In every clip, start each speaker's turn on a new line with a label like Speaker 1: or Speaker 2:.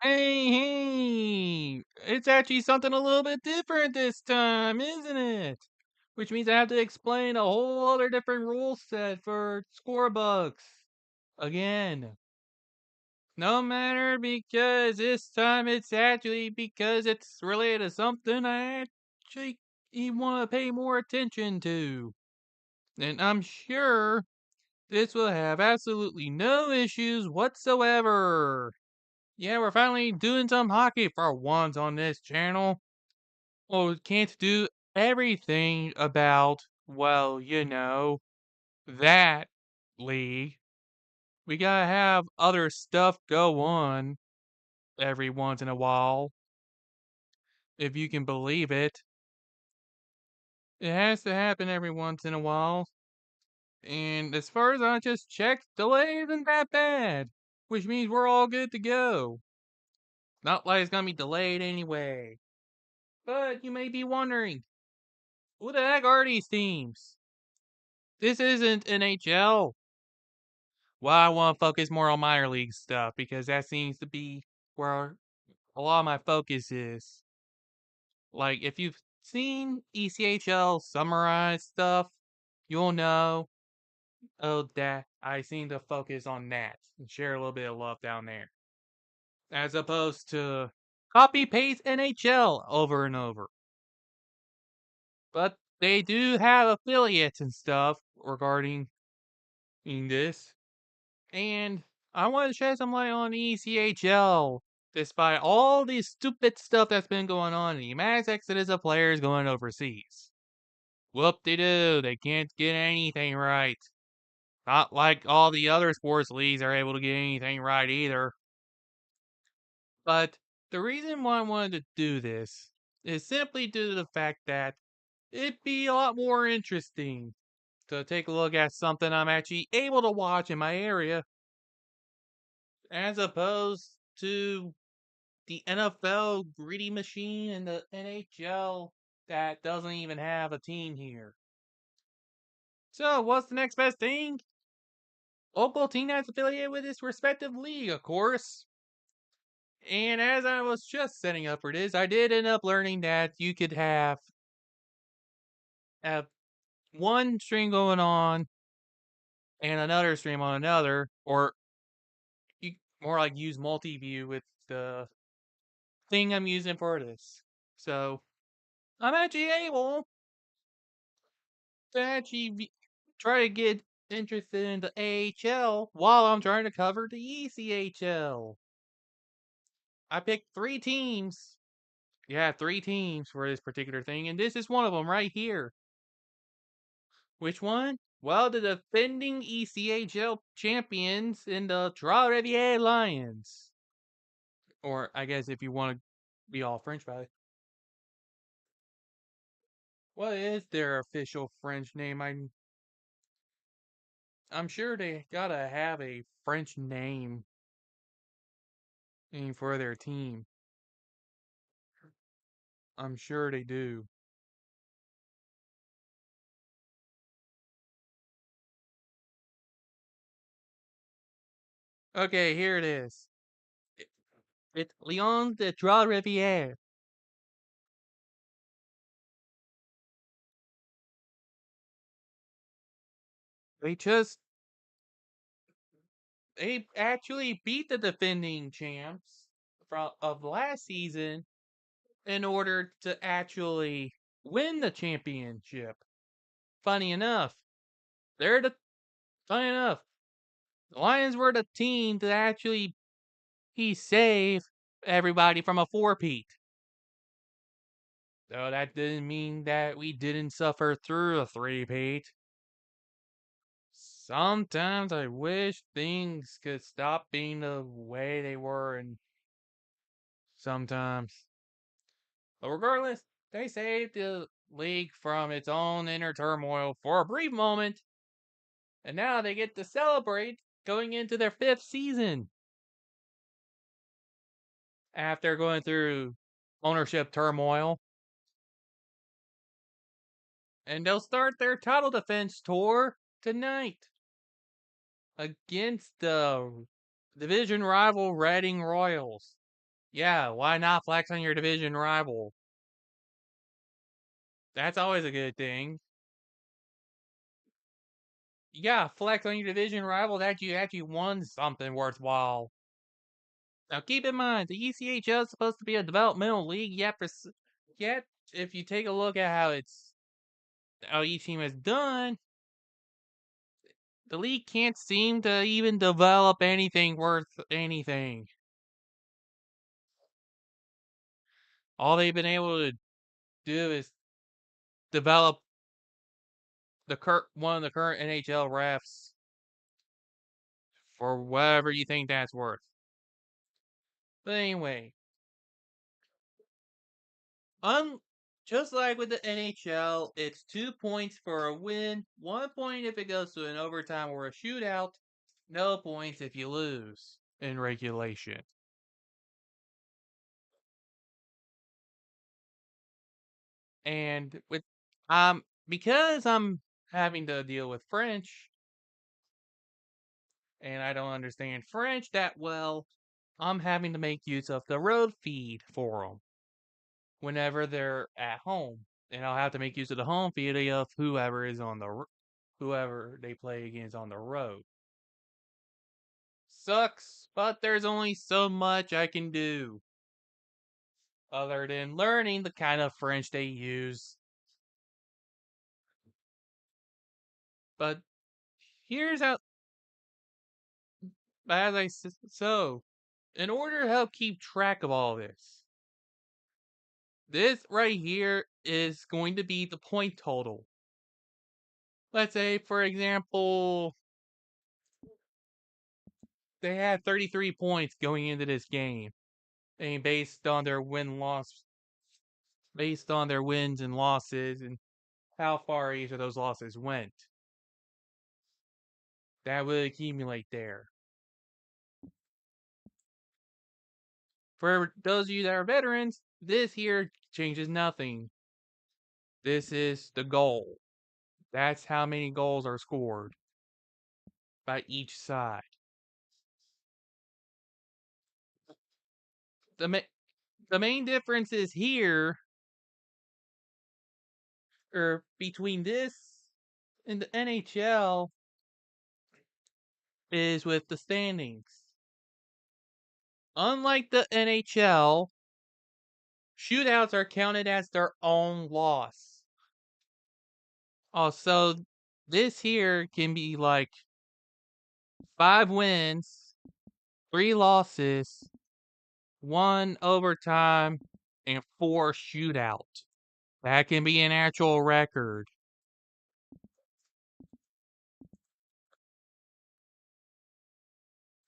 Speaker 1: Hey, hey! It's actually something a little bit different this time, isn't it? Which means I have to explain a whole other different rule set for scorebooks. Again. No matter because this time it's actually because it's related to something I actually want to pay more attention to. And I'm sure this will have absolutely no issues whatsoever. Yeah, we're finally doing some hockey for once on this channel. Well, we can't do everything about, well, that league. We gotta have other stuff go on every once in a while, if you can believe it. It has to happen every once in a while. And as far as I just checked, delay isn't that bad, which means we're all good to go. Not like it's gonna be delayed anyway. But you may be wondering, who the heck are these teams? This isn't NHL. Well, I want to focus more on minor league stuff because that seems to be where a lot of my focus is. Like, if you've seen ECHL summarized stuff, you'll know, that I seem to focus on that and share a little bit of love down there. As opposed to copy paste NHL over and over. But they do have affiliates and stuff regarding this. And I want to shed some light on ECHL. Despite all the stupid stuff that's been going on, the mass exodus of players going overseas. Whoop-de-doo, they can't get anything right. Not like all the other sports leagues are able to get anything right either. But the reason why I wanted to do this is simply due to the fact that it'd be a lot more interesting to take a look at something I'm actually able to watch in my area as opposed to the NFL greedy machine and the NHL that doesn't even have a team here. So, what's the next best thing? Local team that's affiliated with its respective league, of course. And as I was just setting up for this, I did end up learning that you could have one stream going on and another stream on another, or you more like use multi-view with the thing I'm using for this. So I'm actually able to try to get interested in the AHL while I'm trying to cover the ECHL. I picked three teams. Yeah, three teams for this particular thing, and this is one of them right here. Which one? Well, the defending ECHL champions in the Trois-Rivieres Lions. Or I guess if you want to be all French about it. What is their official French name? I'm sure they gotta have a French name for their team. I'm sure they do. Okay, here it is. It's Lions de Trois-Rivieres. They just they actually beat the defending champs from of last season in order to actually win the championship. Funny enough, they're the funny enough, the Lions were the team to actually save everybody from a four-peat. Though that didn't mean that we didn't suffer through a three-peat. Sometimes I wish things could stop being the way they were, and sometimes. But regardless, they saved the league from its own inner turmoil for a brief moment, and now they get to celebrate going into their fifth season after going through ownership turmoil. And they'll start their title defense tour tonight against the division rival Reading Royals. Yeah, why not flex on your division rival? That's always a good thing. Yeah, flex on your division rival that you actually won something worthwhile. Now keep in mind, the ECHL is supposed to be a developmental league, yet if you take a look at how each team has done, the league can't seem to even develop anything worth anything. All they've been able to do is develop one of the current NHL refs for whatever you think that's worth. But anyway, un just like with the NHL, it's 2 points for a win, 1 point if it goes to an overtime or a shootout, no points if you lose in regulation. And with because I'm having to deal with French and I don't understand French that well, I'm having to make use of the road feed for them whenever they're at home, and I'll have to make use of the home feed of whoever they play against on the road. Sucks, but there's only so much I can do other than learning the kind of French they use. But here's how, so in order to help keep track of all this right here is going to be the point total. Let's say, for example, they had 33 points going into this game. And based on their based on their wins and losses and how far each of those losses went, that would accumulate there. For those of you that are veterans, this here changes nothing. This is the goal. That's how many goals are scored by each side. The main difference is here, or between this and the NHL, is with the standings. Unlike the NHL, shootouts are counted as their own loss. Also, this here can be like 5 wins, 3 losses, 1 overtime, and 4 shootout. That can be an actual record.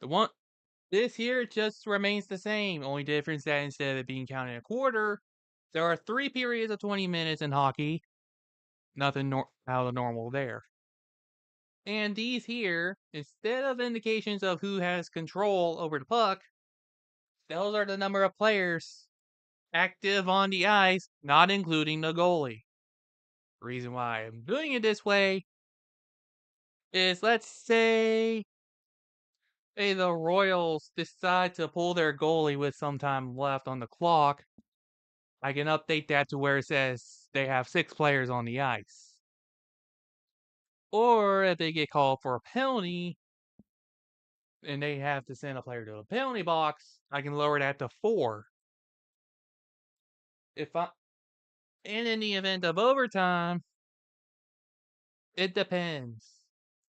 Speaker 1: The one This here just remains the same. Only difference that instead of it being counted in a quarter, there are 3 periods of 20 minutes in hockey. Nothing out of normal there. And these here, instead of indications of who has control over the puck, those are the number of players active on the ice, not including the goalie. The reason why I'm doing it this way is, let's say the Royals decide to pull their goalie with some time left on the clock. I can update that to where it says they have 6 players on the ice. Or if they get called for a penalty and they have to send a player to the penalty box, I can lower that to 4. If I And in the event of overtime, it depends.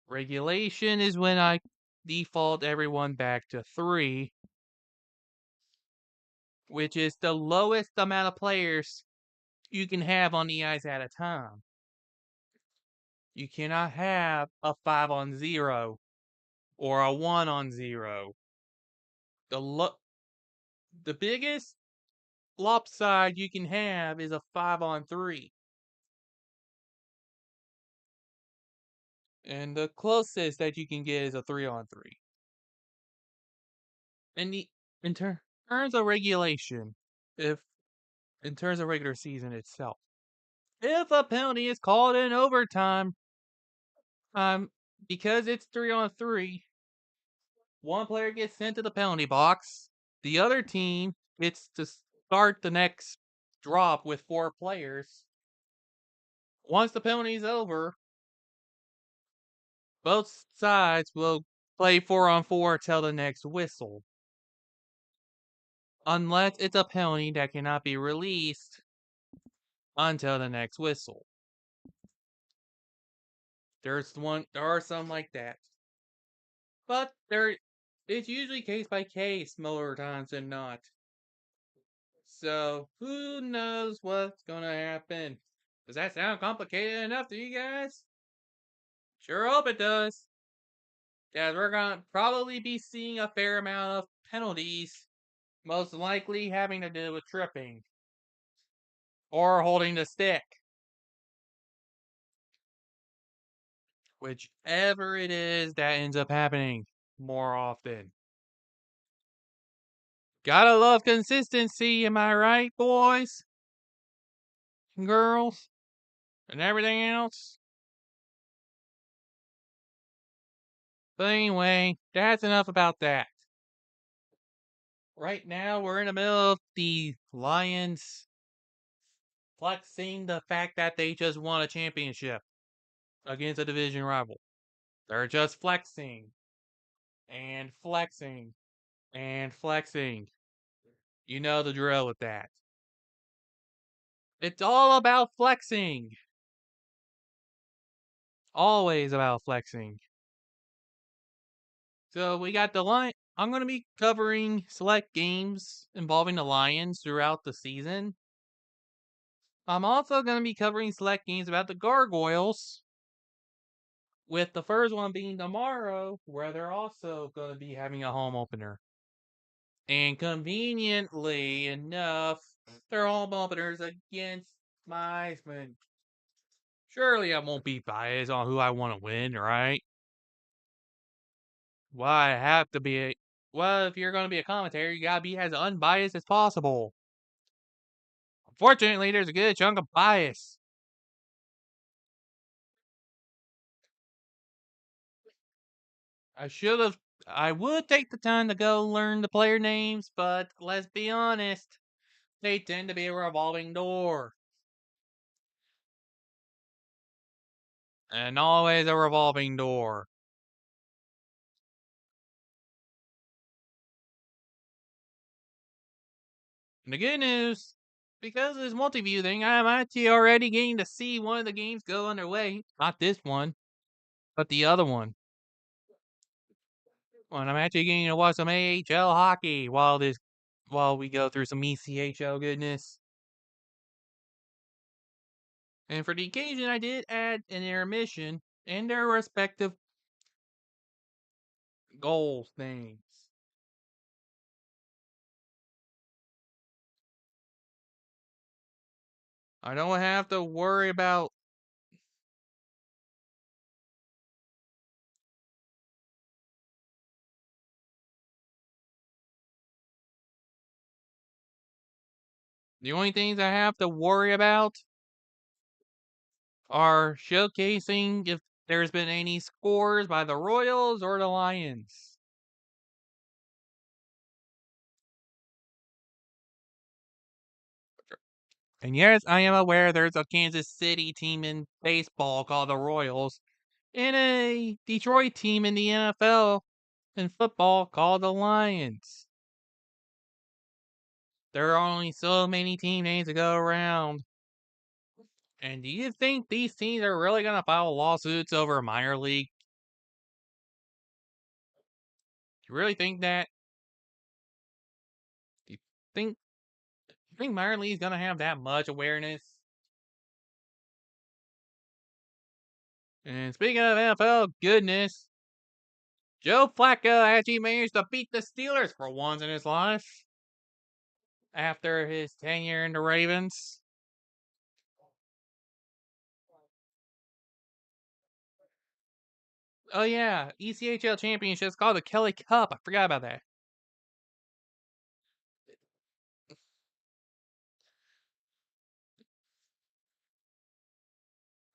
Speaker 1: Regulation is when I default everyone back to 3, which is the lowest amount of players you can have on the ice at a time. You cannot have a 5-on-0 or a 1-on-0. The biggest lopside you can have is a 5-on-3. And the closest that you can get is a 3-on-3. In the in terms of regulation, if in terms of regular season itself, if a penalty is called in overtime, because it's 3-on-3, one player gets sent to the penalty box. The other team gets to start the next drop with 4 players. Once the penalty's over, both sides will play 4-on-4 till the next whistle. Unless it's a penalty that cannot be released until the next whistle. There are some like that. But it's usually case by case more times than not. So who knows what's gonna happen? Does that sound complicated enough to you guys? Sure hope it does. Because we're gonna probably be seeing a fair amount of penalties, most likely having to do with tripping or holding the stick. Whichever it is that ends up happening more often. Gotta love consistency, am I right, boys and girls, and everything else? But anyway, that's enough about that. Right now, we're in the middle of the Lions flexing the fact that they just won a championship against a division rival. They're just flexing and flexing and flexing. You know the drill with that. It's all about flexing. Always about flexing. So we got the Lion. I'm going to be covering select games involving the Lions throughout the season. I'm also going to be covering select games about the Gargoyles, with the first one being tomorrow, where they're also going to be having a home opener. And conveniently enough, their home openers against Meisman. Surely I won't be biased on who I want to win, right? Well, I have to be. Well, if you're going to be a commentator, you gotta be as unbiased as possible. Unfortunately, there's a good chunk of bias. I would take the time to go learn the player names, but let's be honest, they tend to be a revolving door. And always a revolving door. And the good news, because of this multi-view thing, I'm actually already getting to see one of the games go underway. Not this one, but the other one. And I'm actually getting to watch some AHL hockey while we go through some ECHL goodness. And for the occasion, I did add an intermission and their respective goal things. I don't have to worry about. The only things I have to worry about are showcasing if there's been any scores by the Royals or the Lions. And yes, I am aware there's a Kansas City team in baseball called the Royals, and a Detroit team in the NFL in football called the Lions. There are only so many team names to go around. And do you think these teams are really going to file lawsuits over a minor league? Do you really think that? Do you think minor league is going to have that much awareness? And speaking of NFL goodness, Joe Flacco actually managed to beat the Steelers for once in his life after his tenure in the Ravens. Oh yeah, ECHL championship is called the Kelly Cup. I forgot about that.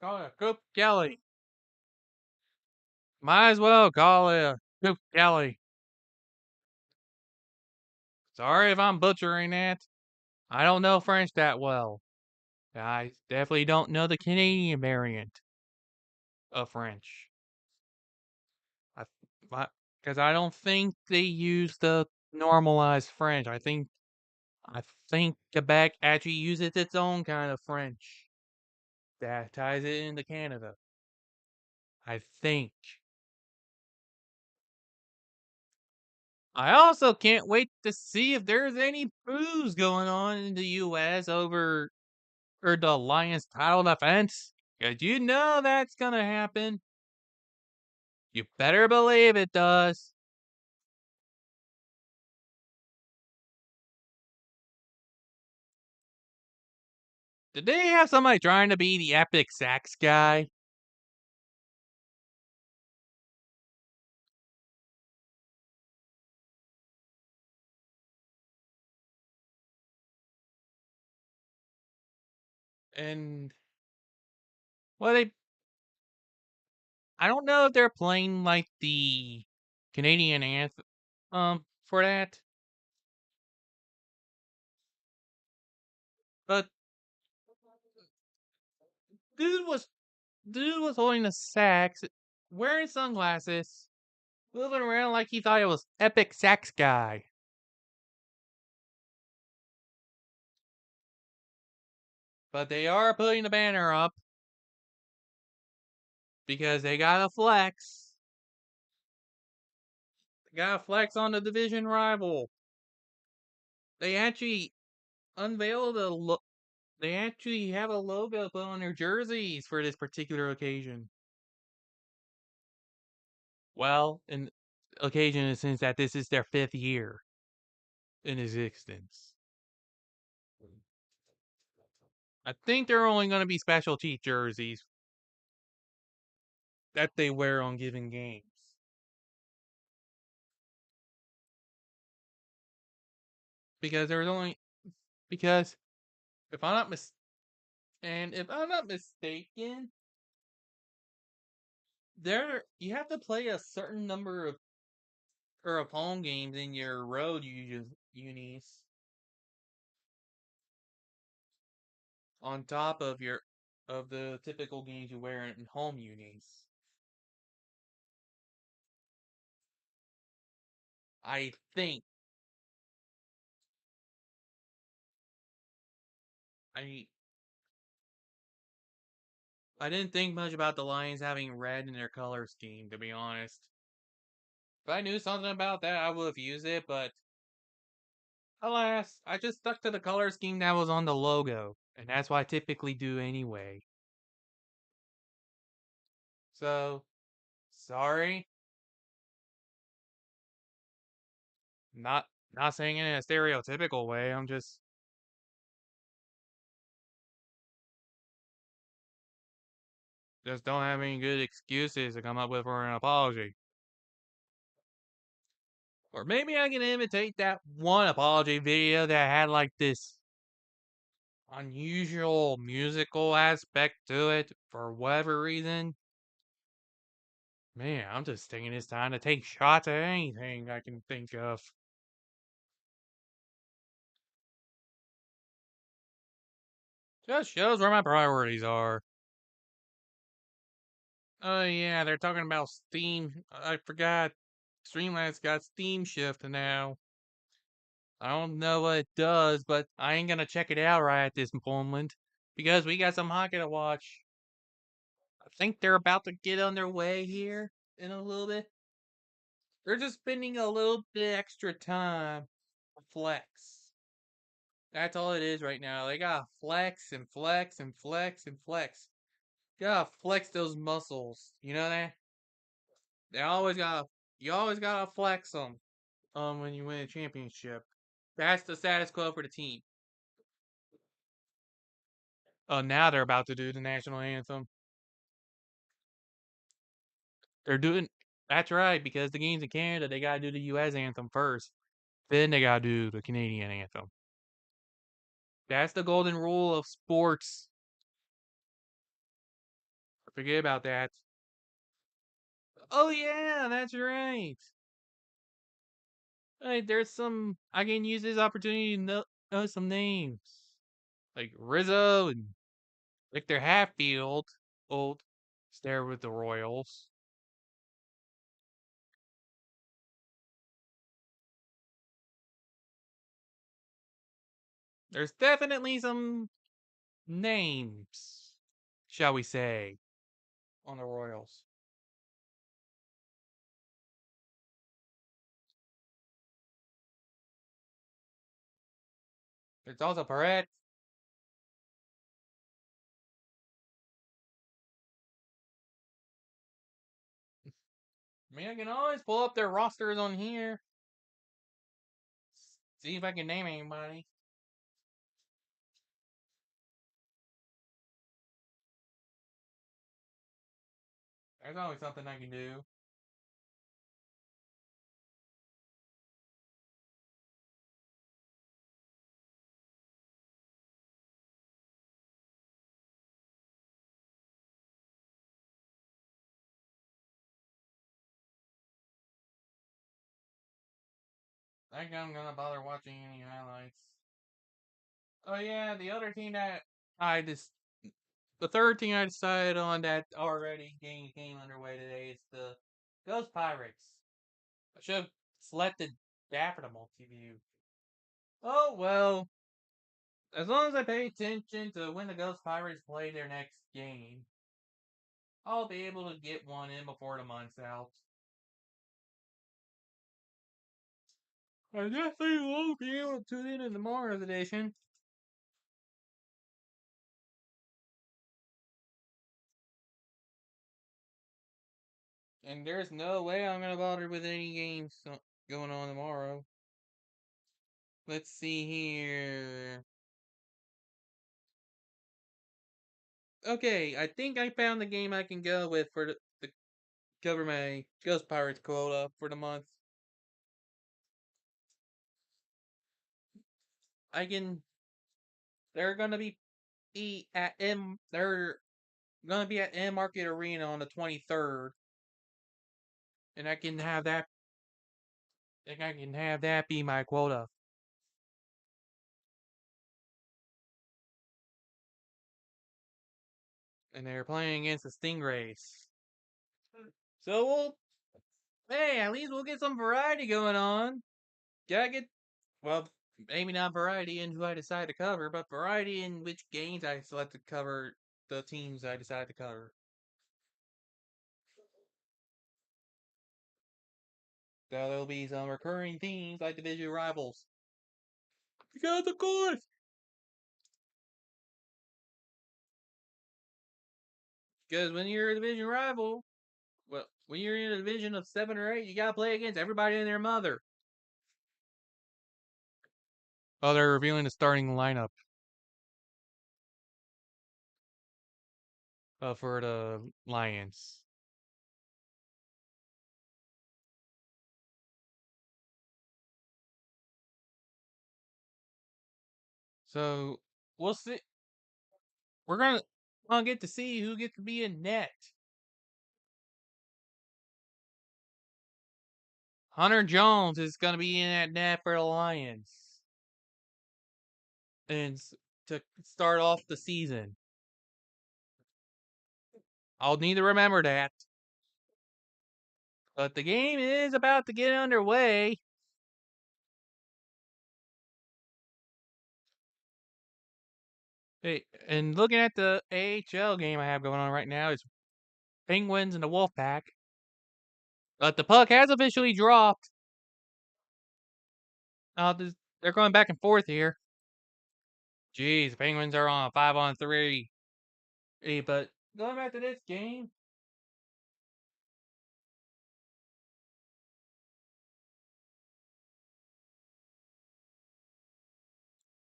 Speaker 1: Call it a Coop Kelly. Might as well call it a Coop Kelly. Sorry if I'm butchering that. I don't know French that well. I definitely don't know the Canadian variant of French. I, because I don't think they use the normalized French. I think Quebec actually uses its own kind of French that ties it into Canada. I think. I also can't wait to see if there's any booze going on in the U.S. over or the Lions title defense. Cause you know that's gonna happen. You better believe it does. Did they have somebody trying to be the epic sax guy? And well, I don't know if they're playing like the Canadian anthem for that, but dude was dude was holding a sax, wearing sunglasses, moving around like he thought it was epic sax guy. But they are putting the banner up because they got a flex. They got a flex on the division rival. They actually unveiled they actually have a logo put on their jerseys for this particular occasion. Well, an occasion in the sense that this is their 5th year in existence. I think they're only going to be specialty jerseys that they wear on given games. Because there's only because if I'm not if I'm not mistaken, there you have to play a certain number of home games in your road unis on top of the typical games you wear in home unis. I think I I didn't think much about the Lions having red in their color scheme, to be honest. If I knew something about that, I would have used it, but alas, I just stuck to the color scheme that was on the logo, and that's what I typically do anyway. So, sorry, not not saying it in a stereotypical way. I'm just don't have any good excuses to come up with for an apology. Or maybe I can imitate that one apology video that had like this unusual musical aspect to it for whatever reason. Man, I'm just taking this time to take shots at anything I can think of. Just shows where my priorities are. Oh yeah, they're talking about Steam. I forgot. Streamlabs got Steam Shift now. I don't know what it does, but I ain't gonna check it out right at this moment because we got some hockey to watch. I think they're about to get on their way here in a little bit. They're just spending a little bit extra time to flex. That's all it is right now. They gotta flex and flex and flex and flex. Gotta flex those muscles. You know that? They always gotta. You always gotta flex them. When you win a championship, that's the status quo for the team. Now they're about to do the national anthem. They're doing. That's right, because the games in Canada, they gotta do the U.S. anthem first. Then they gotta do the Canadian anthem. That's the golden rule of sports. Forget about that. Oh yeah, that's right. Hey, there's some. I can use this opportunity to know some names. Like Rizzo and Victor Hatfield. Old. There with the Royals. There's definitely some names, shall we say, on the Royals. There's also Perret. I mean, I can always pull up their rosters on here. See if I can name anybody. There's always something I can do. I think I'm gonna bother watching any highlights. Oh yeah, the other team that I just the third team I decided on that already game came underway today is the Ghost Pirates. I should have selected that for the multi-view. Oh well, as long as I pay attention to when the Ghost Pirates play their next game, I'll be able to get one in before the month's out. I definitely won't be able to tune in tomorrow's edition. And there's no way I'm gonna bother with any games going on tomorrow. Let's see here. Okay, I think I found the game I can go with for the cover my Ghost Pirates quota for the month. I can. They're gonna be at M. They're gonna be at M Market Arena on the 23rd, and I can have that. And I can have that be my quota. And they're playing against the Stingrays. So hey, at least we'll get some variety going on. Gotta get, well, maybe not variety in who I decide to cover, but variety in which games I select to cover the teams I decide to cover. So there'll be some recurring themes like division rivals. Because of course! Because when you're a division rival, well, when you're in a division of 7 or 8, you gotta play against everybody and their mother. Oh, they're revealing the starting lineup for the Lions. So we'll see. We're gonna get to see who gets to be in net. Hunter Jones is gonna be in that net for the Lions, and to start off the season. I'll need to remember that. But the game is about to get underway. Hey, and looking at the AHL game I have going on right now, it's Penguins and the Wolfpack. But the puck has officially dropped. They're going back and forth here. Jeez, the Penguins are on a 5-on-3. Hey, but going back to this game,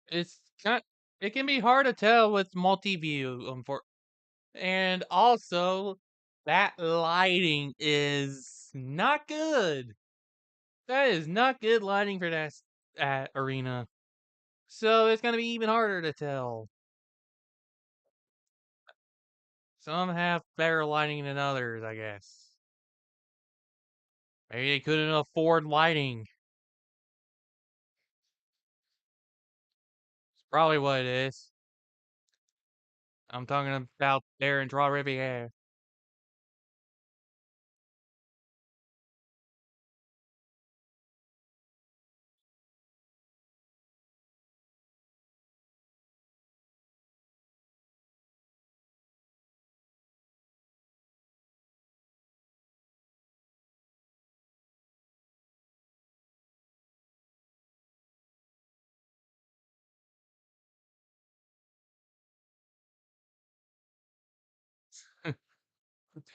Speaker 1: it's kind. It can be hard to tell with multi-view, and also that lighting is not good. That is not good lighting for that arena. So it's gonna be even harder to tell. Some have better lighting than others, I guess. Maybe they couldn't afford lighting. Probably what it is. I'm talking about there in Trois-Rivieres.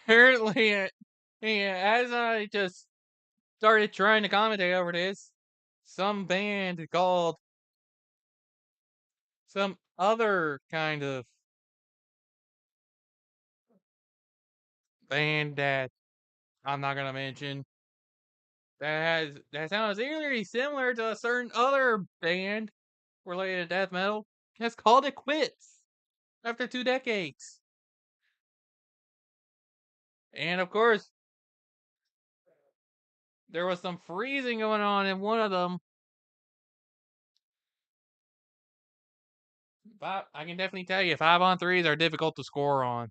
Speaker 1: Apparently, yeah, as I just started trying to commentate over this, some band called some other kind of band that I'm not gonna mention that sounds eerily similar to a certain other band related to death metal has called it quits after 2 decades. And of course, there was some freezing going on in one of them. But I can definitely tell you, 5-on-3s are difficult to score on.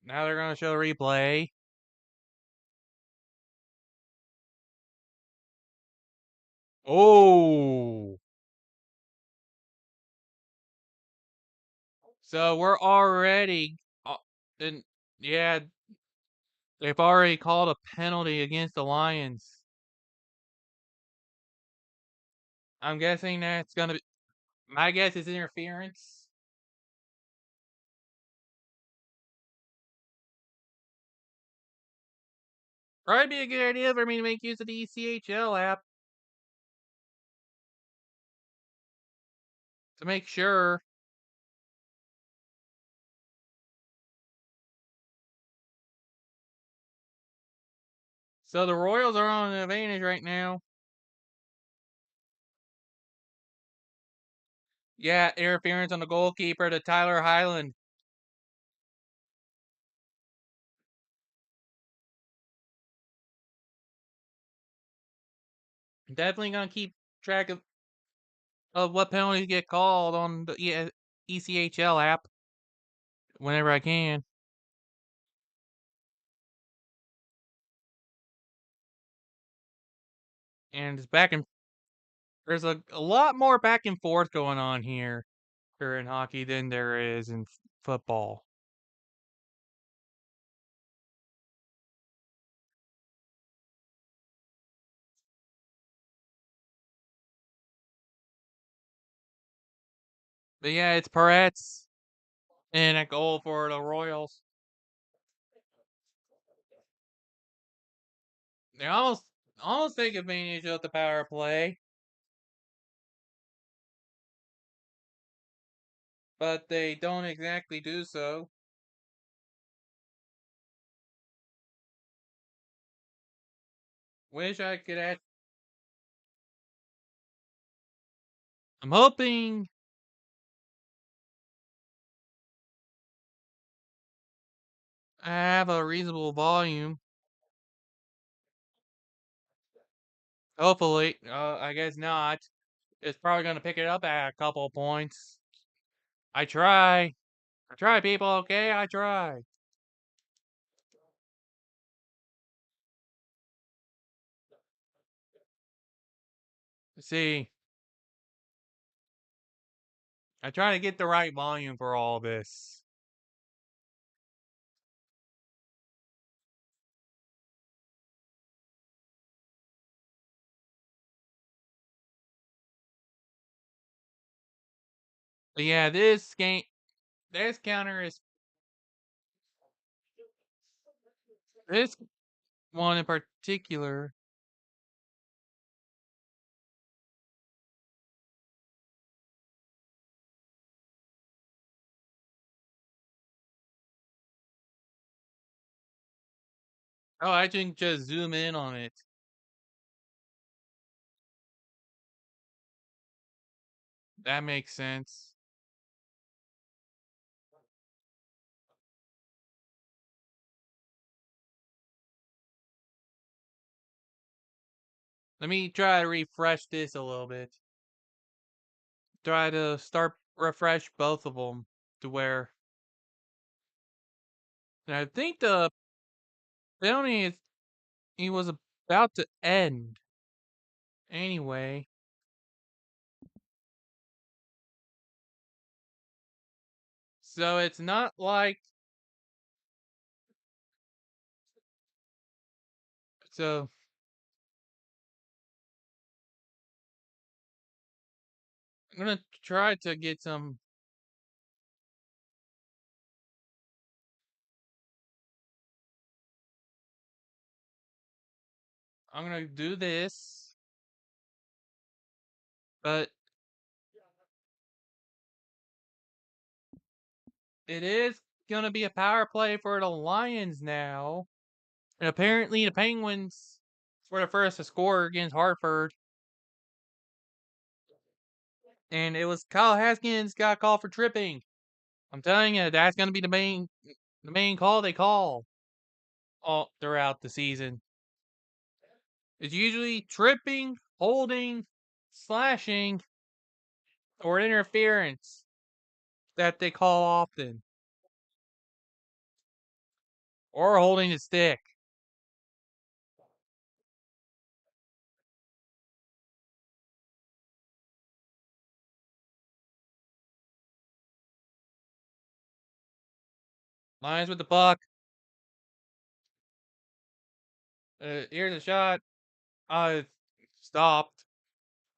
Speaker 1: Now they're going to show replay. Oh, so we're already, and yeah, they've already called a penalty against the Lions. I'm guessing that's going to be, my guess is interference. Probably be a good idea for me to make use of the ECHL app to make sure. So the Royals are on an advantage right now. Yeah, interference on the goalkeeper to Tyler Highland. Definitely gonna keep track of what penalties get called on the ECHL app whenever I can. And it's back and there's a lot more back and forth going on here in hockey than there is in football. But yeah, it's Peretz and a goal for the Royals. They almost take advantage of the power play, but they don't exactly do so. Wish I could add. I'm hoping I have a reasonable volume. Hopefully, I guess not. It's probably going to pick it up at a couple points. I try. I try, people, okay? I try. See, I try to get the right volume for all this. But yeah, this counter is, this one in particular. Oh, I can just zoom in on it. That makes sense. Let me try to refresh this a little bit. Try to refresh both of them to where. And I think the penalty is he was about to end anyway. So it's not like so I'm gonna try to get some. I'm gonna do this, but it is gonna be a power play for the Lions now. And apparently the Penguins were the first to score against Hartford. And it was Kyle Haskins got called for tripping. I'm telling you, that's gonna be the main call they call all throughout the season. It's usually tripping, holding, slashing, or interference that they call often. Or holding the stick. Lions with the puck. Here's a shot. Stopped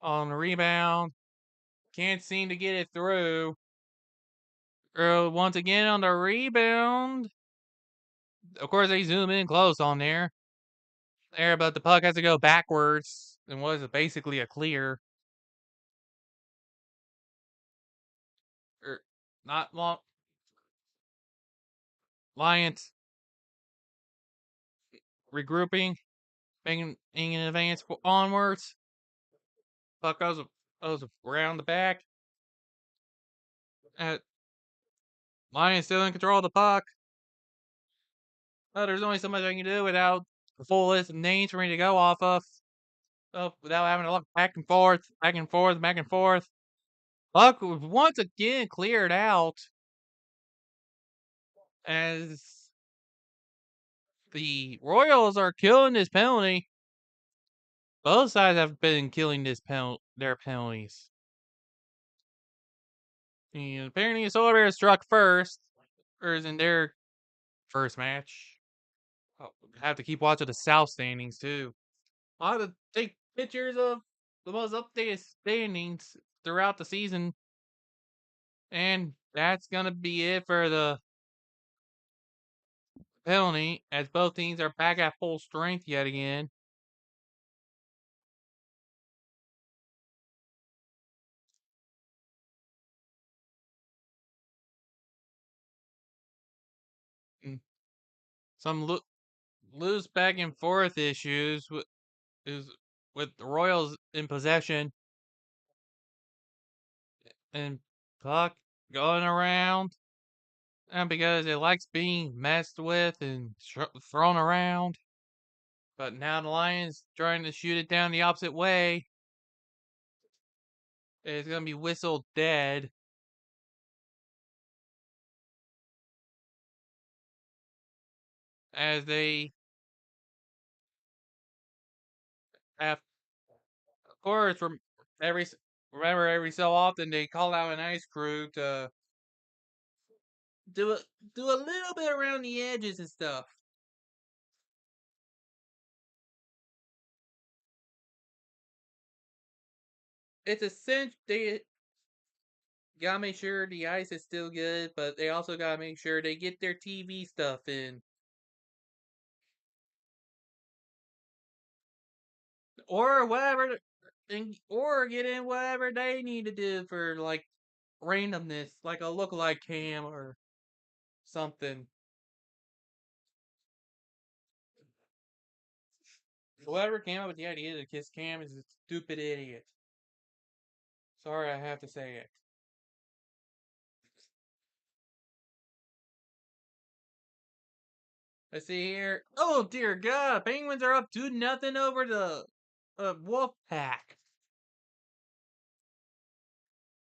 Speaker 1: on the rebound. Can't seem to get it through. Once again on the rebound. Of course, they zoom in close on there. But the puck has to go backwards and was basically a clear. Not long. Lions regrouping, making an advance onwards. Puck goes around the back. Lions still in control of the puck. There's only so much I can do without a full list of names for me to go off of. Without having to look back and forth, back and forth, back and forth. Puck was once again cleared out as the Royals are killing this penalty. Both sides have been killing their penalties. And apparently, the Solar Bears struck first, or is in their first match. I'll have to keep watching the South standings too. I'll have to take pictures of the most updated standings throughout the season. And that's going to be it for the penalty, as both teams are back at full strength yet again. And some loose back and forth issues with the Royals in possession and puck going around. And because it likes being messed with and thrown around. But now the Lions trying to shoot it down the opposite way. It's going to be whistled dead. As they have, of course, every so often they call out an ice crew to do a little bit around the edges and stuff. It's a cinch. They gotta make sure the ice is still good, but they also gotta make sure they get their TV stuff in. Or whatever, or get in whatever they need to do for like randomness, like a lookalike cam or something. Whoever came up with the idea to kiss cam is a stupid idiot. Sorry, I have to say it. Let's see here. Oh dear God, Penguins are up 2-0 over the wolf pack.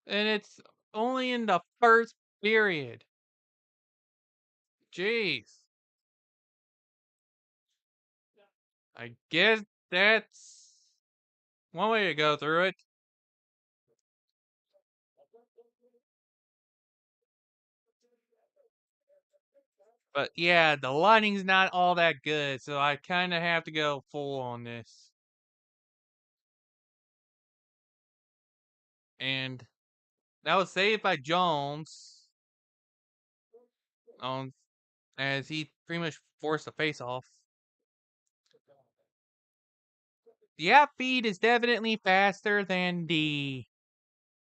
Speaker 1: And it's only in the first period. Jeez. I guess that's one way to go through it. But yeah, the lighting's not all that good, so I kind of have to go full on this. And that was saved by Jones on as he pretty much forced the face off. The app feed is definitely faster than the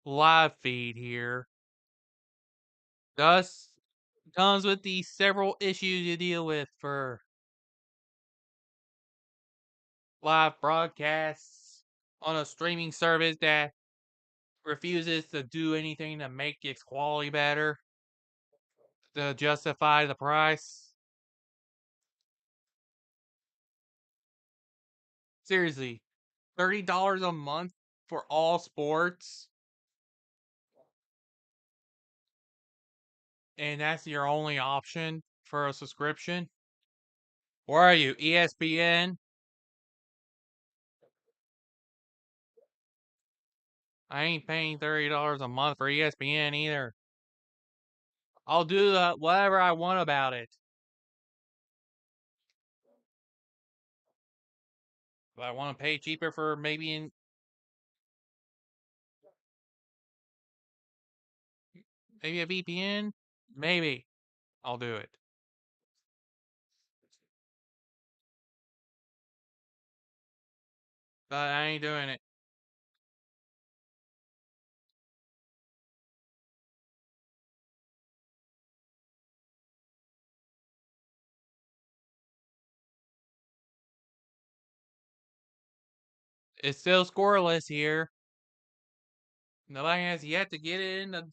Speaker 1: live feed here. Thus comes with the several issues you deal with for live broadcasts on a streaming service that refuses to do anything to make its quality better to justify the price. Seriously, $30 a month for all sports, and that's your only option for a subscription? Where are you, ESPN? I ain't paying $30 a month for ESPN either. I'll do whatever I want about it. If I want to pay cheaper for maybe a VPN, maybe I'll do it. But I ain't doing it. It's still scoreless here. Nobody has yet to get it in the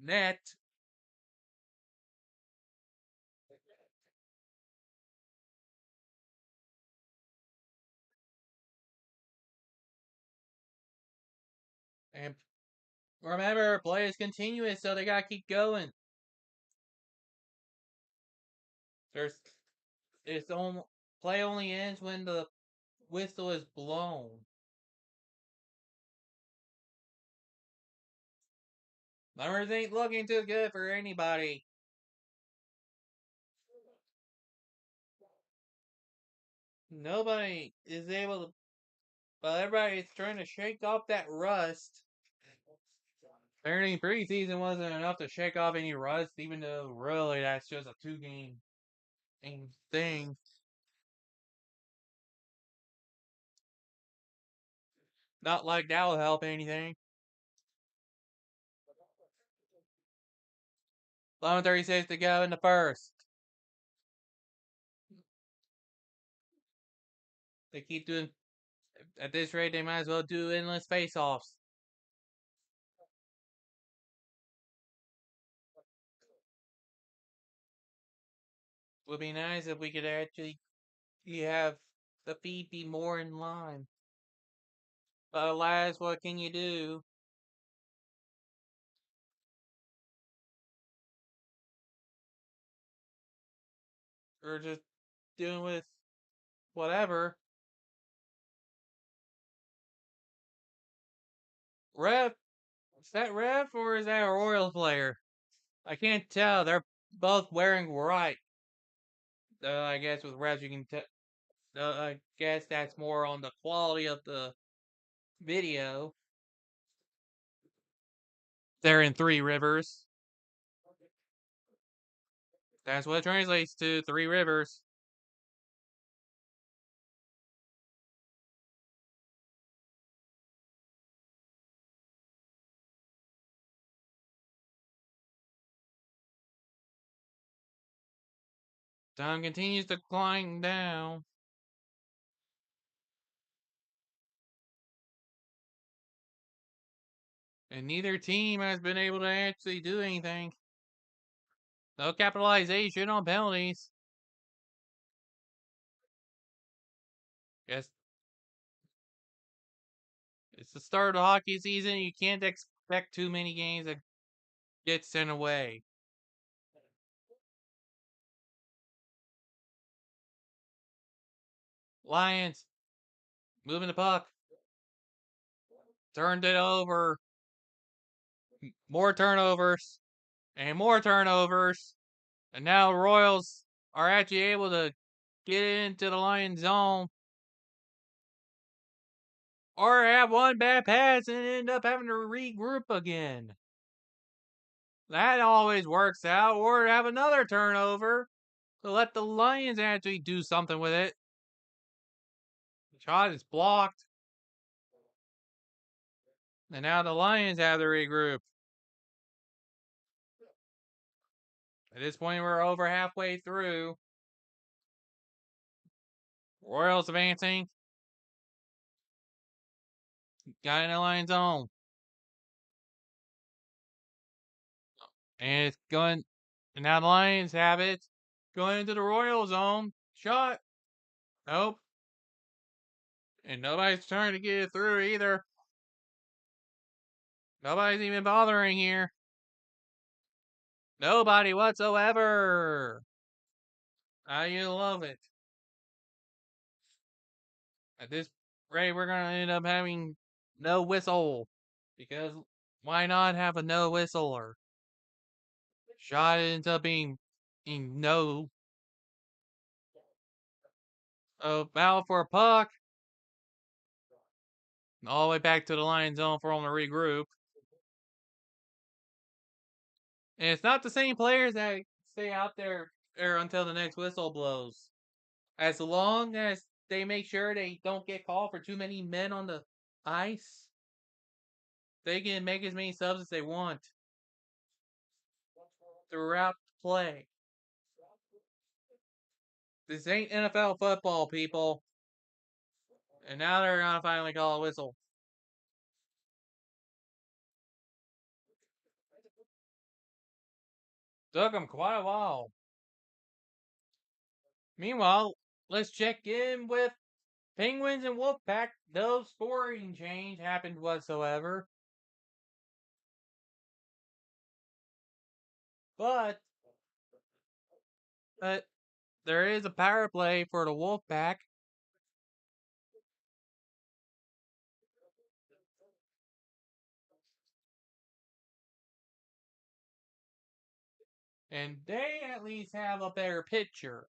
Speaker 1: net. And remember, play is continuous, so they gotta keep going. There's it's on play only ends when the whistle is blown. Numbers ain't looking too good for anybody. Nobody is able to, but everybody's trying to shake off that rust. Apparently, preseason wasn't enough to shake off any rust, even though really that's just a 2 game thing. Not like that will help anything. 11:36 to go in the first. They keep doing at this rate. They might as well do endless face-offs. Would be nice if we could actually have the feed be more in line. But alas, what can you do? We're just dealing with whatever. Ref, is that ref or is that a Royals player? I can't tell. They're both wearing white. I guess with refs you can tell. I guess that's more on the quality of the video. They're in Three Rivers. That's what it translates to, Three Rivers. Time continues to climb down. And neither team has been able to actually do anything. No capitalization on penalties. Guess It's the start of the hockey season. You can't expect too many games that get sent away. Lions moving the puck. Turned it over. More turnovers. And more turnovers. And now Royals are actually able to get into the Lions zone. Or have one bad pass and end up having to regroup again. That always works out. Or have another turnover to let the Lions actually do something with it. The shot is blocked. And now the Lions have to regroup. At this point, we're over halfway through. Royals advancing. Got in the Lions zone. And it's going. And now the Lions have it. Going into the Royal zone. Shot. Nope. And nobody's trying to get it through either. Nobody's even bothering here. Nobody whatsoever. You love it. At this rate, we're going to end up having no whistle. Because why not have a no whistler? Shot ends up being no. Battle for a puck. All the way back to the Lions zone for them to regroup. And it's not the same players that stay out there until the next whistle blows. As long as they make sure they don't get called for too many men on the ice, they can make as many subs as they want throughout the play. This ain't NFL football, people. And now they're gonna finally call a whistle. Took them quite a while. Meanwhile, let's check in with Penguins and Wolfpack. No scoring change happened whatsoever. But there is a power play for the Wolfpack. And they at least have a better pitcher.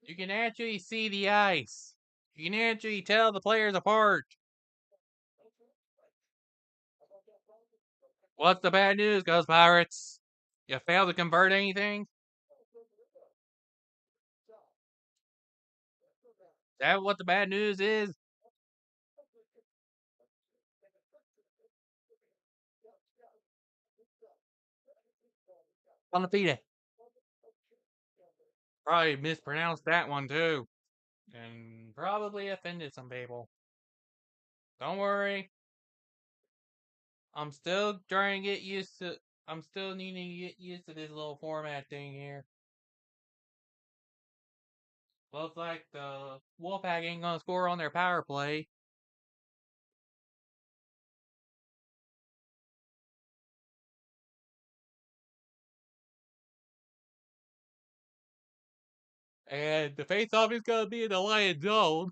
Speaker 1: You can actually see the ice. You can actually tell the players apart. What's the bad news, Ghost Pirates? You failed to convert anything? Is that what the bad news is? Undefeated. Probably mispronounced that one too. And probably offended some people. Don't worry. I'm still trying to get used to. I'm still needing to get used to this little format thing here. Looks like the Wolfpack ain't gonna score on their power play. And the face-off is gonna be in the Lion zone.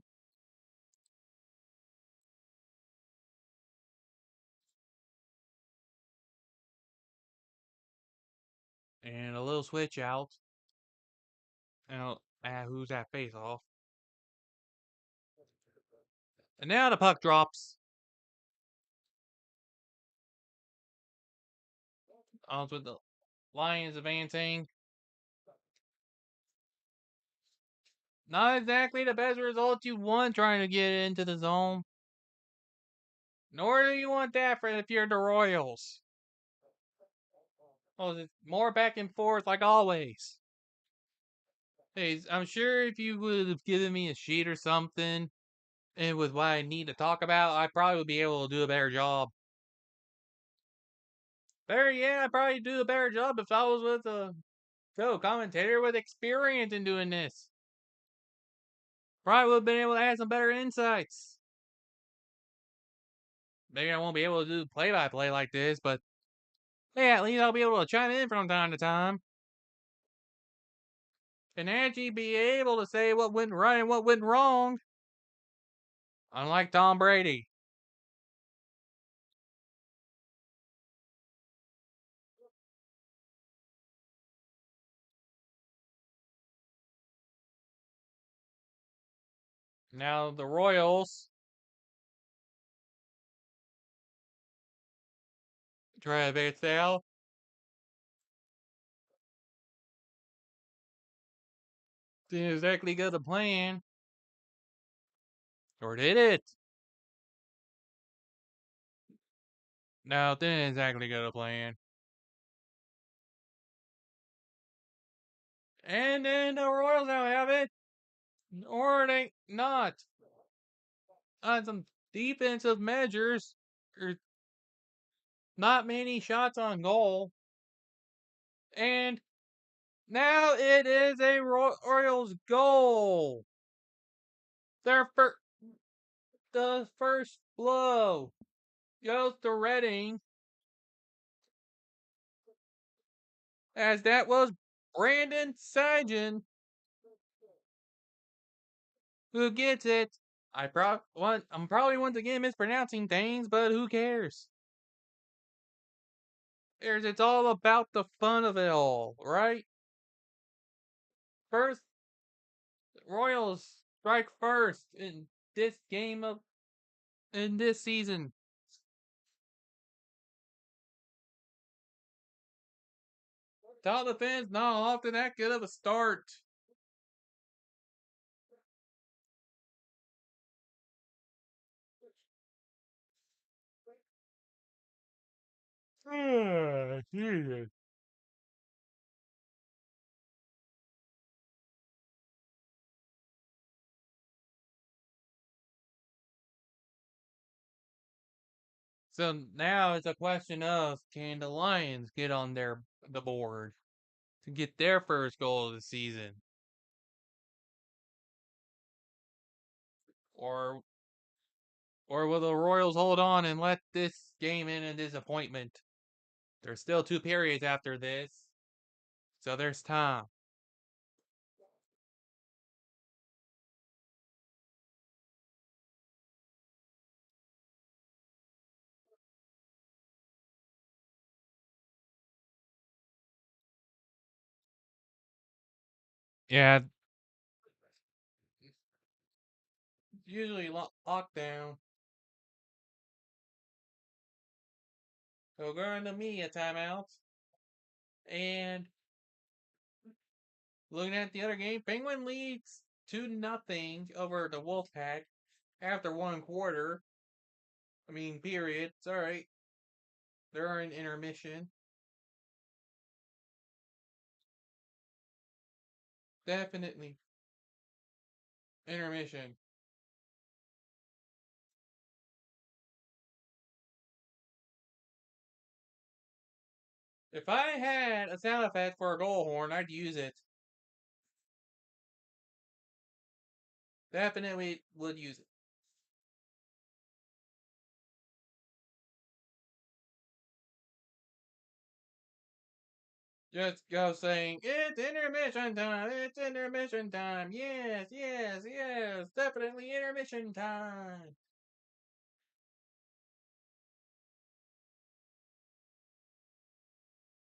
Speaker 1: And a little switch out. And who's that face-off? And now the puck drops. On with the Lions advancing. Not exactly the best result you want trying to get into the zone. Nor do you want that for if you're the Royals. Oh, it's more back and forth like always. Hey, I'm sure if you would have given me a sheet or something, and with what I need to talk about, I probably would be able to do a better job. I'd probably do a better job if I was with a co-commentator with experience in doing this. Probably would have been able to add some better insights. maybe I won't be able to do play-by-play like this, but hey, at least I'll be able to chime in from time to time. And actually be able to say what went right and what went wrong. Unlike Tom Brady. Now the Royals try to beat Sale. Didn't exactly go to plan. Or did it? No, it didn't exactly go to plan. And then the Royals don't have it. Or they not. On some defensive measures, there's not many shots on goal. And now it is a Orioles goal. Their the first blow goes to Redding, as that was Brandon Sagen who gets it. I'm probably once again mispronouncing things, but who cares? It's all about the fun of it all, right? First, Royals strike first in this game of in this season. Top defense not often that good of a start. Jesus. So now it's a question of can the Lions get on the board to get their first goal of the season, or or will the Royals hold on and let this game end in disappointment? There's still 2 periods after this, so there's time. Yeah, usually lockdown. So going to media timeouts and looking at the other game, Penguin leads 2-0 over the Wolfpack after 1 quarter. I mean, period. It's all right. They're in intermission. Definitely intermission. If I had a sound effect for a goal horn, I'd use it. Definitely would use it. Just go saying, it's intermission time, it's intermission time. Yes, yes, yes, definitely intermission time.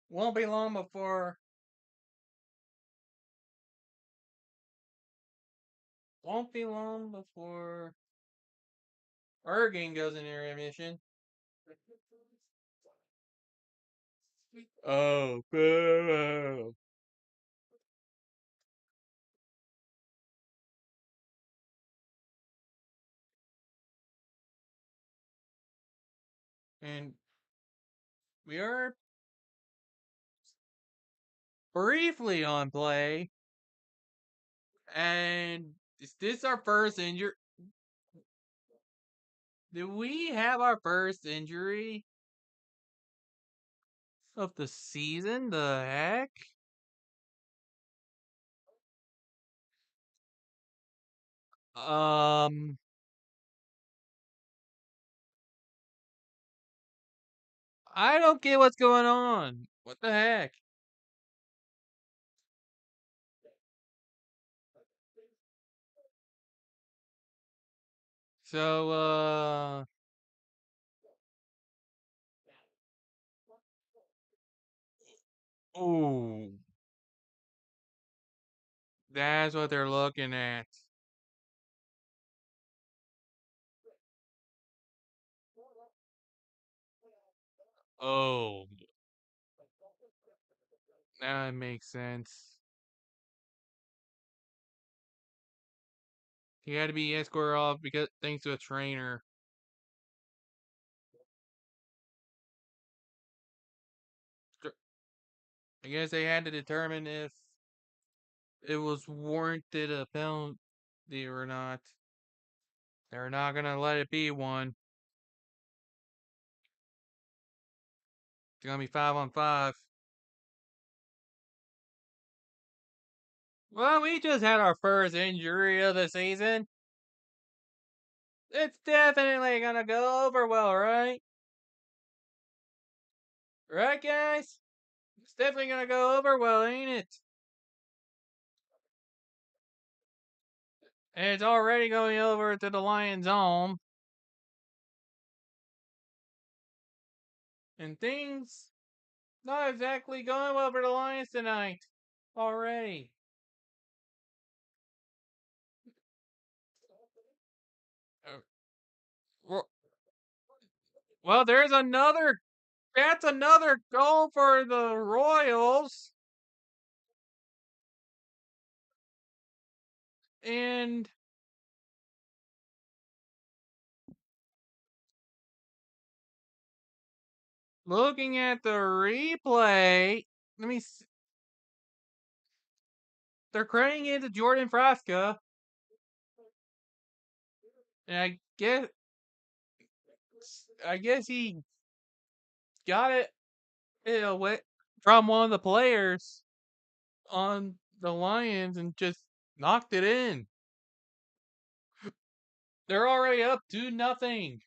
Speaker 1: Won't be long before, won't be long before our game goes in intermission. Oh, boo. And we are briefly on play. And is this our first injury? Do we have our first injury of the season? The heck? Um, I don't get what's going on. What the heck? So, oh, that's what they're looking at. Oh, that makes sense. He had to be escorted off because thanks to a trainer. I guess they had to determine if it was warranted a penalty or not. They're not gonna let it be one. It's gonna be 5-on-5. Well, we just had our first injury of the season. It's definitely gonna go over well, right? Right, guys? It's definitely gonna go over well, ain't it? And it's already going over to the Lions' home. And things not exactly going well for the Lions tonight. Already. Uh, Well, there's another. That's another goal for the Royals. And looking at the replay, let me. They're crediting it to Jordan Frasca, and I guess he got it away from one of the players on the Lions and just knocked it in. They're already up 2-0.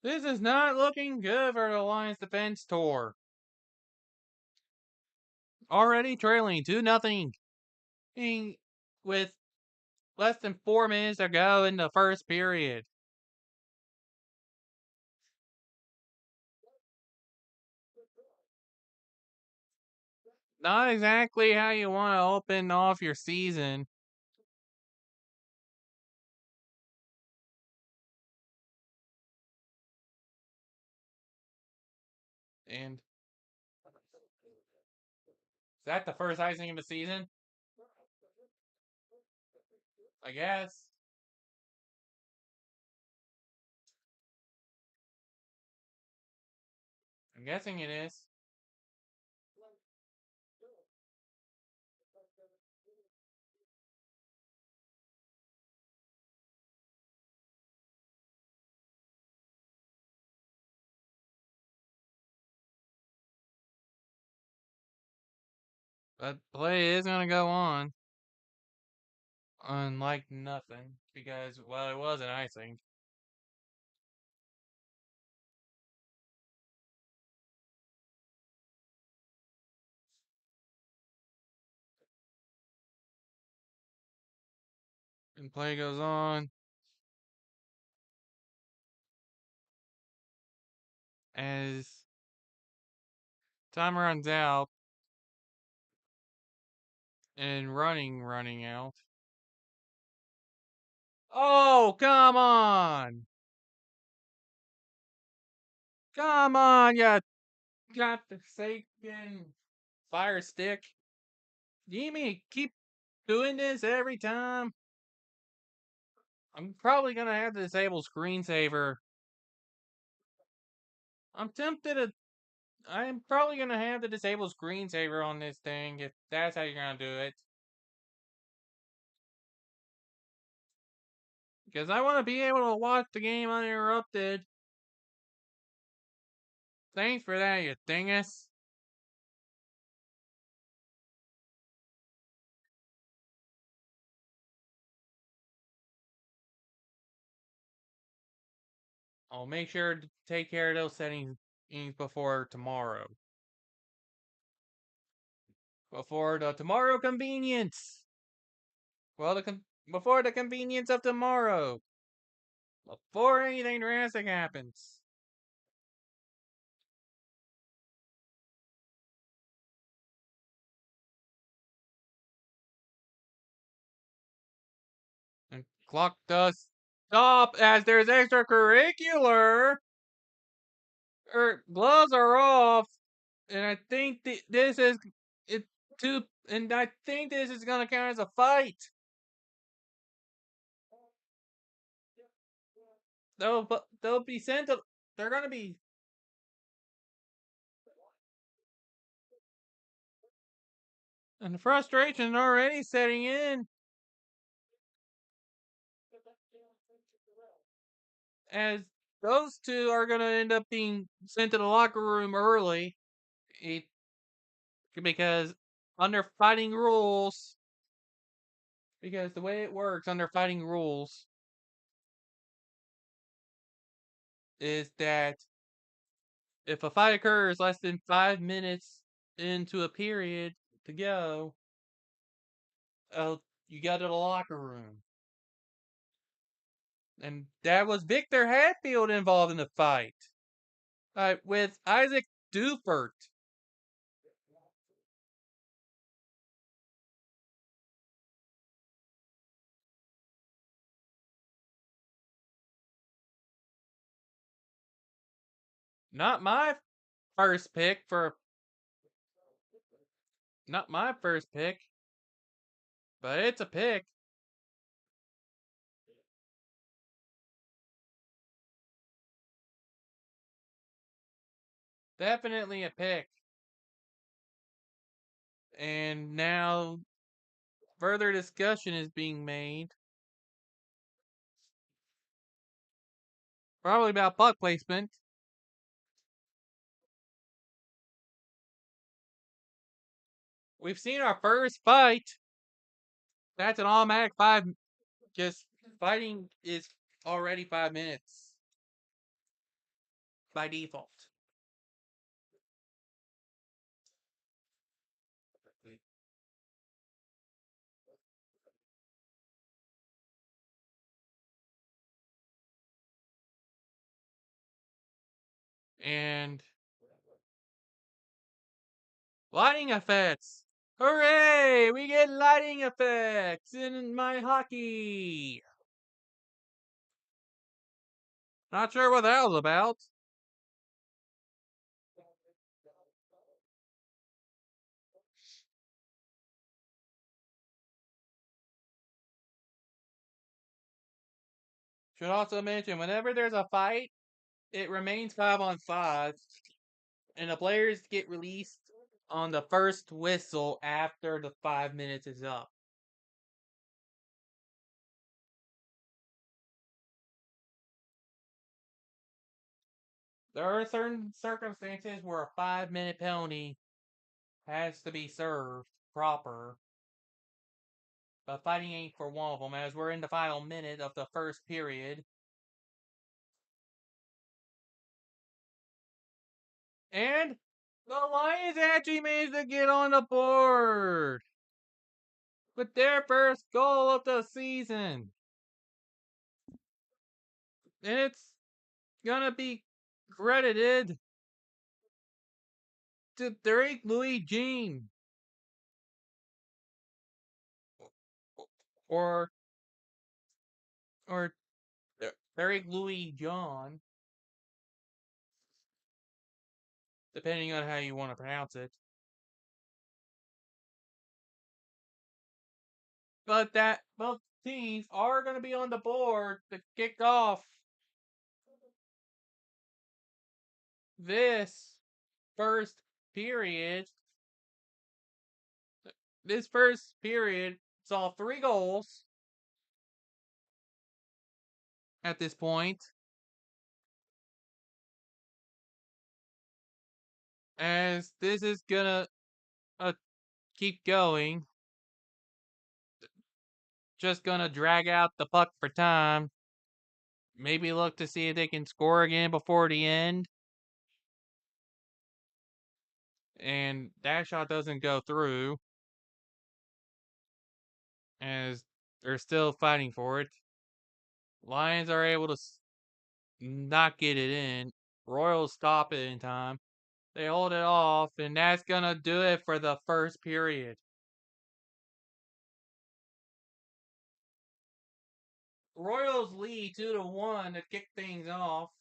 Speaker 1: This is not looking good for the Lions defense tour. Already trailing 2-0 with less than 4 minutes to go in the first period. Not exactly how you want to open off your season. And is that the first icing of the season? I guess. I'm guessing it is. But play is going to go on. Unlike nothing. Because, well, it was an icing. And play goes on. As time runs out. And running out. Oh, come on! Come on, you got the Sagan fire stick. Do you mean keep doing this every time? I'm probably gonna have to disable screensaver. I'm tempted to. I'm probably gonna have to disable screensaver on this thing if that's how you're gonna do it. Because I want to be able to watch the game uninterrupted. Thanks for that, you dingus. I'll make sure to take care of those settings before tomorrow. Before the tomorrow convenience. Well, before the convenience of tomorrow. Before anything drastic happens. And clock does stop as there's extracurricular. Gloves are off, and I think this is it too. And I think this is gonna count as a fight. They'll be sent to. They're gonna be. And the frustration already setting in. As those two are gonna end up being sent to the locker room early. It, because under fighting rules, because the way it works under fighting rules is that if a fight occurs less than 5 minutes into a period to go, you go to the locker room. And that was Victor Hatfield involved in the fight. With Isaac Dufert. Not my first pick for. Not my first pick, but it's a pick. Definitely a pick. And now further discussion is being made. Probably about puck placement. We've seen our first fight. That's an automatic 5. Just fighting is already 5 minutes by default. And lighting effects. Hooray! We get lighting effects in my hockey. Not sure what that was about. Should also mention, whenever there's a fight, it remains 5-on-5, and the players get released on the first whistle after the 5 minutes is up. There are certain circumstances where a 5-minute penalty has to be served proper, but fighting ain't for one of them, as we're in the final minute of the first period. And the Lions actually managed to get on the board with their first goal of the season. And it's gonna be credited to Derek Louis Jean. Or or Derek Louis John, depending on how you want to pronounce it. But that both teams are going to be on the board to kick off this first period. This first period saw 3 goals at this point. As this is gonna keep going. Just gonna drag out the puck for time. Maybe look to see if they can score again before the end. And that shot doesn't go through, as they're still fighting for it. Lions are able to not get it in. Royals stop it in time. They hold it off, and that's gonna do it for the first period. Royals lead 2-1 to kick things off.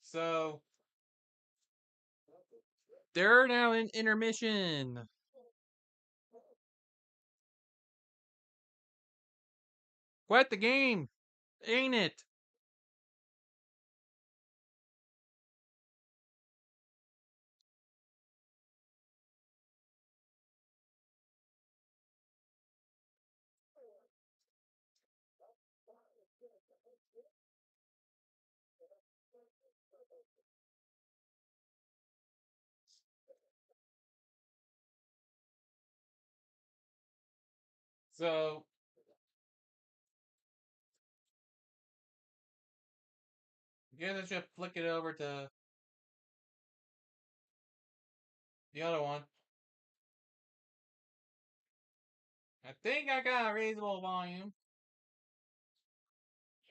Speaker 1: So they're now in intermission. Quit the game, ain't it? So I guess I should flick it over to the other one. I think I got a reasonable volume.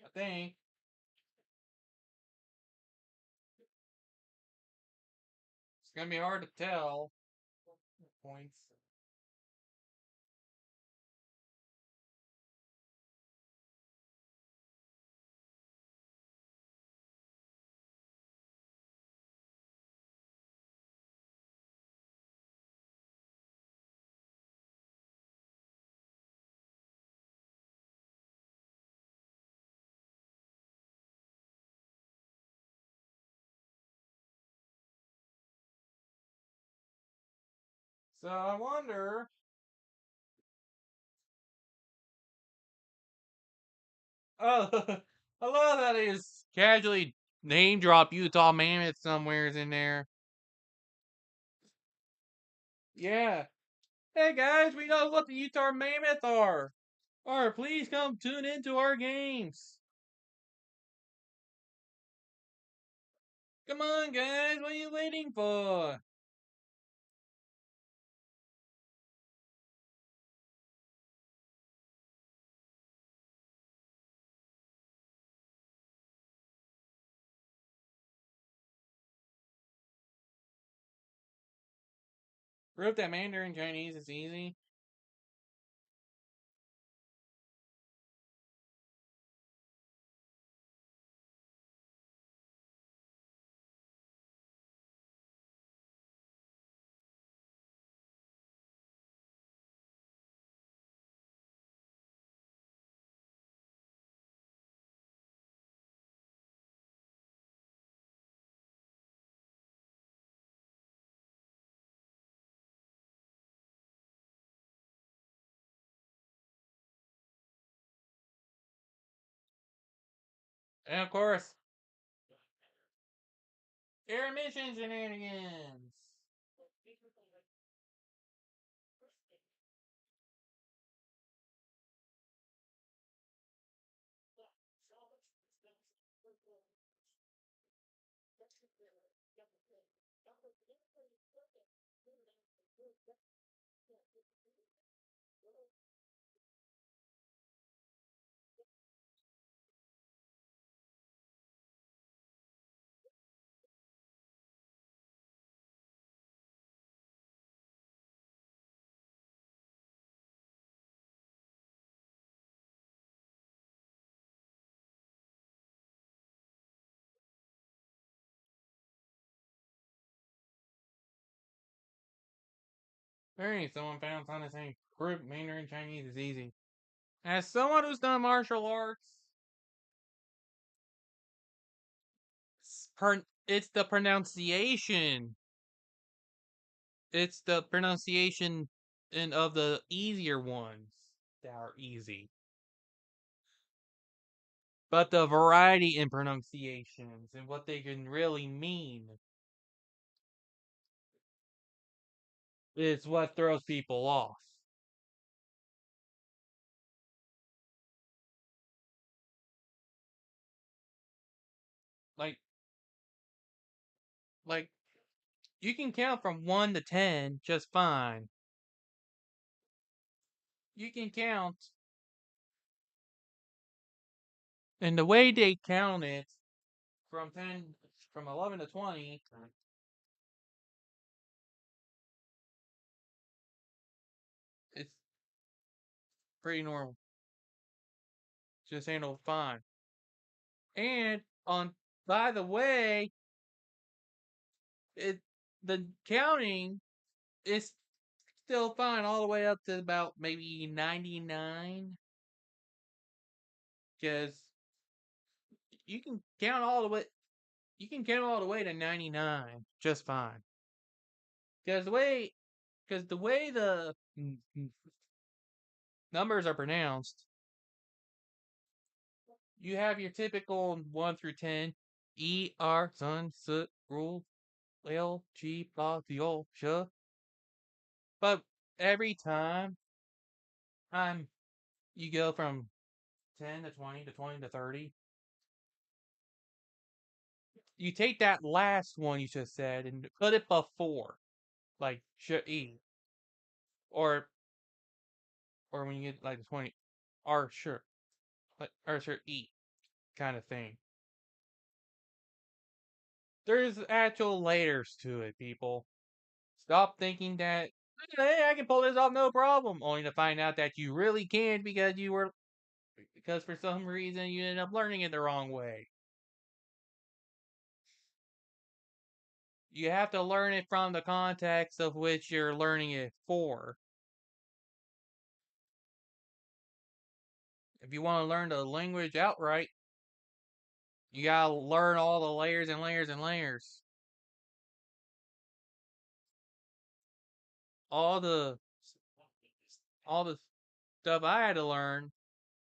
Speaker 1: I think. It's gonna be hard to tell. Points. So I wonder. Oh, I love that he just casually name drop Utah Mammoth somewheres in there. Yeah. Hey guys, we know what the Utah Mammoth are. Or please come tune into our games. Come on, guys, what are you waiting for? Proof that Mandarin Chinese is easy. And of course, intermission shenanigans. Hey, someone found something saying proof Mandarin Chinese is easy. As someone who's done martial arts, it's the pronunciation. It's the pronunciation of the easier ones that are easy. But the variety in pronunciations and what they can really mean is what throws people off. Like, you can count from 1 to 10 just fine. You can count, and the way they count it from 10, from 11 to 20, it's pretty normal. Just handled fine. And by the way, it the counting is still fine all the way up to about maybe 99, because you can count all the way. You can count all the way to 99 just fine. Because the way the numbers are pronounced, you have your typical 1 through 10, E, R, sun, soot, rule, L, G, blah, diol, sh. But every time you go from 10 to 20 to 20 to 30, you take that last one you just said and put it before, like sh, E, or when you get like the 20, R, sure, like R, sure, E kind of thing. There's actual layers to it, people. Stop thinking that, hey, I can pull this off no problem, only to find out that you really can't because for some reason you ended up learning it the wrong way. You have to learn it from the context of which you're learning it for. If you want to learn the language outright, you gotta learn all the layers and layers and layers. All the all the stuff I had to learn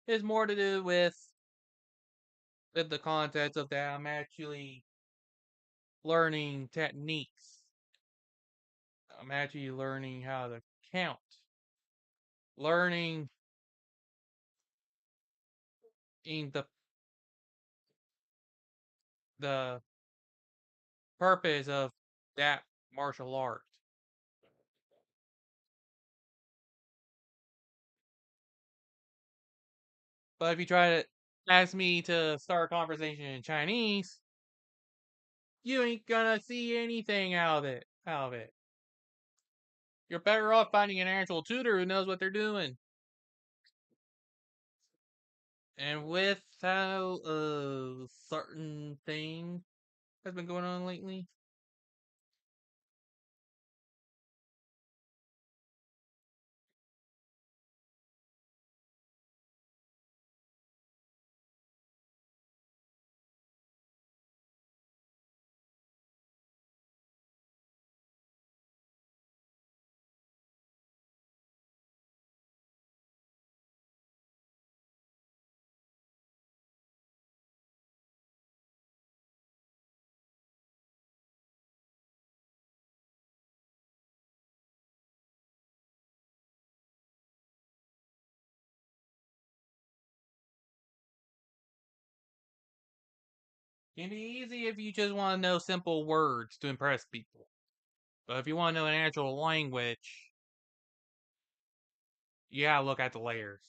Speaker 1: is more to do with the context of that I'm actually learning techniques. I'm actually learning how to count. Learning in the purpose of that martial art. But if you try to ask me to start a conversation in Chinese, you ain't gonna see anything out of it. You're better off finding an actual tutor who knows what they're doing. And with how a certain thing has been going on lately, it can be easy if you just want to know simple words to impress people. But if you want to know an actual language, you gotta look at the layers.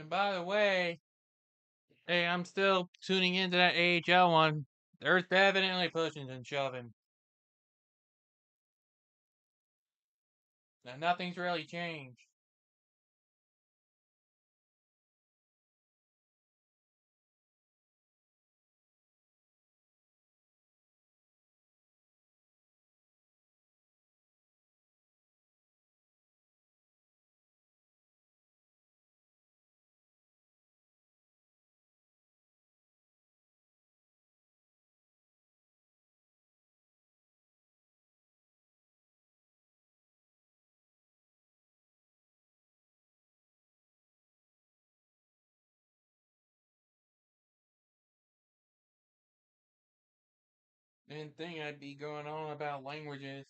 Speaker 1: And by the way, hey, I'm still tuning into that AHL one. They're definitely pushing and shoving. Now, nothing's really changed. Didn't think I'd be going on about languages.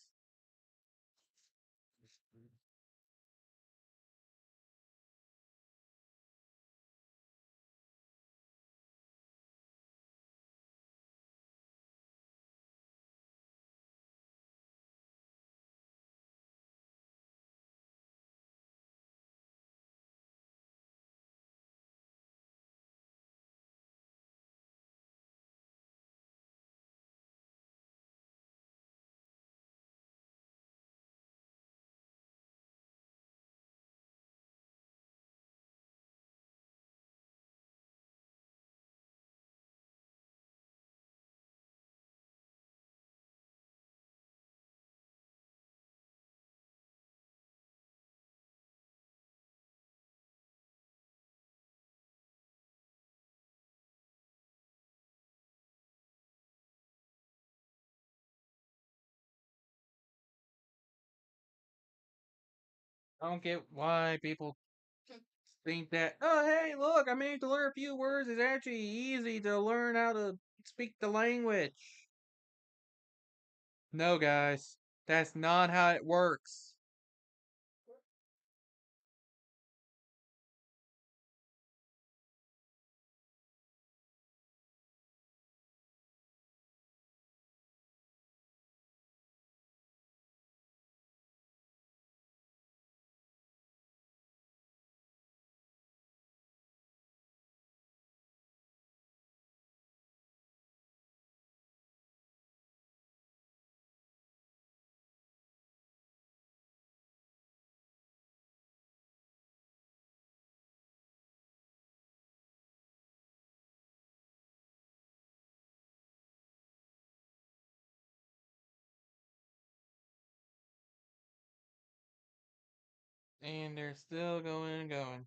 Speaker 1: I don't get why people think that, oh, hey, look, I managed to learn a few words. It's actually easy to learn how to speak the language. No, guys, that's not how it works. And they're still going and going.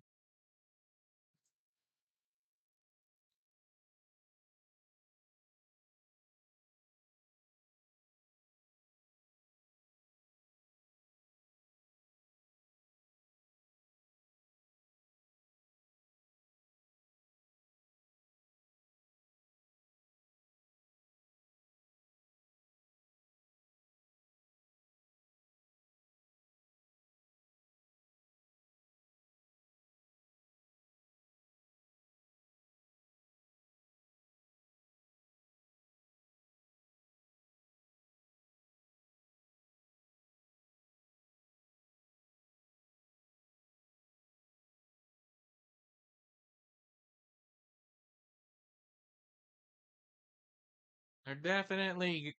Speaker 1: They're definitely.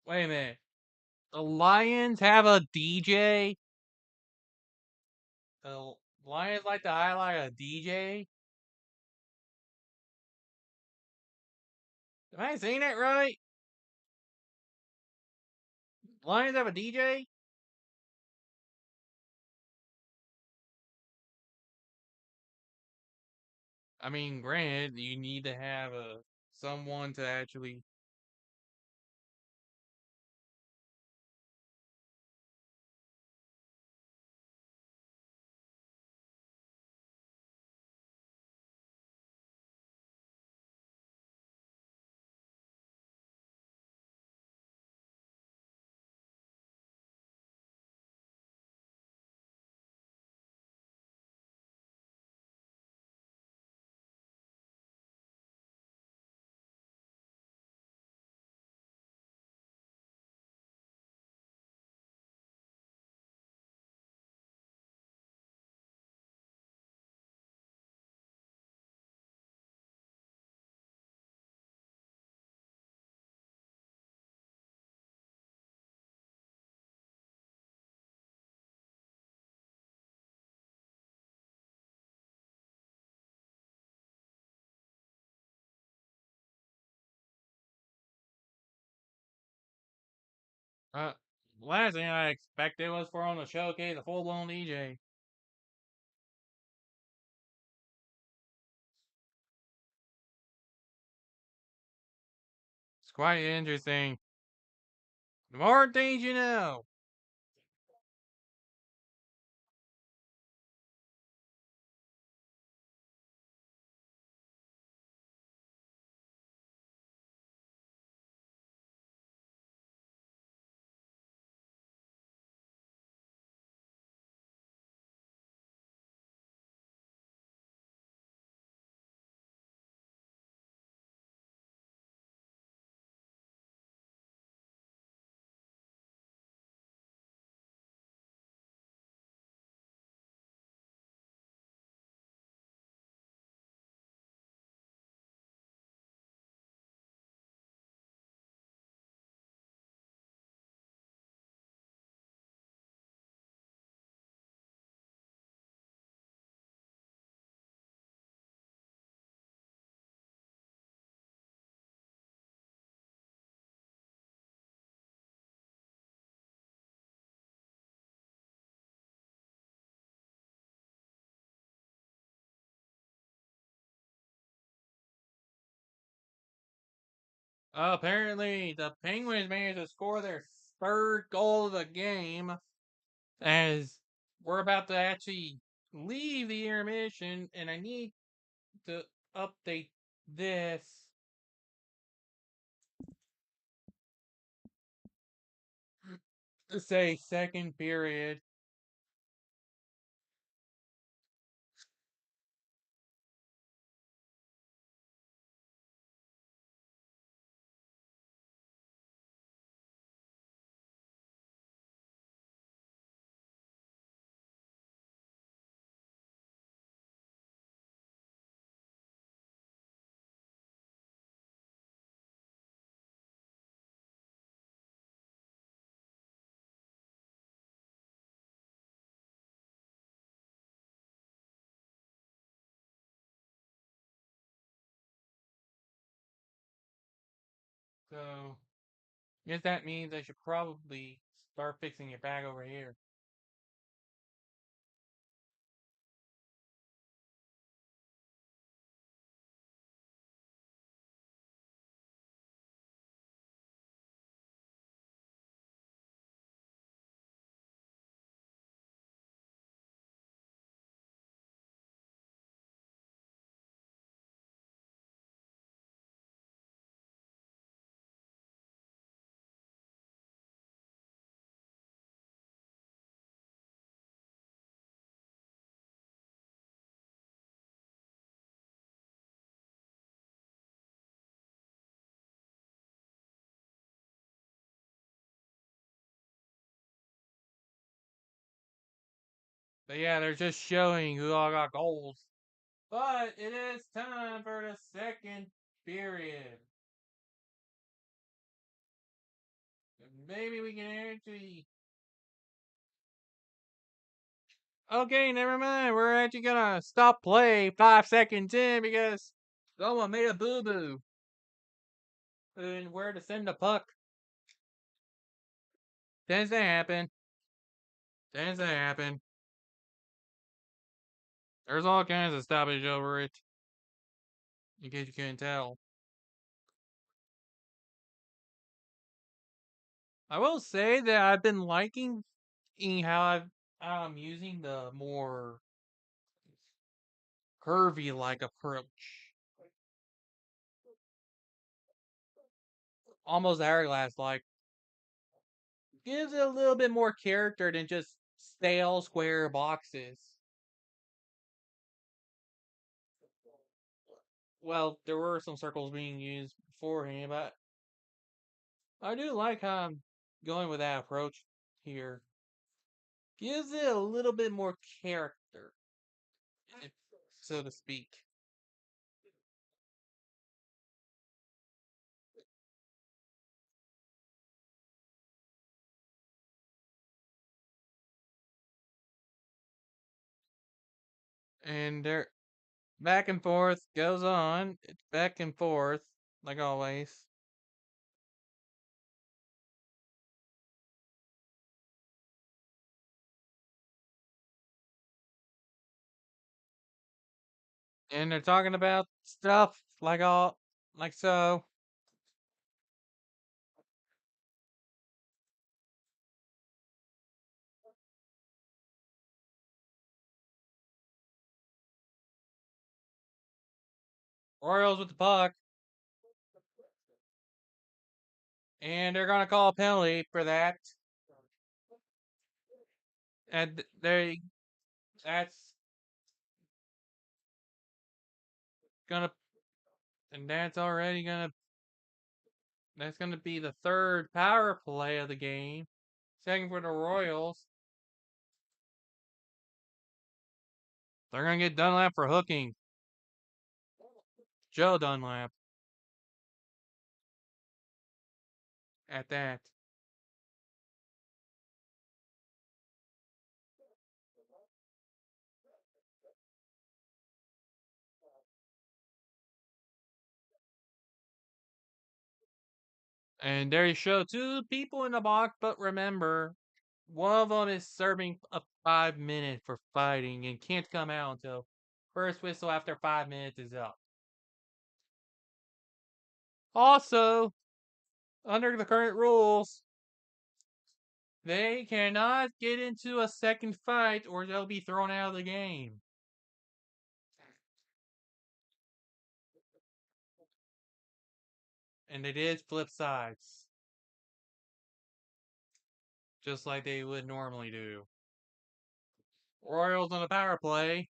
Speaker 1: Wait a minute. The Lions have a DJ? The Lions like to highlight a DJ? Am I saying that right? Lions have a DJ? I mean, granted, you need to have a someone to actually. Uh, last thing I expected was for him to showcase a full-blown DJ. It's quite interesting. The more things you know. Apparently, the Penguins managed to score their third goal of the game as we're about to actually leave the intermission, and I need to update this to say second period. So, I guess that means I should probably start fixing it back over here. But yeah, they're just showing who all got goals. But it is time for the second period. Maybe we can actually. Okay, never mind. We're actually gonna stop play 5 seconds in because someone made a boo boo. And where to send the puck. Tends to happen. Tends to happen. There's all kinds of stoppage over it. In case you couldn't tell. I will say that I've been liking how I'm using the more curvy like approach. Almost hourglass like. Gives it a little bit more character than just stale square boxes. Well, there were some circles being used beforehand, but I do like how I'm going with that approach here. Gives it a little bit more character, if, so to speak. And they're back and forth goes on. It's back and forth, like always. And they're talking about stuff like so. Orioles with the puck. And they're gonna call a penalty for that. And that's gonna and that's gonna be the third power play of the game. Second for the Royals. They're gonna get Dunlap for hooking. Joe Dunlap at that. And there you show two people in the box, but remember, one of them is serving a 5 minute for fighting and can't come out until first whistle after 5 minutes is up. Also, under the current rules, they cannot get into a second fight or they'll be thrown out of the game. And it is flip sides. Just like they would normally do. Royals on the power play.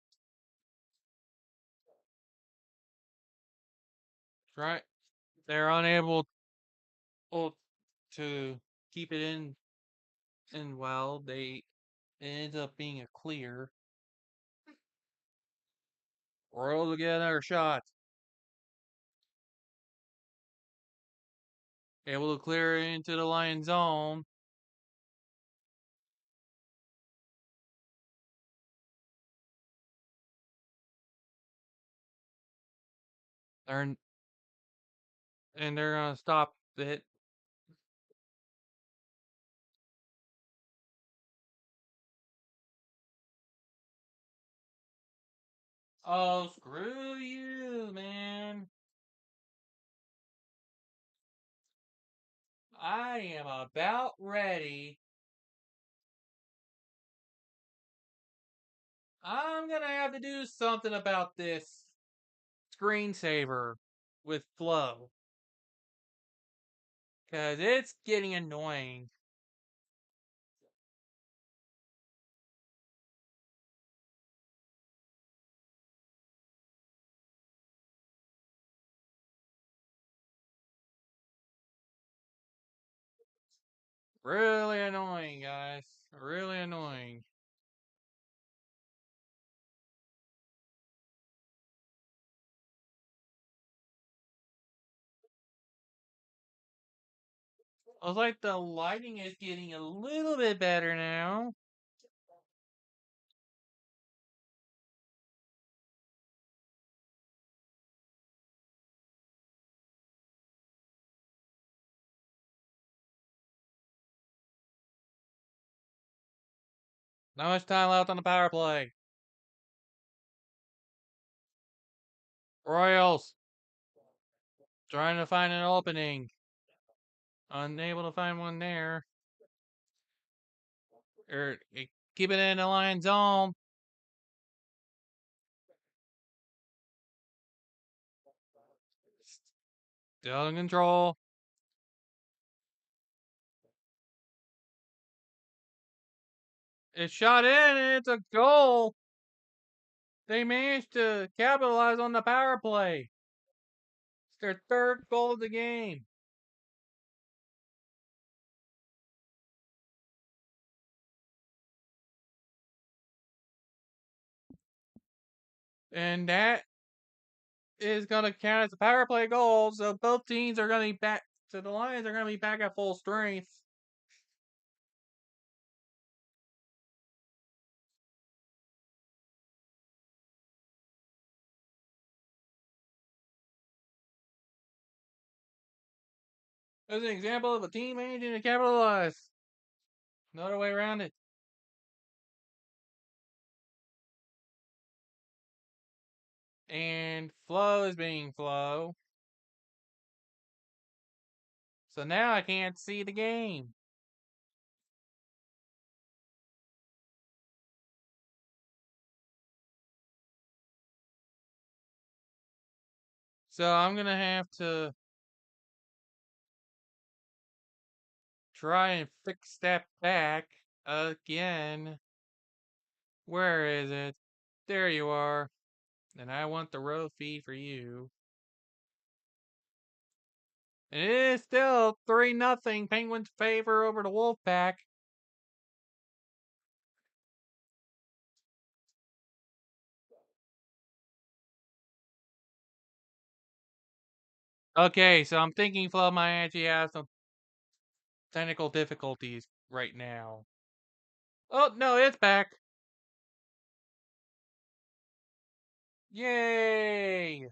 Speaker 1: Right. They're unable to keep it in and well, it ends up being a clear. Royals will get another shot. Able to clear it into the Lion zone. They're and they're gonna stop it. Oh, screw you, man. I am about ready. I'm gonna have to do something about this screensaver with Flow. Because it's getting annoying. Really annoying, guys. Really annoying. I was like, the lighting is getting a little bit better now. Not much time left on the power play. Royals trying to find an opening. Unable to find one there. Keep it in the line zone. Still in control. It's shot in and it's a goal. They managed to capitalize on the power play. It's their third goal of the game. And that is going to count as a power play goal. So both teams are going to be back. So the Lions are going to be back at full strength. As an example of a team managing to capitalize. Another way around it. And flow is being flow. So now I can't see the game. So I'm gonna have to try and fix that back again. Where is it? There you are. And I want the row feed for you. And it is still 3-0 Penguins favor over the Wolfpack. Okay, so I'm thinking Flo might actually have some technical difficulties right now. Oh, no, it's back. Yay!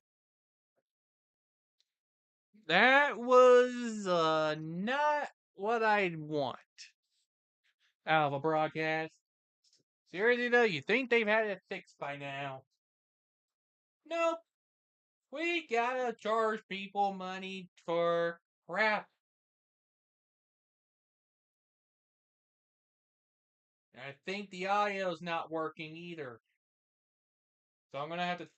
Speaker 1: That was not what I'd want out of a broadcast. Seriously though, you think they've had it fixed by now? Nope. We gotta charge people money for crap. I think the audio's not working either. So I'm gonna have to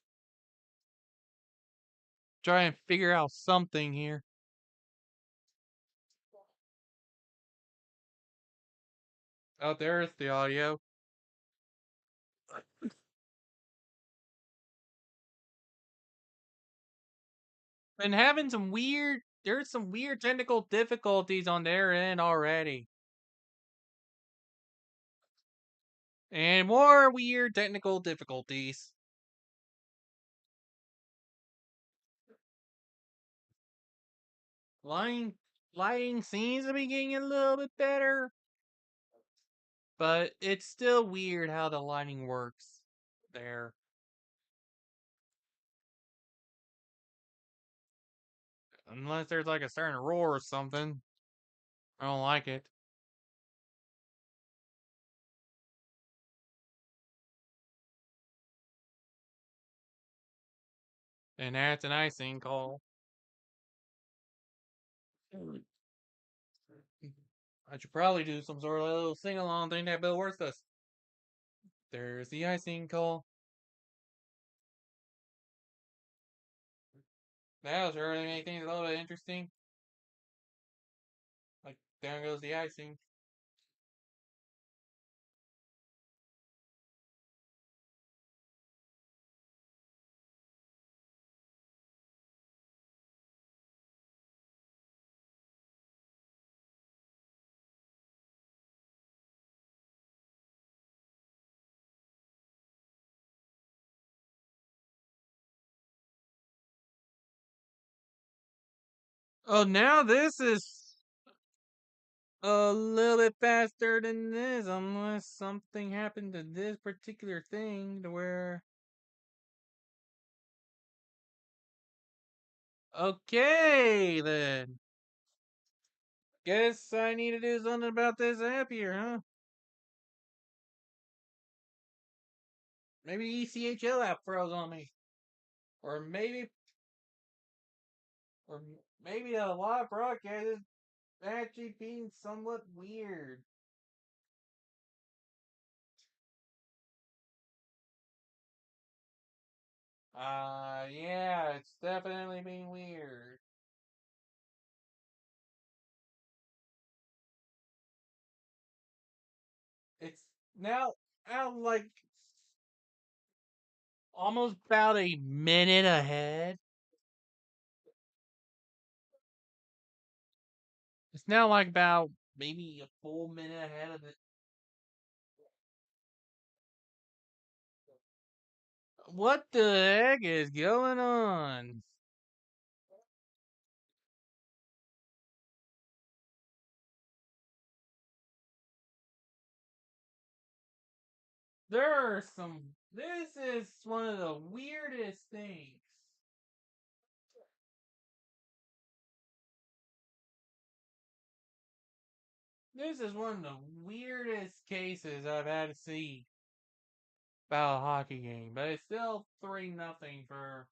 Speaker 1: try and figure out something here. Oh, there's the audio. Been having there's some weird technical difficulties on their end already. And more weird technical difficulties. Lighting, lighting seems to be getting a little bit better, but it's still weird how the lighting works there. Unless there's like a certain roar or something. I don't like it. And that's an icing call. I should probably do some sort of little sing along thing that Bill Worth does. There's the icing call. That was really making things a little bit interesting. Like, there goes the icing. Oh, now this is a little bit faster than this, unless something happened to this particular thing to where. Okay, then. Guess I need to do something about this app here, huh? Maybe ECHL app froze on me. Or maybe. Or maybe a live broadcast is actually being somewhat weird. Yeah, it's definitely being weird. It's now out like almost about a minute ahead. It's now like about maybe a full minute ahead of it. What the heck is going on? There are some. This is one of the weirdest things. This is one of the weirdest cases I've had to see. about a hockey game, but it's still 3-0 for.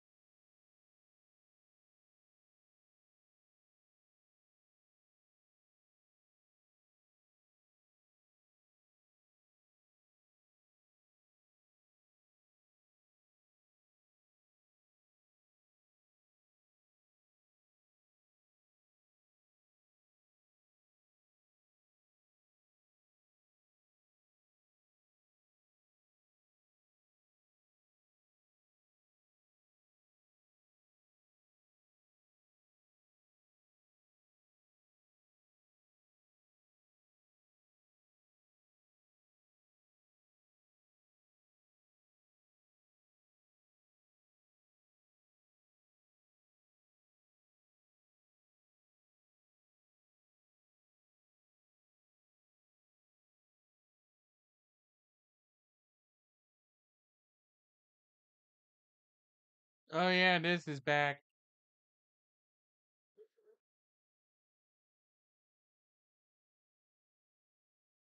Speaker 1: Oh yeah, this is back.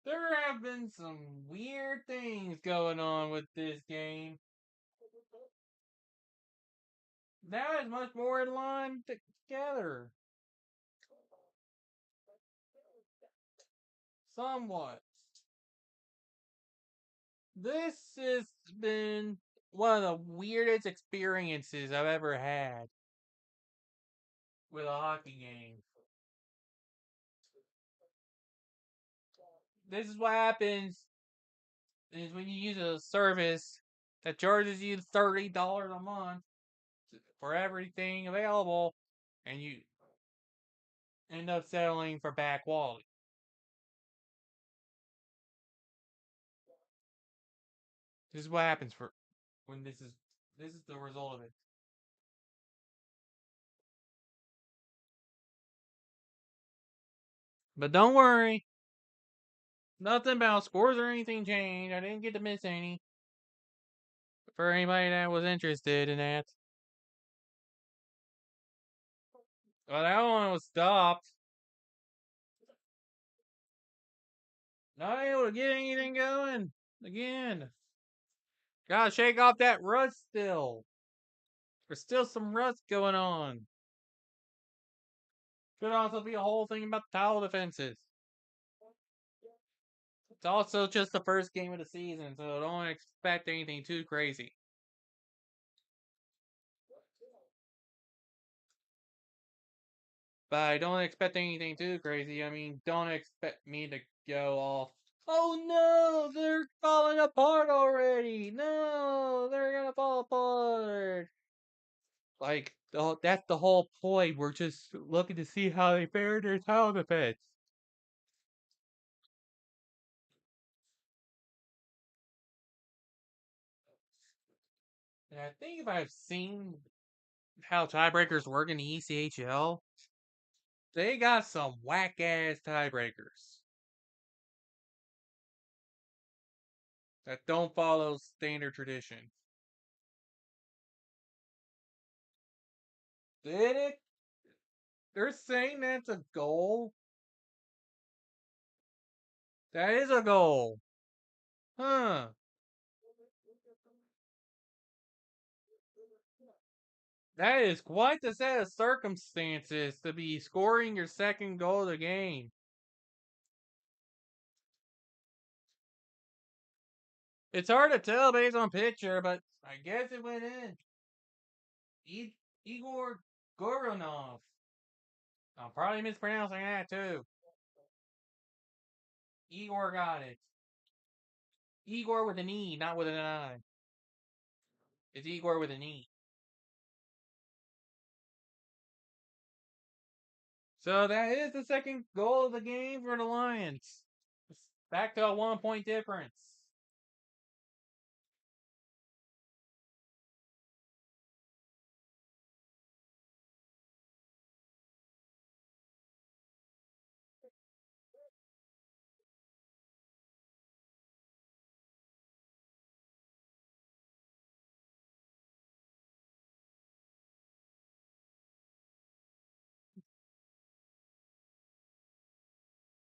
Speaker 1: There have been some weird things going on with this game. Now it's much more in line together. Somewhat. This has been one of the weirdest experiences I've ever had with a hockey game. This is what happens is when you use a service that charges you $30 a month for everything available, and you end up settling for bad quality. This is what happens for when this is the result of it. But don't worry, nothing about scores or anything changed. I didn't get to miss any. For anybody that was interested in that. Well, that one was stopped. Not able to get anything going again. Gotta shake off that rust still. There's still some rust going on. Could also be a whole thing about the tile defenses. It's also just the first game of the season, so don't expect anything too crazy. But I don't expect anything too crazy. I mean, don't expect me to go off. Oh no, they're falling apart already. No, they're gonna fall apart. Like, that's the whole point. We're just looking to see how they fare their tile defense. And I think if I've seen how tiebreakers work in the ECHL, they got some whack ass tiebreakers that don't follow standard tradition. Did it? They're saying that's a goal? That is a goal. Huh. That is quite the set of circumstances to be scoring your second goal of the game. It's hard to tell based on picture, but I guess it went in. Igor Goronov. I'm probably mispronouncing that too. Igor got it. Igor with an E, not with an I. It's Igor with an E. So that is the second goal of the game for the Lions. It's back to a 1 point difference.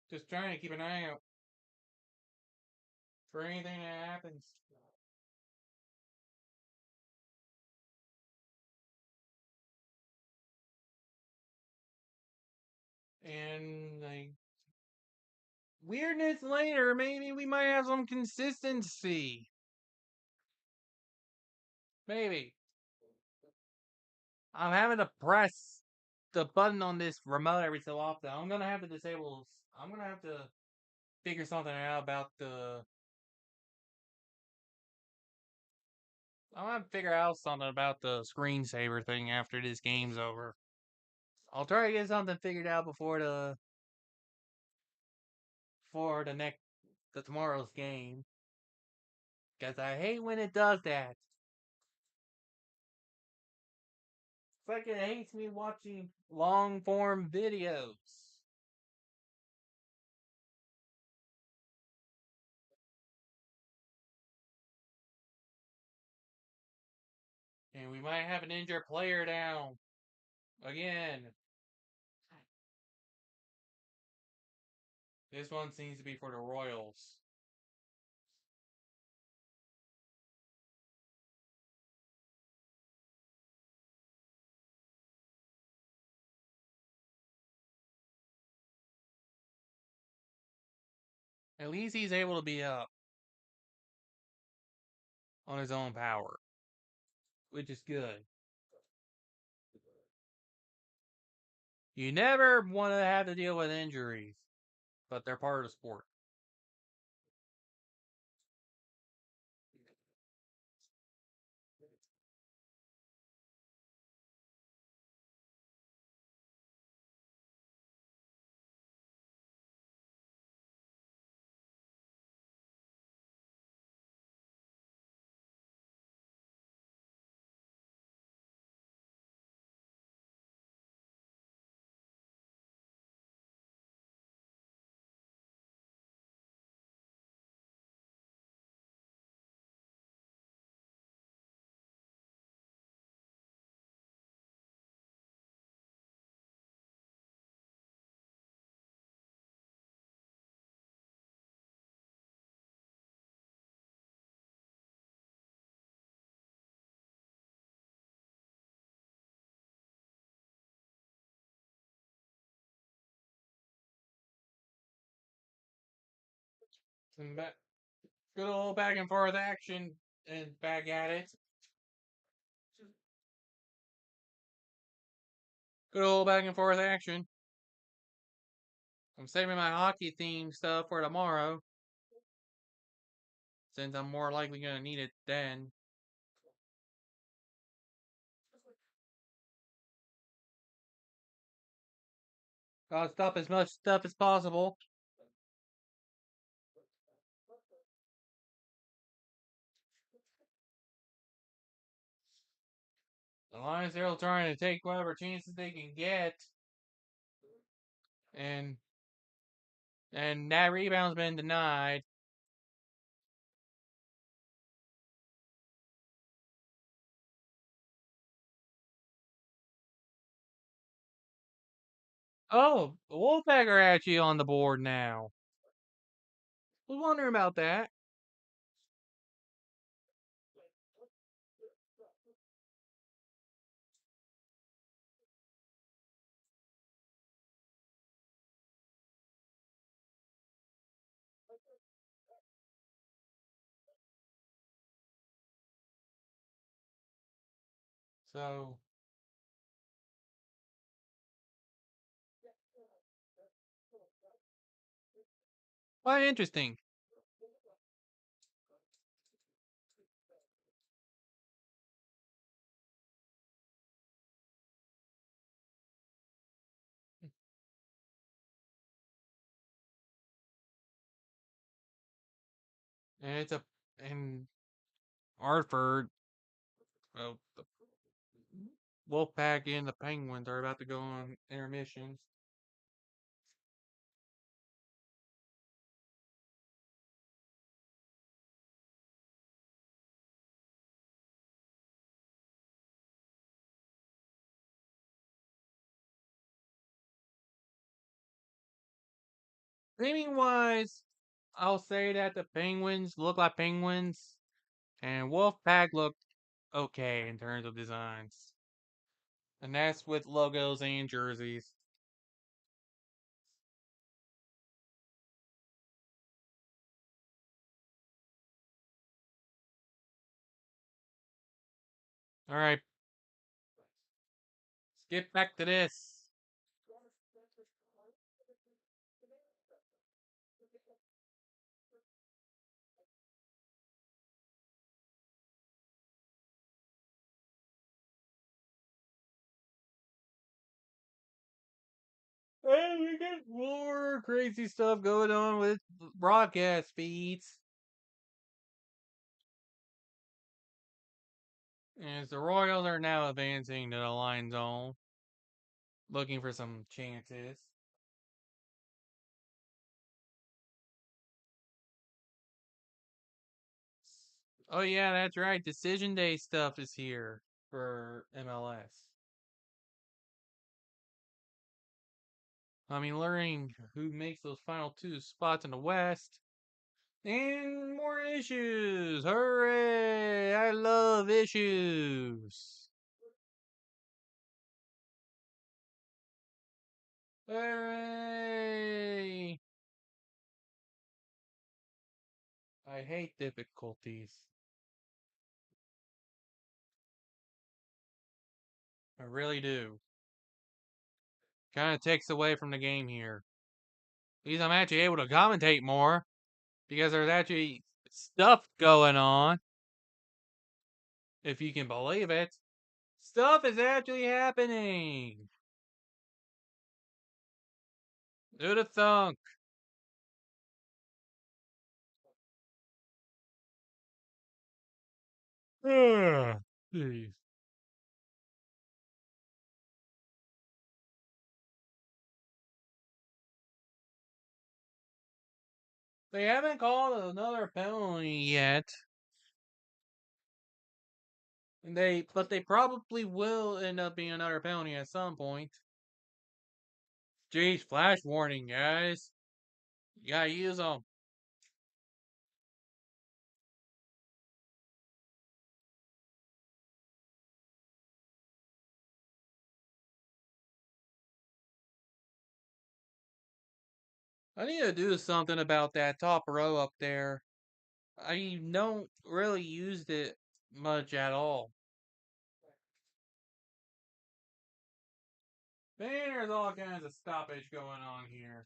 Speaker 1: Just trying to keep an eye out for anything that happens. And like weirdness later, maybe we might have some consistency. Maybe. I'm having to press the button on this remote every so often. I'm gonna have to disable. I'm gonna have to figure something out about the. I'm gonna figure out something about the screensaver thing after this game's over. I'll try to get something figured out before the tomorrow's game. Cause I hate when it does that. It's like it hates me watching long form videos. And we might have an injured player down again. This one seems to be for the Royals. At least he's able to be up on his own power, which is good. You never want to have to deal with injuries, but they're part of the sport. Some good old back and forth action and back at it. Good old back and forth action. I'm saving my hockey theme stuff for tomorrow, since I'm more likely gonna need it then. Gotta stop as much stuff as possible. The Lions are trying to take whatever chances they can get, and that rebound's been denied. Oh, the Wolfpack are actually on the board now. Was wondering about that. So, quite interesting. And it's a and Hartford, well, the Wolfpack and the Penguins are about to go on intermissions. Naming wise, I'll say that the Penguins look like Penguins, and Wolfpack look okay in terms of designs. And that's with logos and jerseys. Alright, let's get back to this. And we get more crazy stuff going on with broadcast feeds. As the Royals are now advancing to the line zone, looking for some chances. Oh yeah, that's right. Decision day stuff is here for MLS. I mean, learning who makes those final two spots in the West. And more issues! Hooray! I love issues! Hooray! I hate difficulties. I really do. Kind of takes away from the game here. At least I'm actually able to commentate more because there's actually stuff going on. If you can believe it. Stuff is actually happening. Who'da thunk? Jeez. They haven't called another penalty yet. But they probably will end up being another penalty at some point. Jeez, flash warning, guys. You gotta use them. I need to do something about that top row up there. I don't really use it much at all. Man, there's all kinds of stoppage going on here.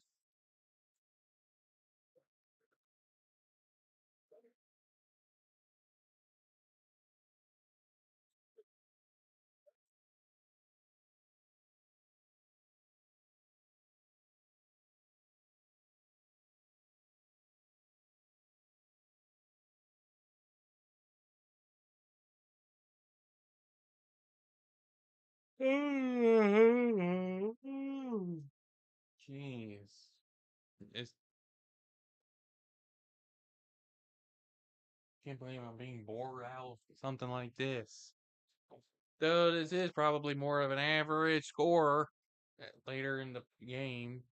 Speaker 1: Jeez. It's, can't believe I'm being bored out of something like this. Though this is probably more of an average score later in the game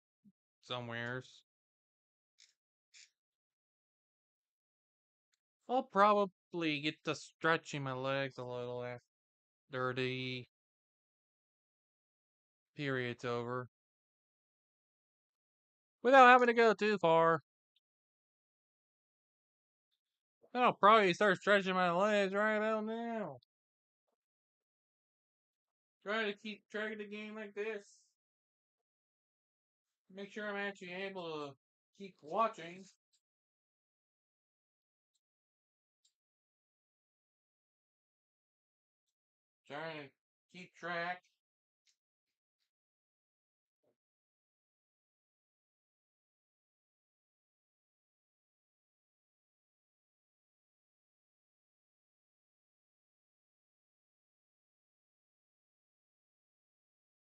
Speaker 1: somewheres. I'll probably get to stretching my legs a little after the period's over. Without having to go too far. I'll probably start stretching my legs right about now. Try to keep track of the game like this. Make sure I'm actually able to keep watching. Trying to keep track.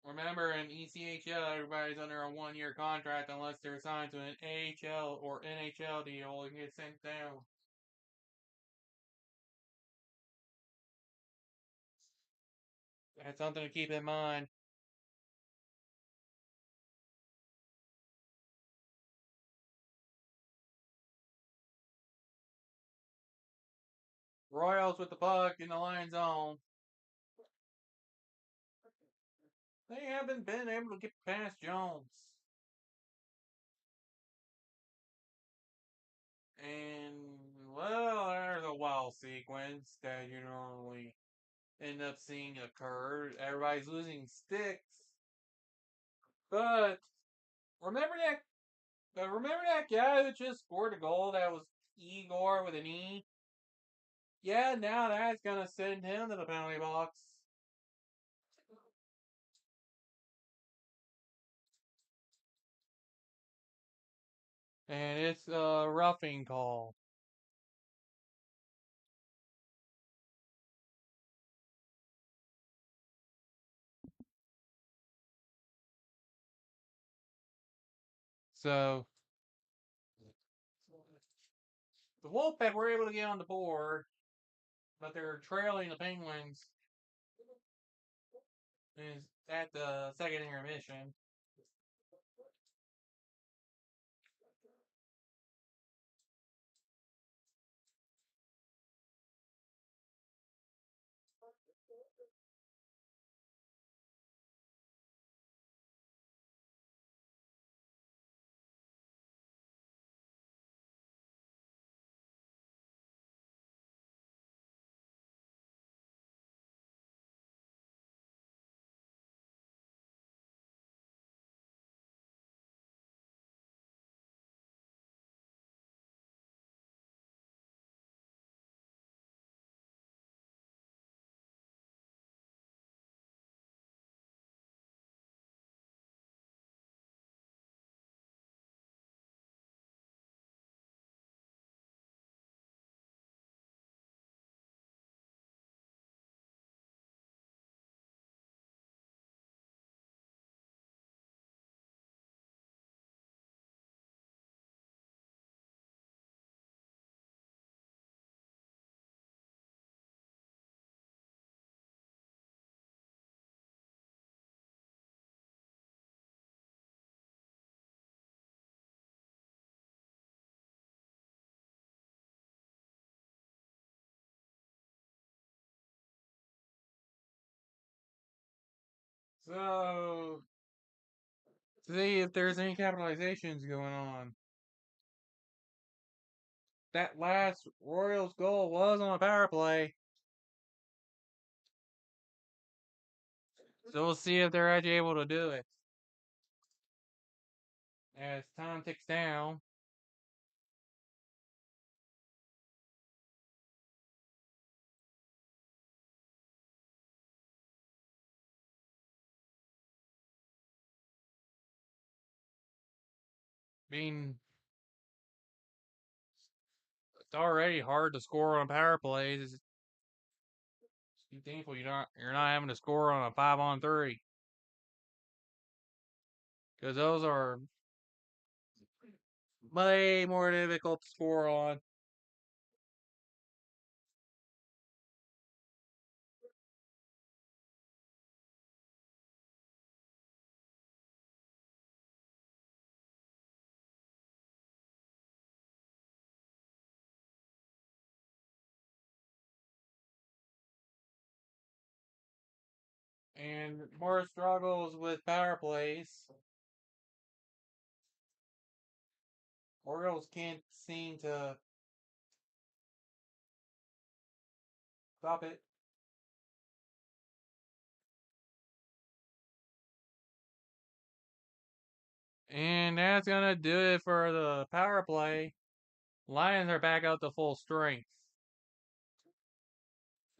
Speaker 1: Remember, in ECHL, everybody's under a 1-year contract unless they're signed to an AHL or NHL deal and get sent down. That's something to keep in mind. Royals with the puck in the line zone. They haven't been able to get past Jones. And, well, there's a wild sequence that you normally end up seeing occur. Everybody's losing sticks. But remember that remember that guy who just scored a goal that was Igor with an E? Yeah, now that's gonna send him to the penalty box. And it's a roughing call. So the Wolfpack were able to get on the board, but they're trailing the Penguins is at the second intermission. So see if there's any capitalizations going on. That last Royals goal was on a power play. So we'll see if they're actually able to do it. As time ticks down. I mean, it's already hard to score on power plays. Be thankful you're not having to score on a 5-on-3. Because those are way more difficult to score on. And more struggles with power plays. Orioles can't seem to stop it. And that's gonna do it for the power play. Lions are back out to full strength.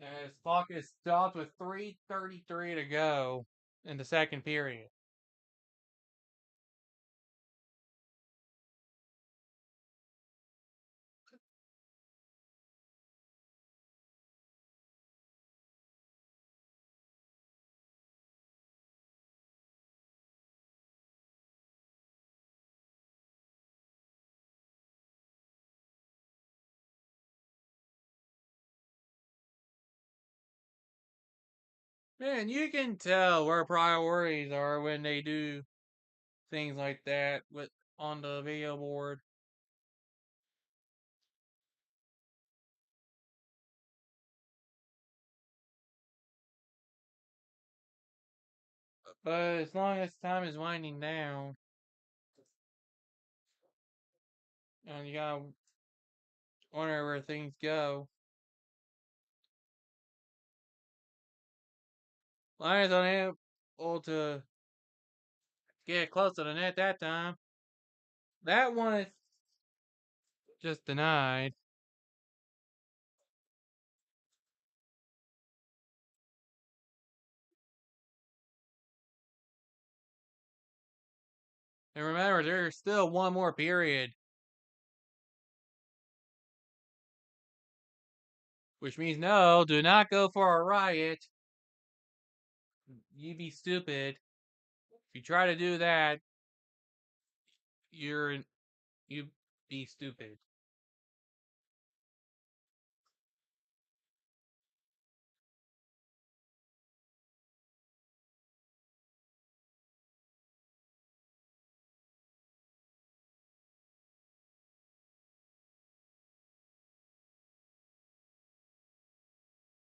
Speaker 1: As clock is stopped with 3:33 to go in the second period. Man, you can tell where priorities are when they do things like that with on the video board. But as long as time is winding down, and you gotta wonder where things go. Lions unable to get close to the net that time. That one is just denied. And remember, there's still one more period. Which means no, do not go for a riot. You be stupid. If you try to do that, you be stupid.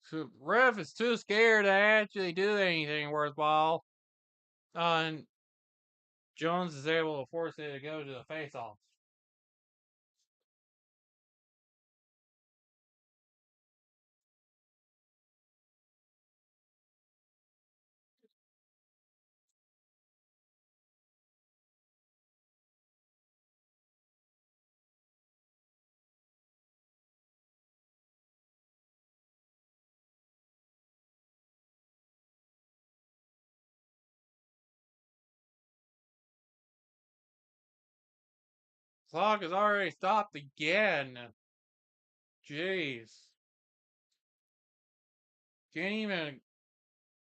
Speaker 1: So ref is too scared to actually do anything worthwhile. And Jones is able to force it to go to the face-off. Clock has already stopped again. Jeez. Can't even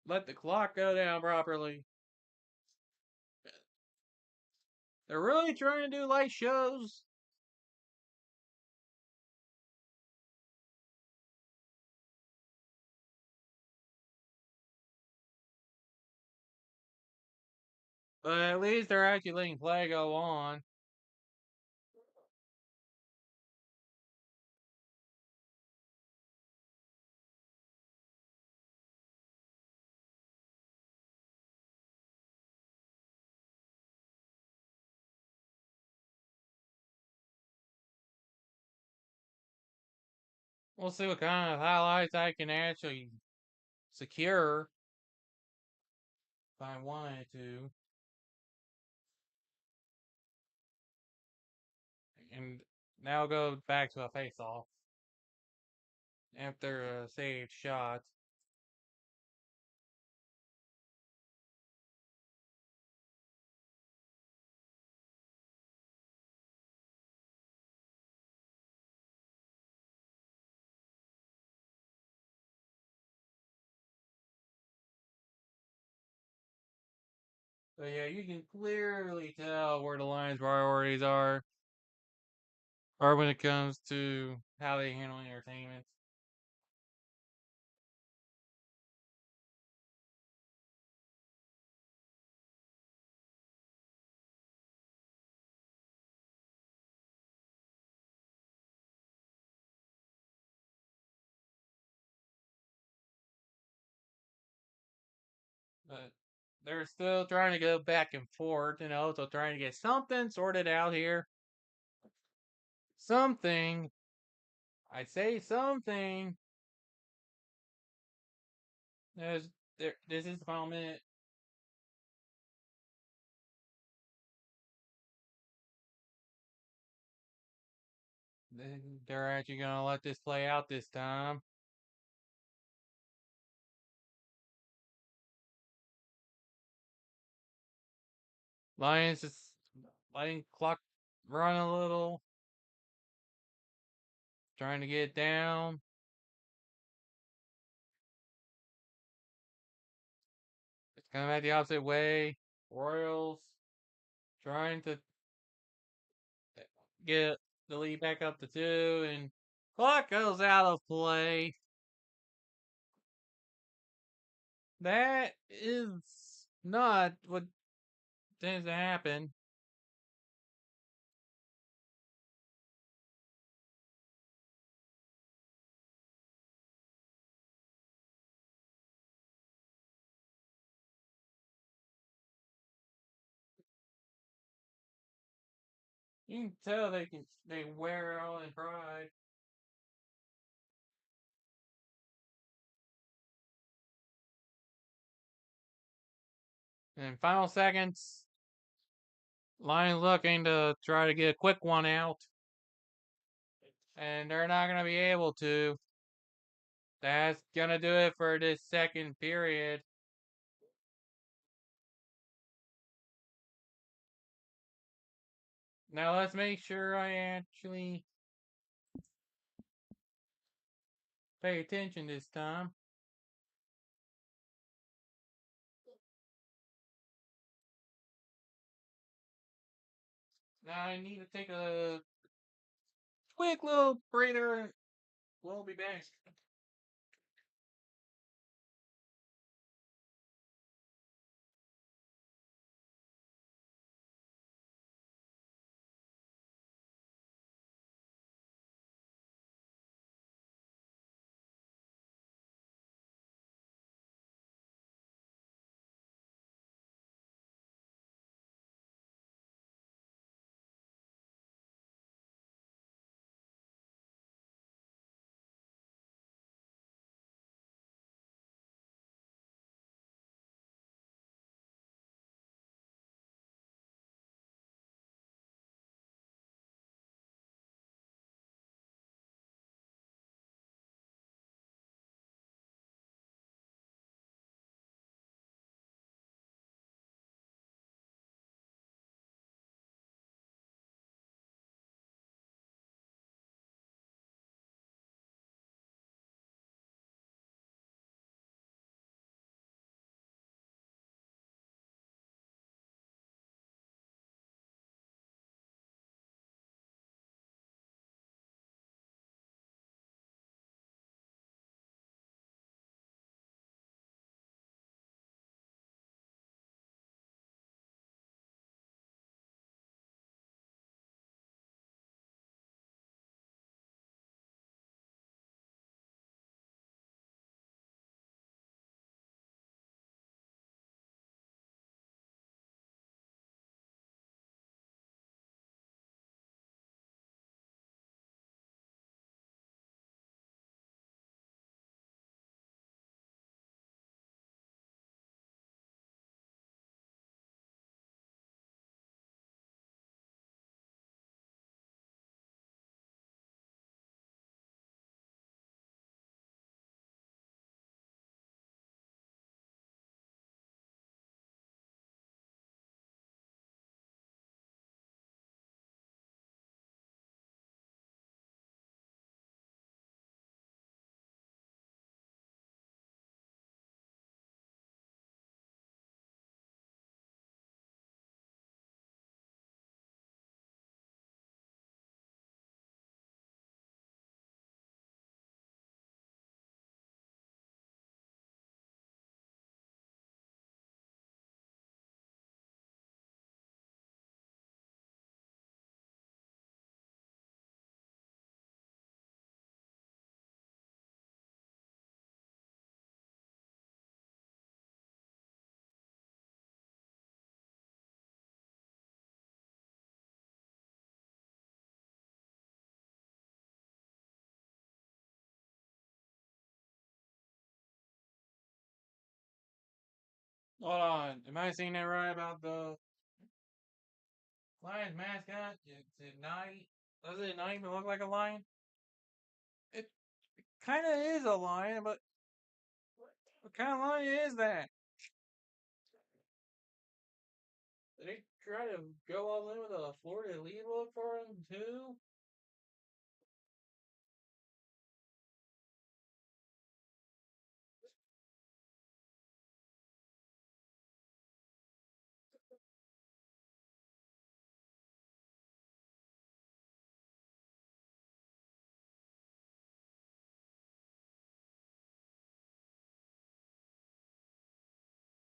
Speaker 1: let the clock go down properly. They're really trying to do light shows. But at least they're actually letting play go on. We'll see what kind of highlights I can actually secure if I wanted to. And now go back to a face-off after a saved shot. So yeah, you can clearly tell where the Lions' priorities are when it comes to how they handle entertainment. But they're still trying to go back and forth, so trying to get something sorted out here. Something. I say something. There's, this is the final minute. They're actually going to let this play out this time. Lions is letting clock run a little. Trying to get down. It's coming back the opposite way. Royals trying to get the lead back up to 2, and clock goes out of play. That is not what tends to happen. You can tell they wear out in pride. And final seconds. Lions looking to try to get a quick one out. And they're not going to be able to. That's going to do it for this second period. Now let's make sure I actually pay attention this time. Now I need to take a quick little breather. We'll be back. Hold on. Am I saying that right about the Lions mascot? It's a night. Does it not even look like a lion? It kind of is a lion, but what kind of lion is that? Did they try to go all in with a Florida lead look for him too?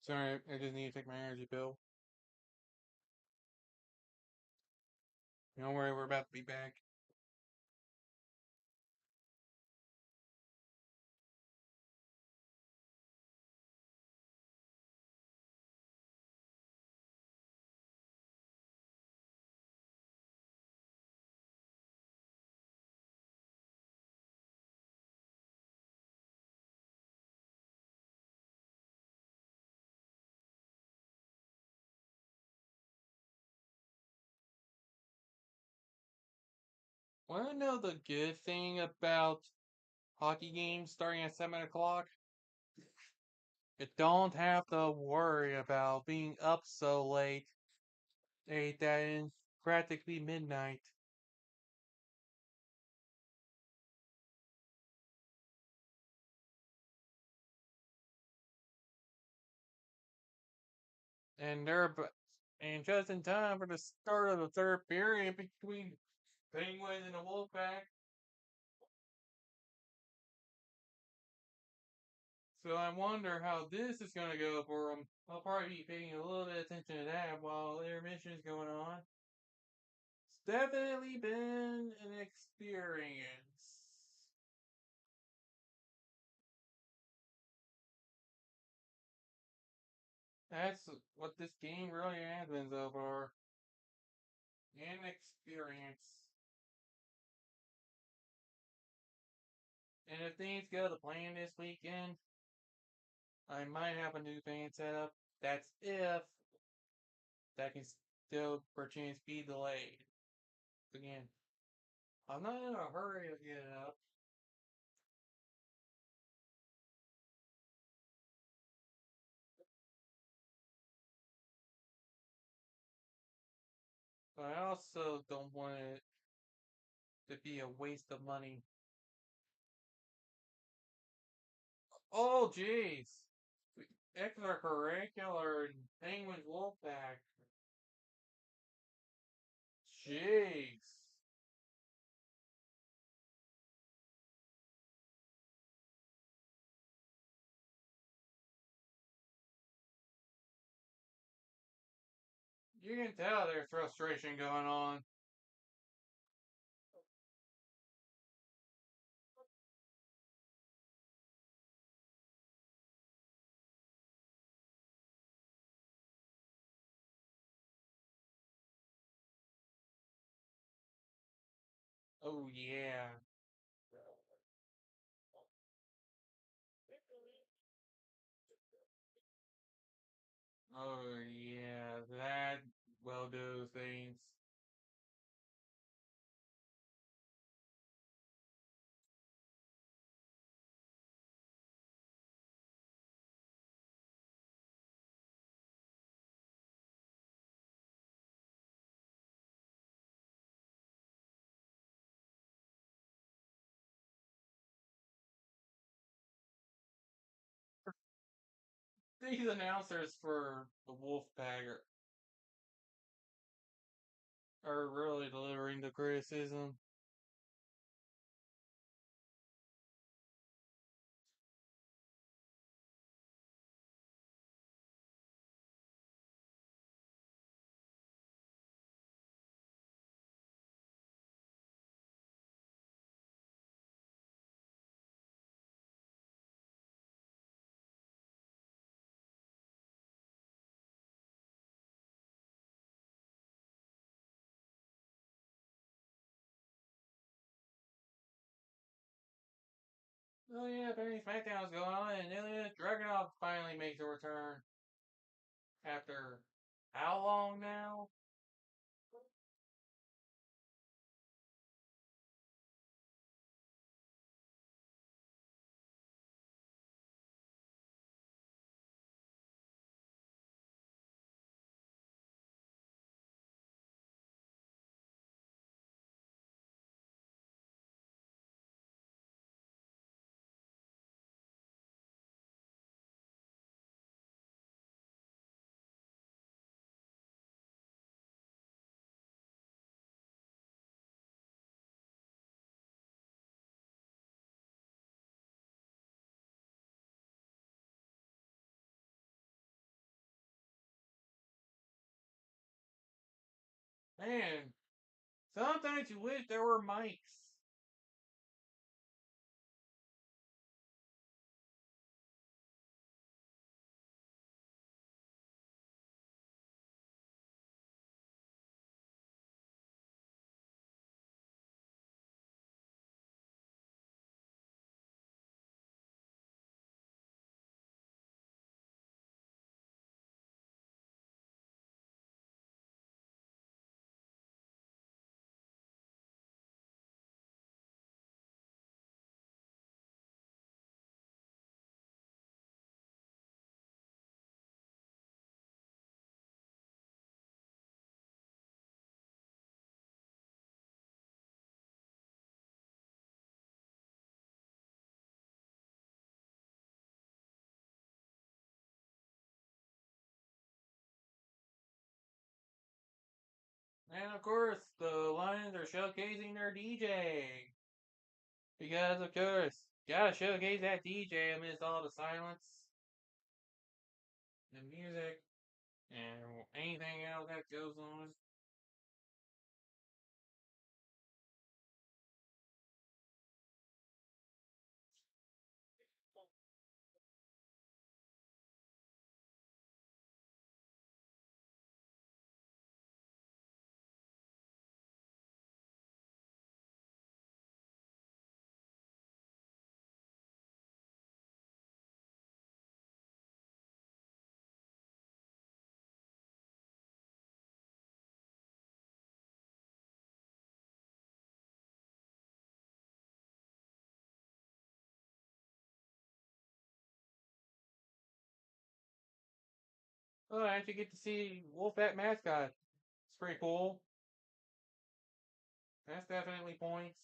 Speaker 1: Sorry, I just need to take my energy pill. Don't worry, we're about to be back. Want to know the good thing about hockey games starting at 7 o'clock? You don't have to worry about being up so late, that is practically midnight. And and just in time for the start of the third period between Penguins and the Wolfpack. So I wonder how this is going to go for them. I'll probably be paying a little bit of attention to that while intermission is going on. It's definitely been an experience. That's what this game really has been so far. An experience. And if things go to plan this weekend, I might have a new fan setup. That's if that can still perchance be delayed. Again, I'm not in a hurry to get it up. But I also don't want it to be a waste of money. Oh, jeez. Extracurricular Penguins Wolfpack. Jeez. You can tell there's frustration going on. Oh, yeah. Oh, yeah. That will do things. These announcers for the Wolfpack are really delivering the criticism. Oh, yeah, apparently SmackDown's going on, and Ilya Dragunov finally makes a return. After how long now? Man, sometimes you wish there were mics. And of course, the Lions are showcasing their DJ. Because, of course, gotta showcase that DJ amidst all the silence and music and anything else that goes on. Oh, I actually get to see Wolfpack mascot. It's pretty cool. That's definitely points.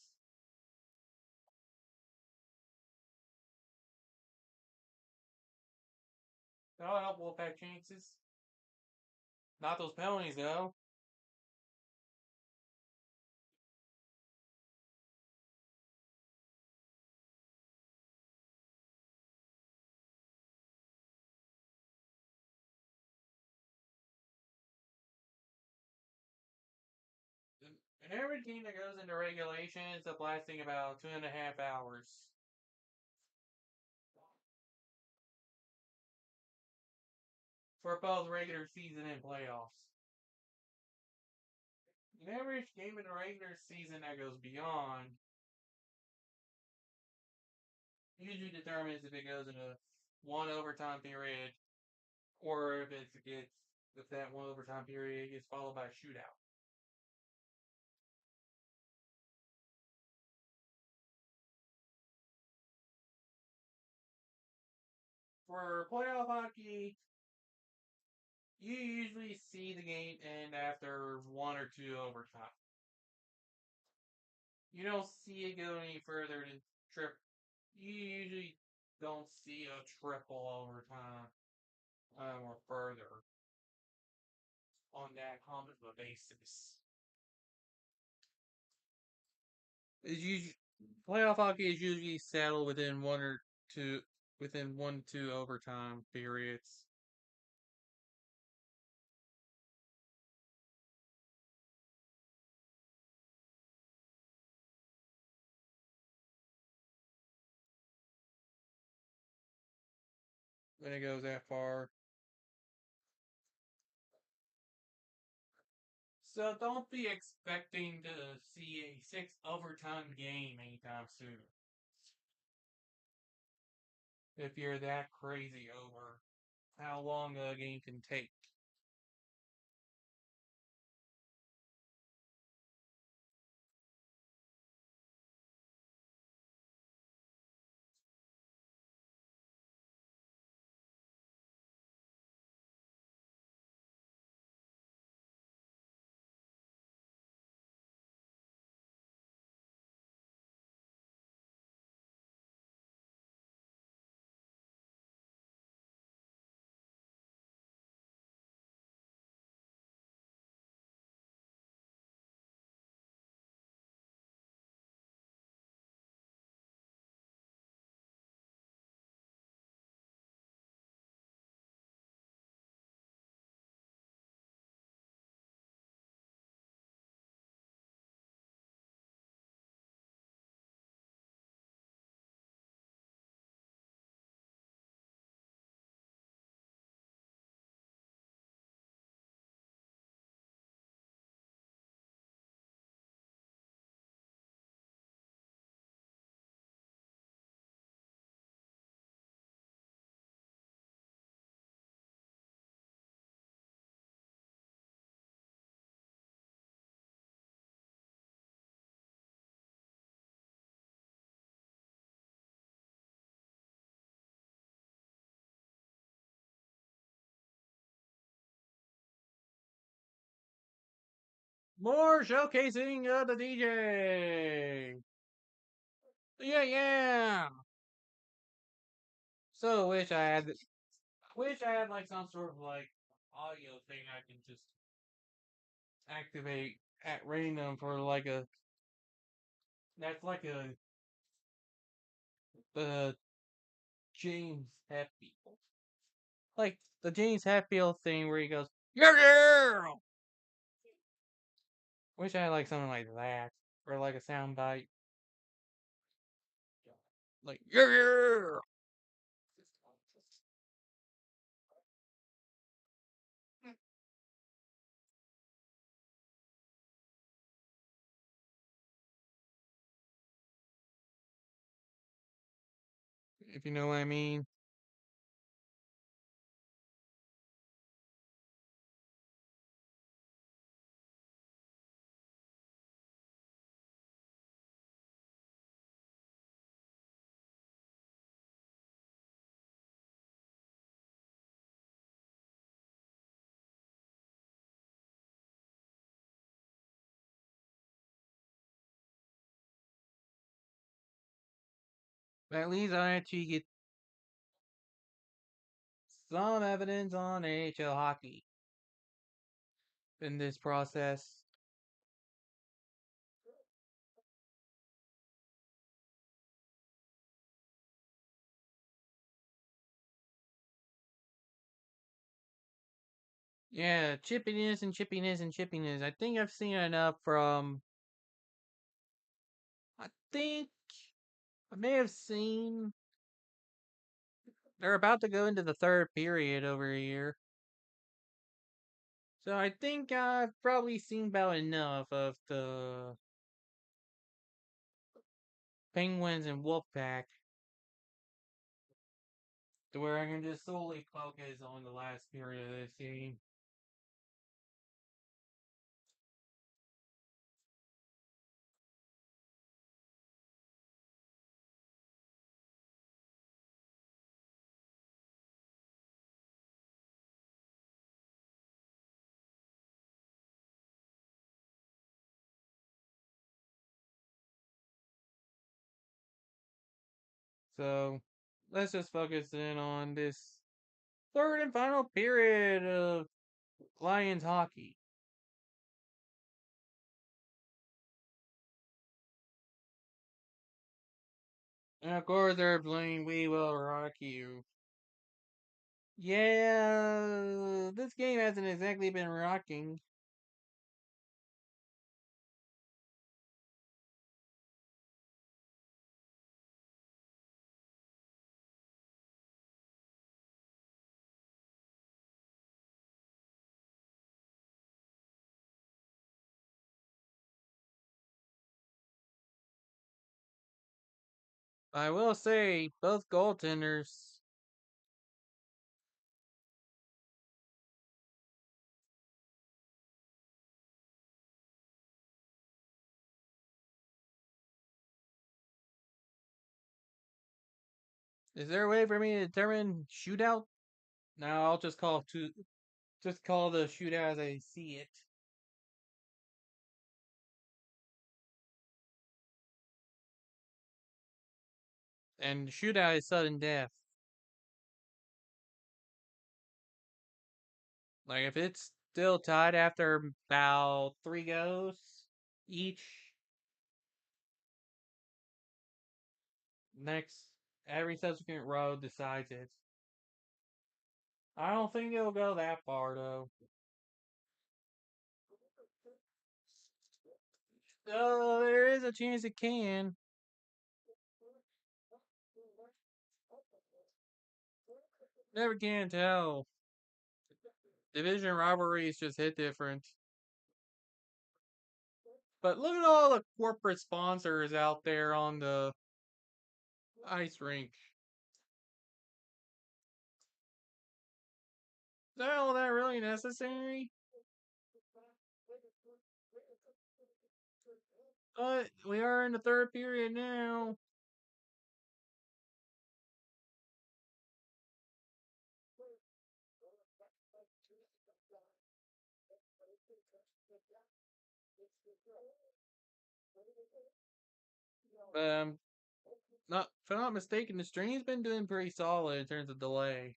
Speaker 1: That'll help Wolfpack chances. Not those penalties, though. And every game that goes into regulation ends up lasting about 2.5 hours. For both regular season and playoffs. An average game in the regular season that goes beyond usually determines if it goes into one overtime period or if that one overtime period gets followed by a shootout. For playoff hockey, you usually see the game end after one or two overtime. You don't see it go any further than trip. You usually don't see a triple overtime or further on that kind of a basis. Is usually playoff hockey is usually settled within 1 2 overtime periods. When it goes that far. So don't be expecting to see a six overtime game anytime soon. If you're that crazy over how long a game can take. More showcasing of the DJ. Yeah, yeah. So wish I had like some sort of like audio thing I can just activate at random for like a. That's like a the James Hetfield, like the James Hetfield thing where he goes, "Yeah, girl." Wish I had like something like that, or like a sound bite, like "Yeah, girl." If you know what I mean. But at least I actually get some evidence on AHL hockey in this process. Yeah, chippiness and chippiness and chippiness. I think I've seen enough from. I think I may have seen. They're about to go into the third period over here. So I think I've probably seen about enough of the Penguins and Wolfpack to where I can just solely focus on the last period of this game. So let's just focus in on this third and final period of Lions hockey. And of course, they're playing We Will Rock You. Yeah, this game hasn't exactly been rocking. I will say, both goaltenders. Is there a way for me to determine shootout? No, I'll just call the shootout as I see it. And shootout is sudden death. Like if it's still tied after about 3 goes each, next every subsequent row decides it. I don't think it'll go that far though. There is a chance it can. Never can tell. Division rivalries just hit different. But look at all the corporate sponsors out there on the ice rink. Is that all that really necessary? But we are in the third period now. But not if I'm not mistaken, the stream's been doing pretty solid in terms of delay.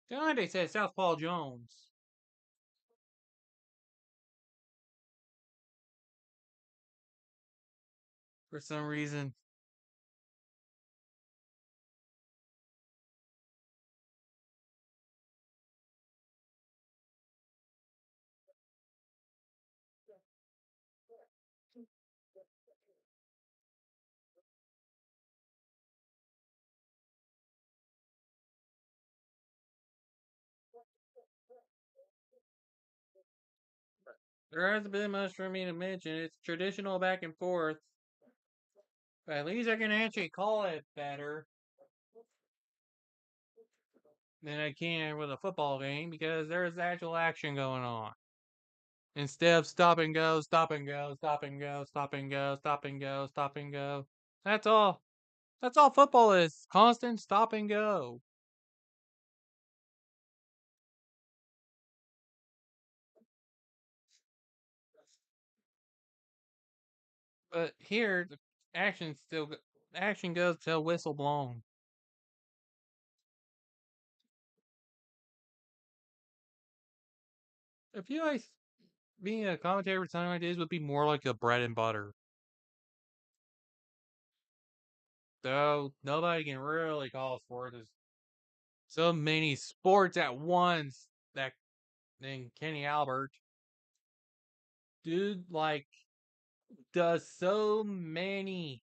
Speaker 1: They said Southpaw Jones. For some reason. There hasn't been much for me to mention. It's traditional back and forth. But at least I can actually call it better than I can with a football game because there's actual action going on. Instead of stop and go, stop and go, stop and go, stop and go, stop and go, stop and go. That's all. That's all football is. Constant stop and go. But here, the action goes till whistle blown. I feel like being a commentator for something like this would be more like a bread and butter. Though nobody can really call sports. There's so many sports at once that then Kenny Albert, dude, like does so many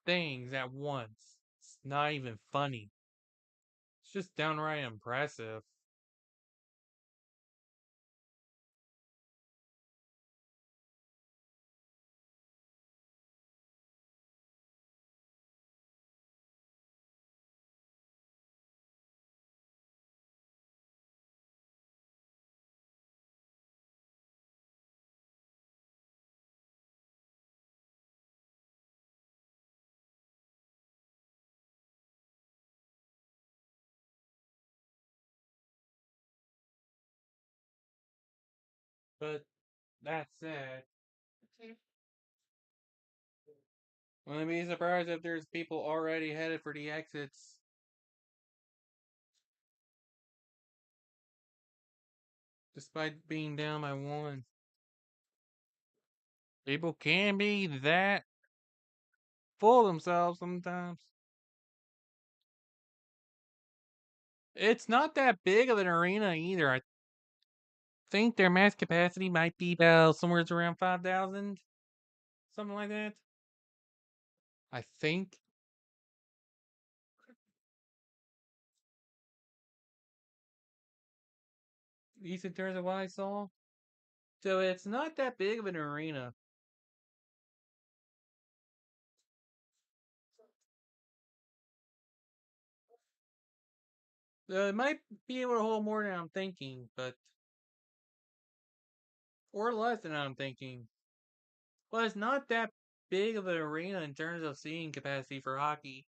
Speaker 1: things at once. It's not even funny. It's just downright impressive. But that said, wouldn't be surprised if there's people already headed for the exits, despite being down by one. People can be that full of themselves sometimes. It's not that big of an arena either. I think their max capacity might be about somewhere around 5,000, something like that. I think. At least in terms of what I saw. So it's not that big of an arena. It might be able to hold more than I'm thinking, but or less than I'm thinking. But it's not that big of an arena in terms of seating capacity for hockey.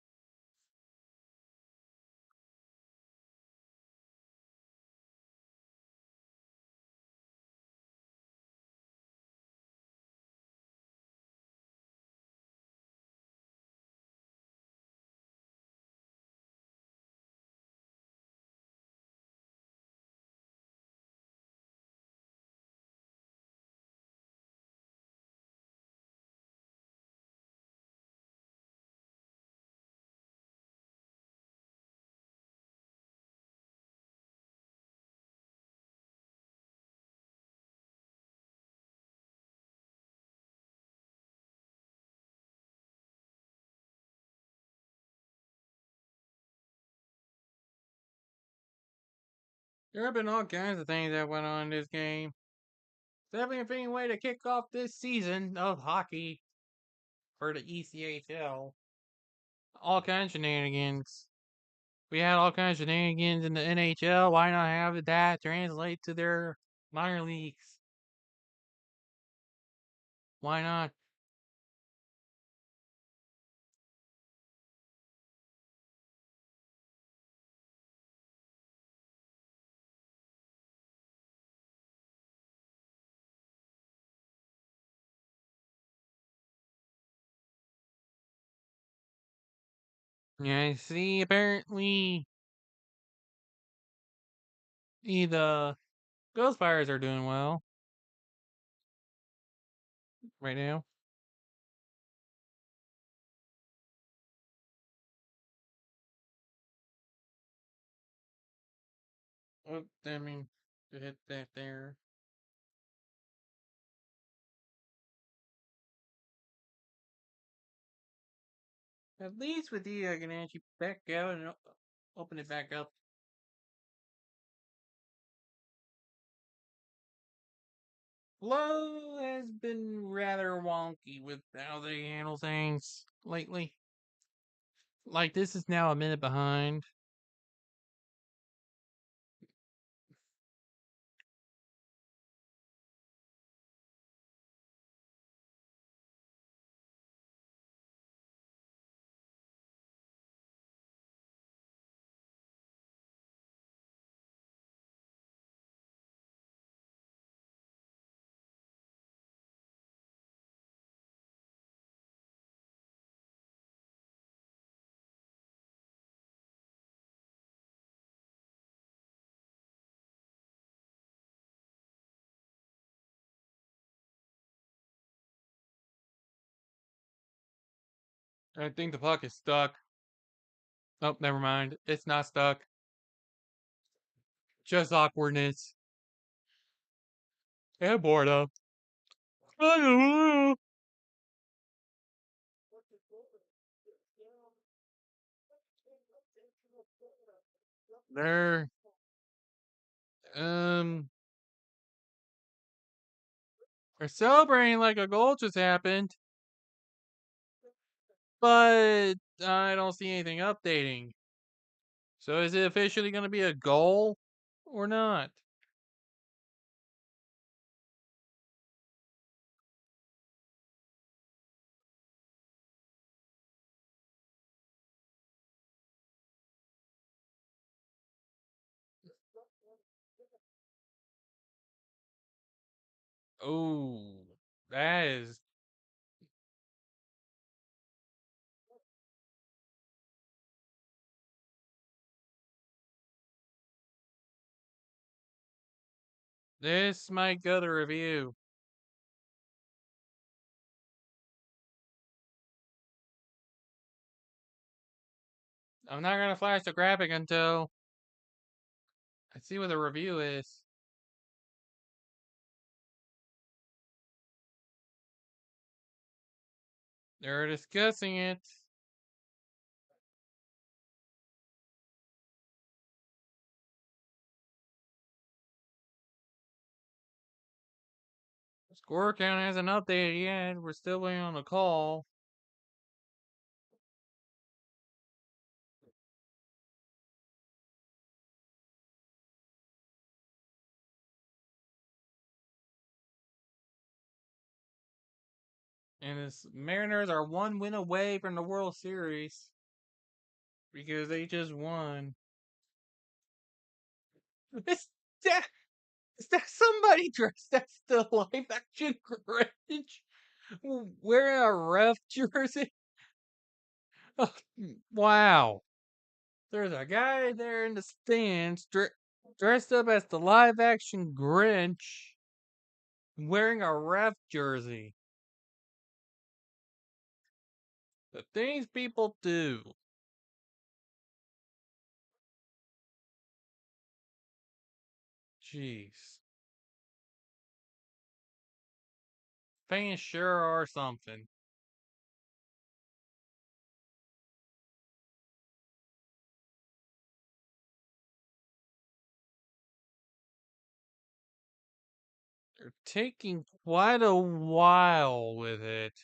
Speaker 1: There have been all kinds of things that went on in this game. Definitely a fitting way to kick off this season of hockey for the ECHL. All kinds of shenanigans. We had all kinds of shenanigans in the NHL. Why not have that translate to their minor leagues? Why not? Yeah, see, apparently The Ghost Fires are doing well right now. Oh, I mean, to hit that there. At least with you, I can actually back out and open it back up. Flow has been rather wonky with how they handle things lately. Like, this is now a minute behind. I think the puck is stuck. Oh, never mind. It's not stuck. Just awkwardness. And boredom. They're um they're celebrating like a goal just happened, but I don't see anything updating. So is it officially going to be a goal or not? Oh, that is. This might go to review. I'm not going to flash the graphic until I see what the review is. They're discussing it. Score count hasn't updated yet. We're still waiting on the call. And the Mariners are one win away from the World Series because they just won. Is that, is that somebody dressed as the live action Grinch wearing a ref jersey? Oh, wow. There's a guy there in the stands dressed up as the live action Grinch wearing a ref jersey. The things people do. Jeez. Fans sure are something. They're taking quite a while with it.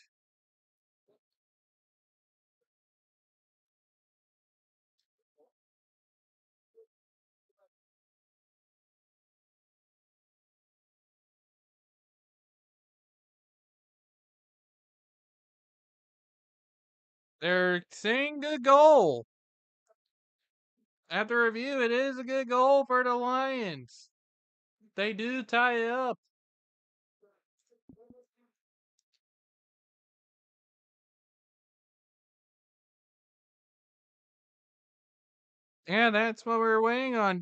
Speaker 1: They're saying good goal. After review, it is a good goal for the Lions. They do tie it up. Yeah, that's what we're waiting on.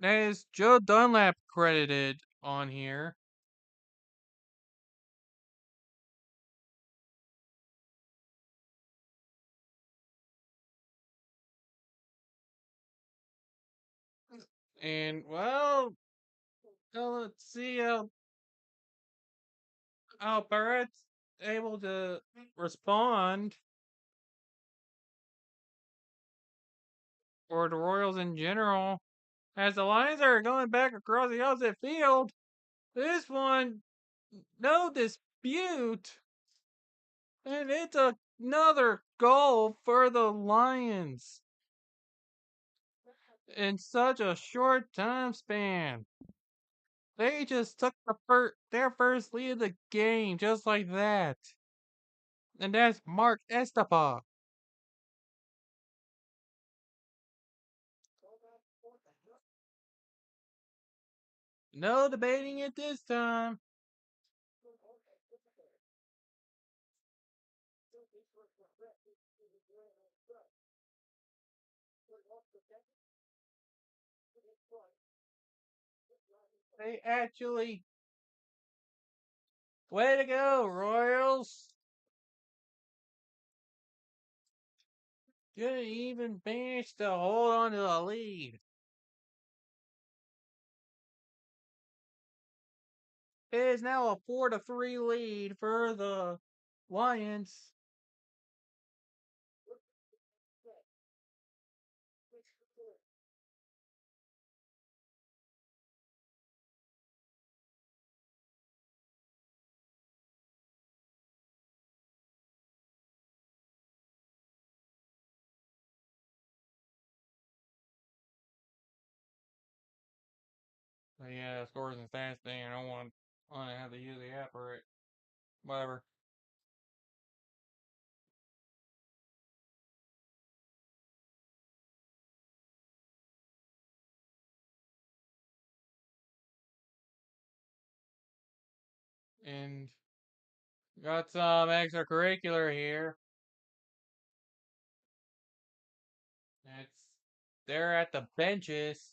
Speaker 1: There's Joe Dunlap credited on here. And, well, let's see how Barrett's able to respond, or the Royals in general. As the Lions are going back across the opposite field, this one, no dispute. And it's another goal for the Lions in such a short time span. They just took their first lead of the game just like that. And that's Mark Estapa. No debating it this time. They actually, way to go, Royals. Couldn't even manage to hold on to the lead. It is now a 4-3 lead for the Lions. But yeah, scores and stats thing. I don't want to have to use the app or it. Whatever. And got some extracurricular here. It's they're at the benches.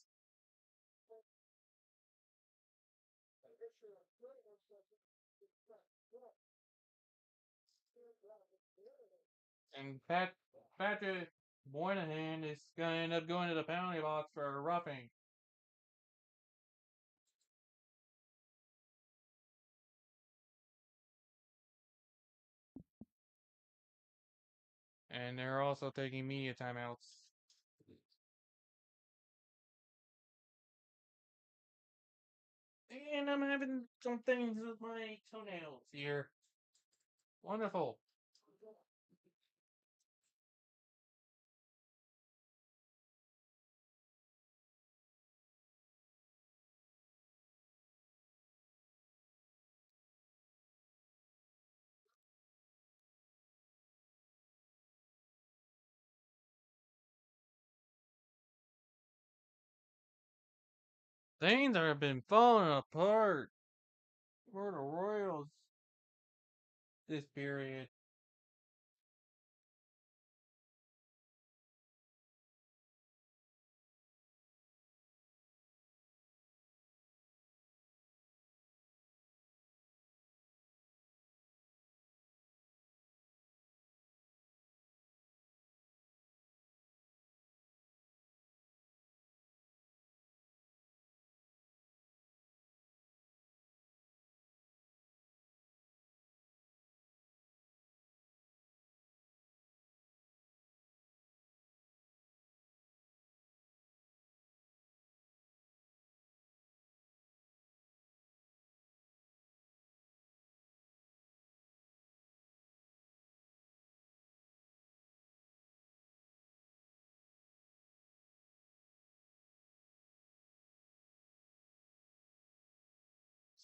Speaker 1: And Patrick Moynihan is gonna end up going to the penalty box for roughing. And they're also taking media timeouts. And I'm having some things with my toenails here. Wonderful. Things have been falling apart for the Royals this period.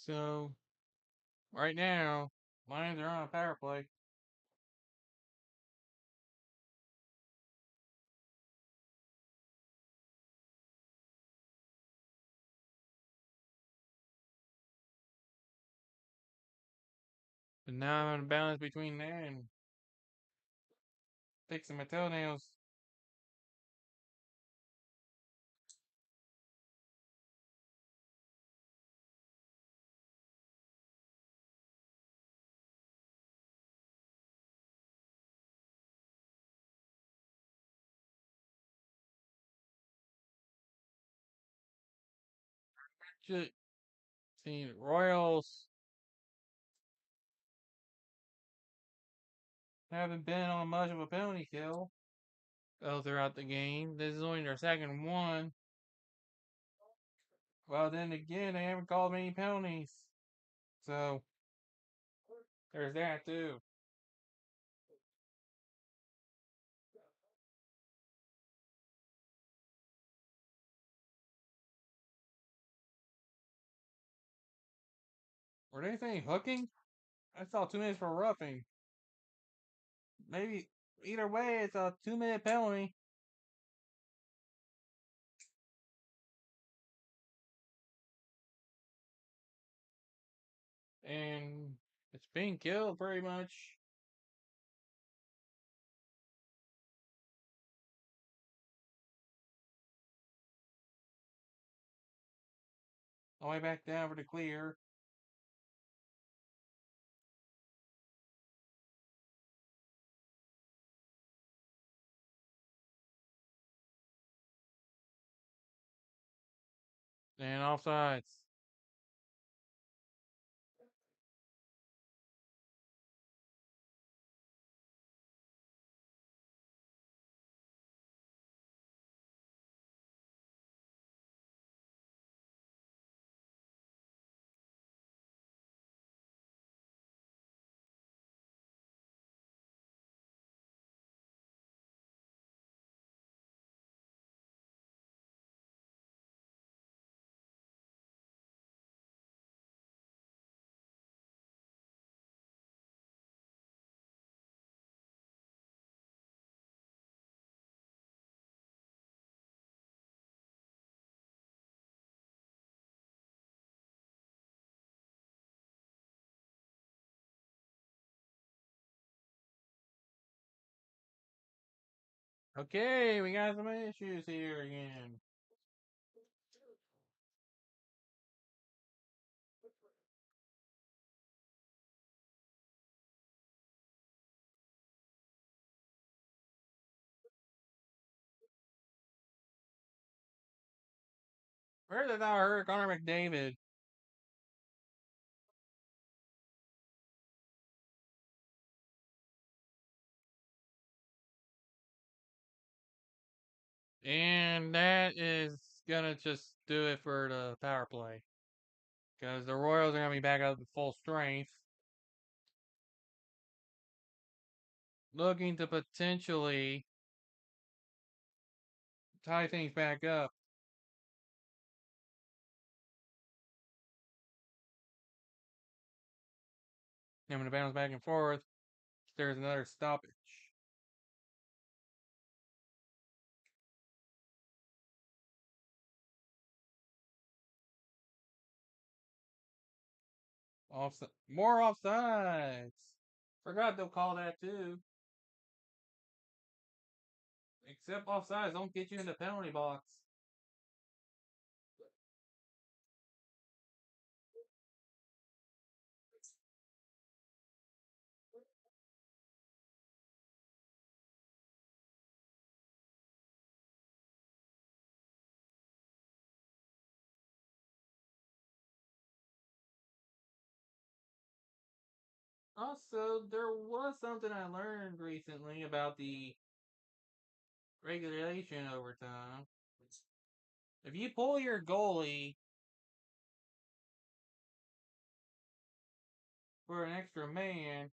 Speaker 1: So right now, Lions are on a power play. But now I'm on a balance between that and fixing my toenails. Should see Royals haven't been on much of a penalty kill throughout the game. This is only their second one. Well, then again, they haven't called many penalties. So, there's that too. Were they saying hooking? I saw 2 minutes for roughing. Maybe, either way, it's a 2-minute penalty. And it's being killed pretty much. All the way back down for the clear. And offsides. Okay, we got some issues here again. Where did I hurt Connor McDavid? And that is gonna just do it for the power play. Because the Royals are gonna be back up to full strength. Looking to potentially tie things back up. I'm gonna bounce back and forth. There's another stoppage. More offsides. Forgot they'll call that too. Except offsides don't get you in the penalty box. Also, there was something I learned recently about the regulation overtime. If you pull your goalie for an extra man,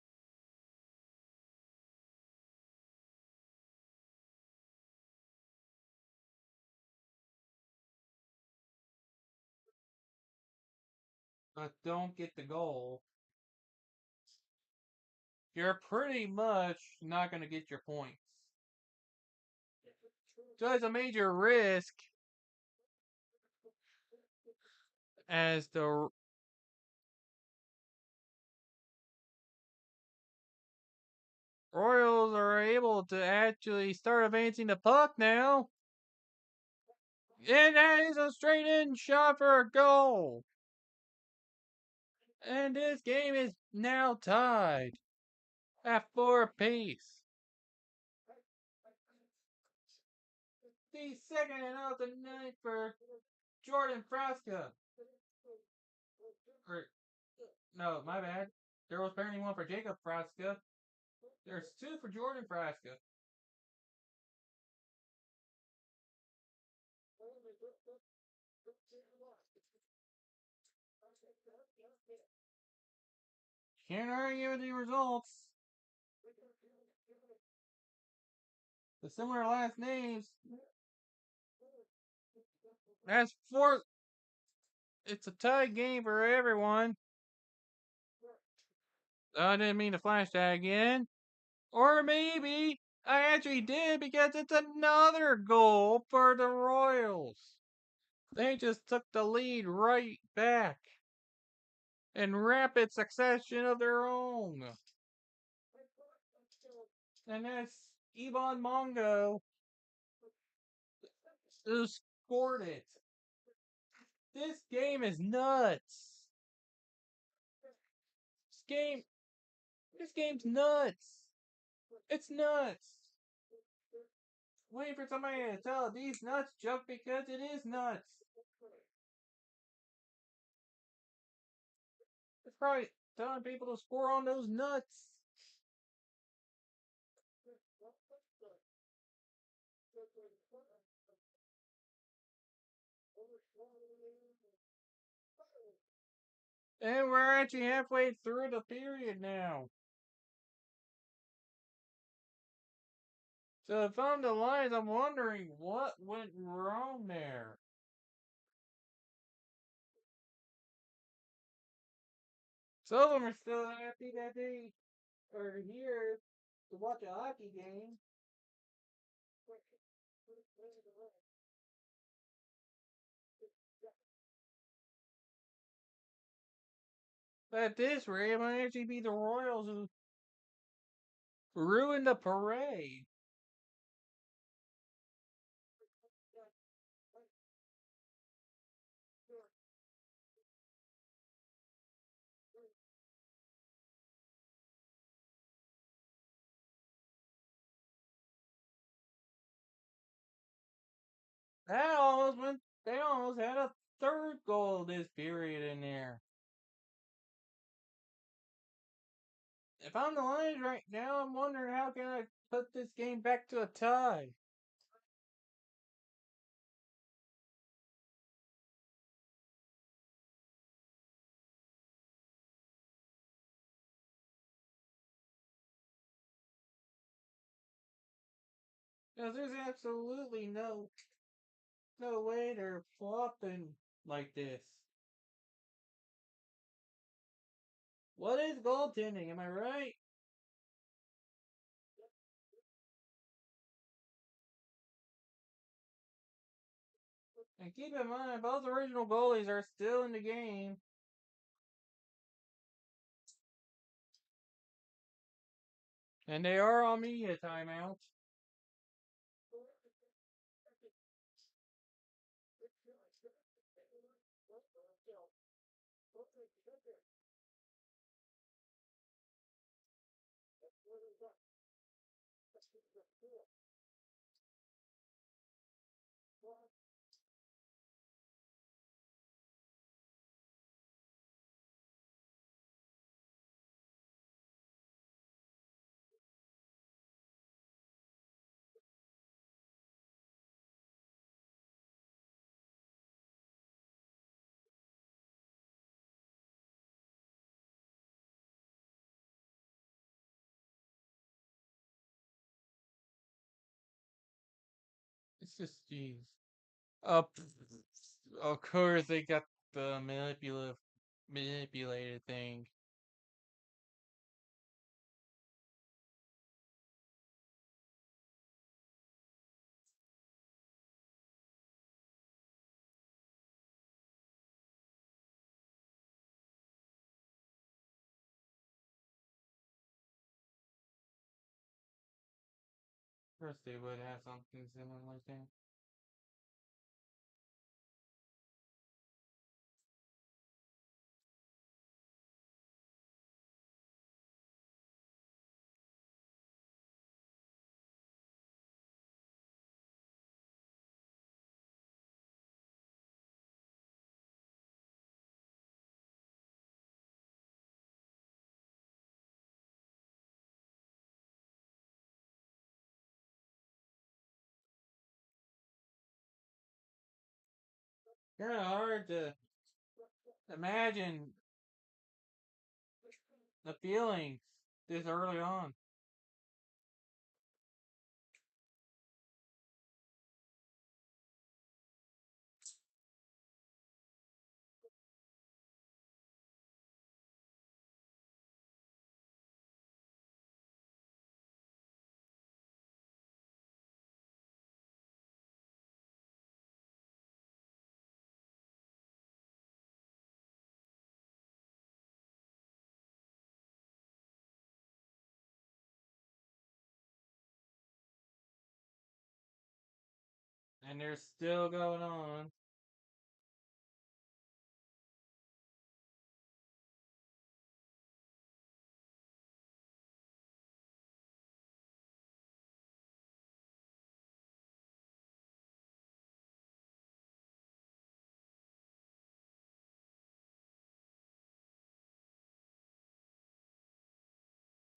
Speaker 1: but don't get the goal, you're pretty much not going to get your points. So it's a major risk as the Royals are able to actually start advancing the puck now. And that is a straight in shot for a goal. And this game is now tied at 4 apiece. The second of the night for Jordan Frasca. Or, no, my bad. There was apparently one for Jacob Frasca. There's two for Jordan Frasca. Can't argue with the results. The similar last names. That's four. It's a tied game for everyone. I didn't mean to flash that again. Or maybe I actually did because it's another goal for the Royals. They just took the lead right back in rapid succession of their own. And that's Ivan Mongo who scored it. This game is nuts. This game, this game's nuts. It's nuts. Waiting for somebody to tell these nuts joke because it is nuts. It's probably telling people to score on those nuts. And we're actually halfway through the period now. So if I'm the Lions, I'm wondering what went wrong there. Some of them are still happy that they are here to watch a hockey game. But at this rate, it might actually be the Royals who ruined the parade. They almost had a third goal this period in there. If I'm the Lions right now, I'm wondering how can I put this game back to a tie. Because there's absolutely no way they're flopping like this. What is goaltending? Am I right? And keep in mind, both original goalies are still in the game. And they are on media timeout. It's just, jeez. Uh, of course, they got the manipulated thing. Of course, they would have something similar like that. kind of hard to imagine the feelings this early on. And they're still going on.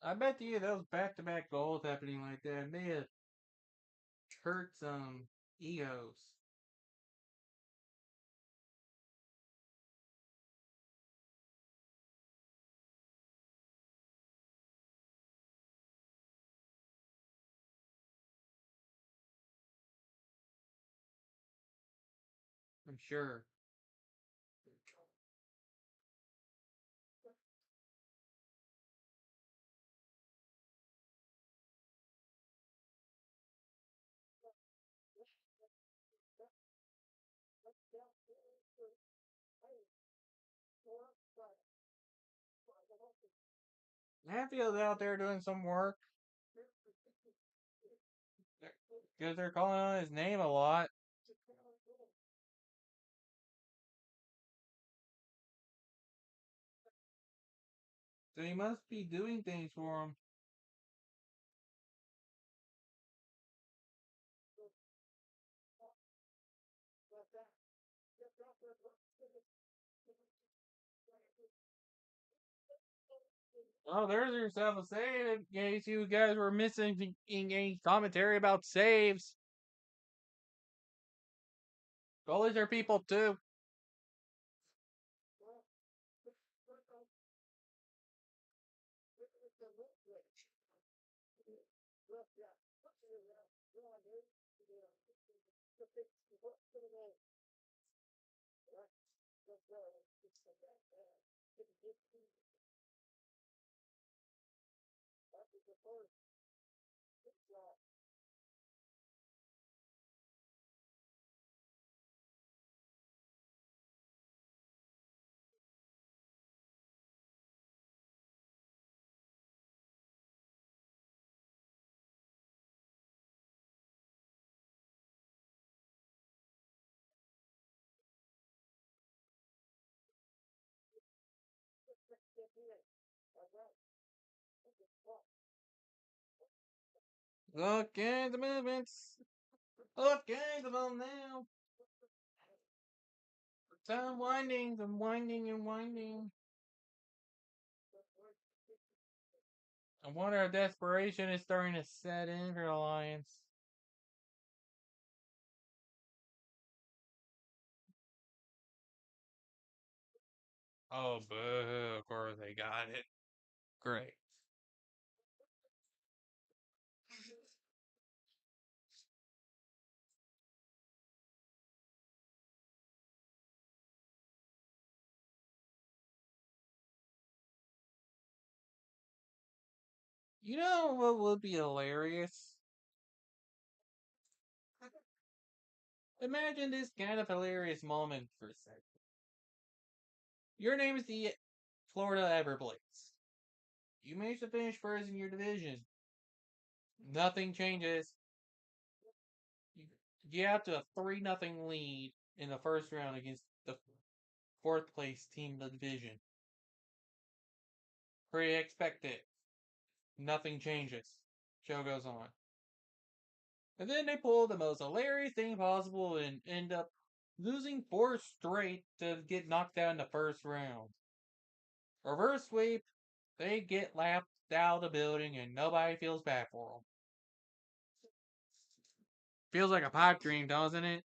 Speaker 1: I bet you those back-to-back goals happening like that may have hurt some egos. I'm sure. Hatfield's out there doing some work because they're calling on his name a lot. So he must be doing things for him. Oh, there's yourself a save in case you guys were missing in any commentary about saves. Goalies are people too. Look at the movements. Look at them now. Time winding and winding and winding. I wonder if desperation is starting to set in for the Lions. Oh, boo. Of course they got it. Great. You know what would be hilarious? Imagine this kind of hilarious moment for a second. Your name is the Florida Everblades. You managed to finish first in your division. Nothing changes. You get out to a 3-0 lead in the first round against the fourth place team of the division. Pretty expected. Nothing changes. Show goes on. And then they pull the most hilarious thing possible and end up losing 4 straight to get knocked out in the first round. Reverse sweep, they get laughed out of the building and nobody feels bad for them. Feels like a pipe dream, doesn't it?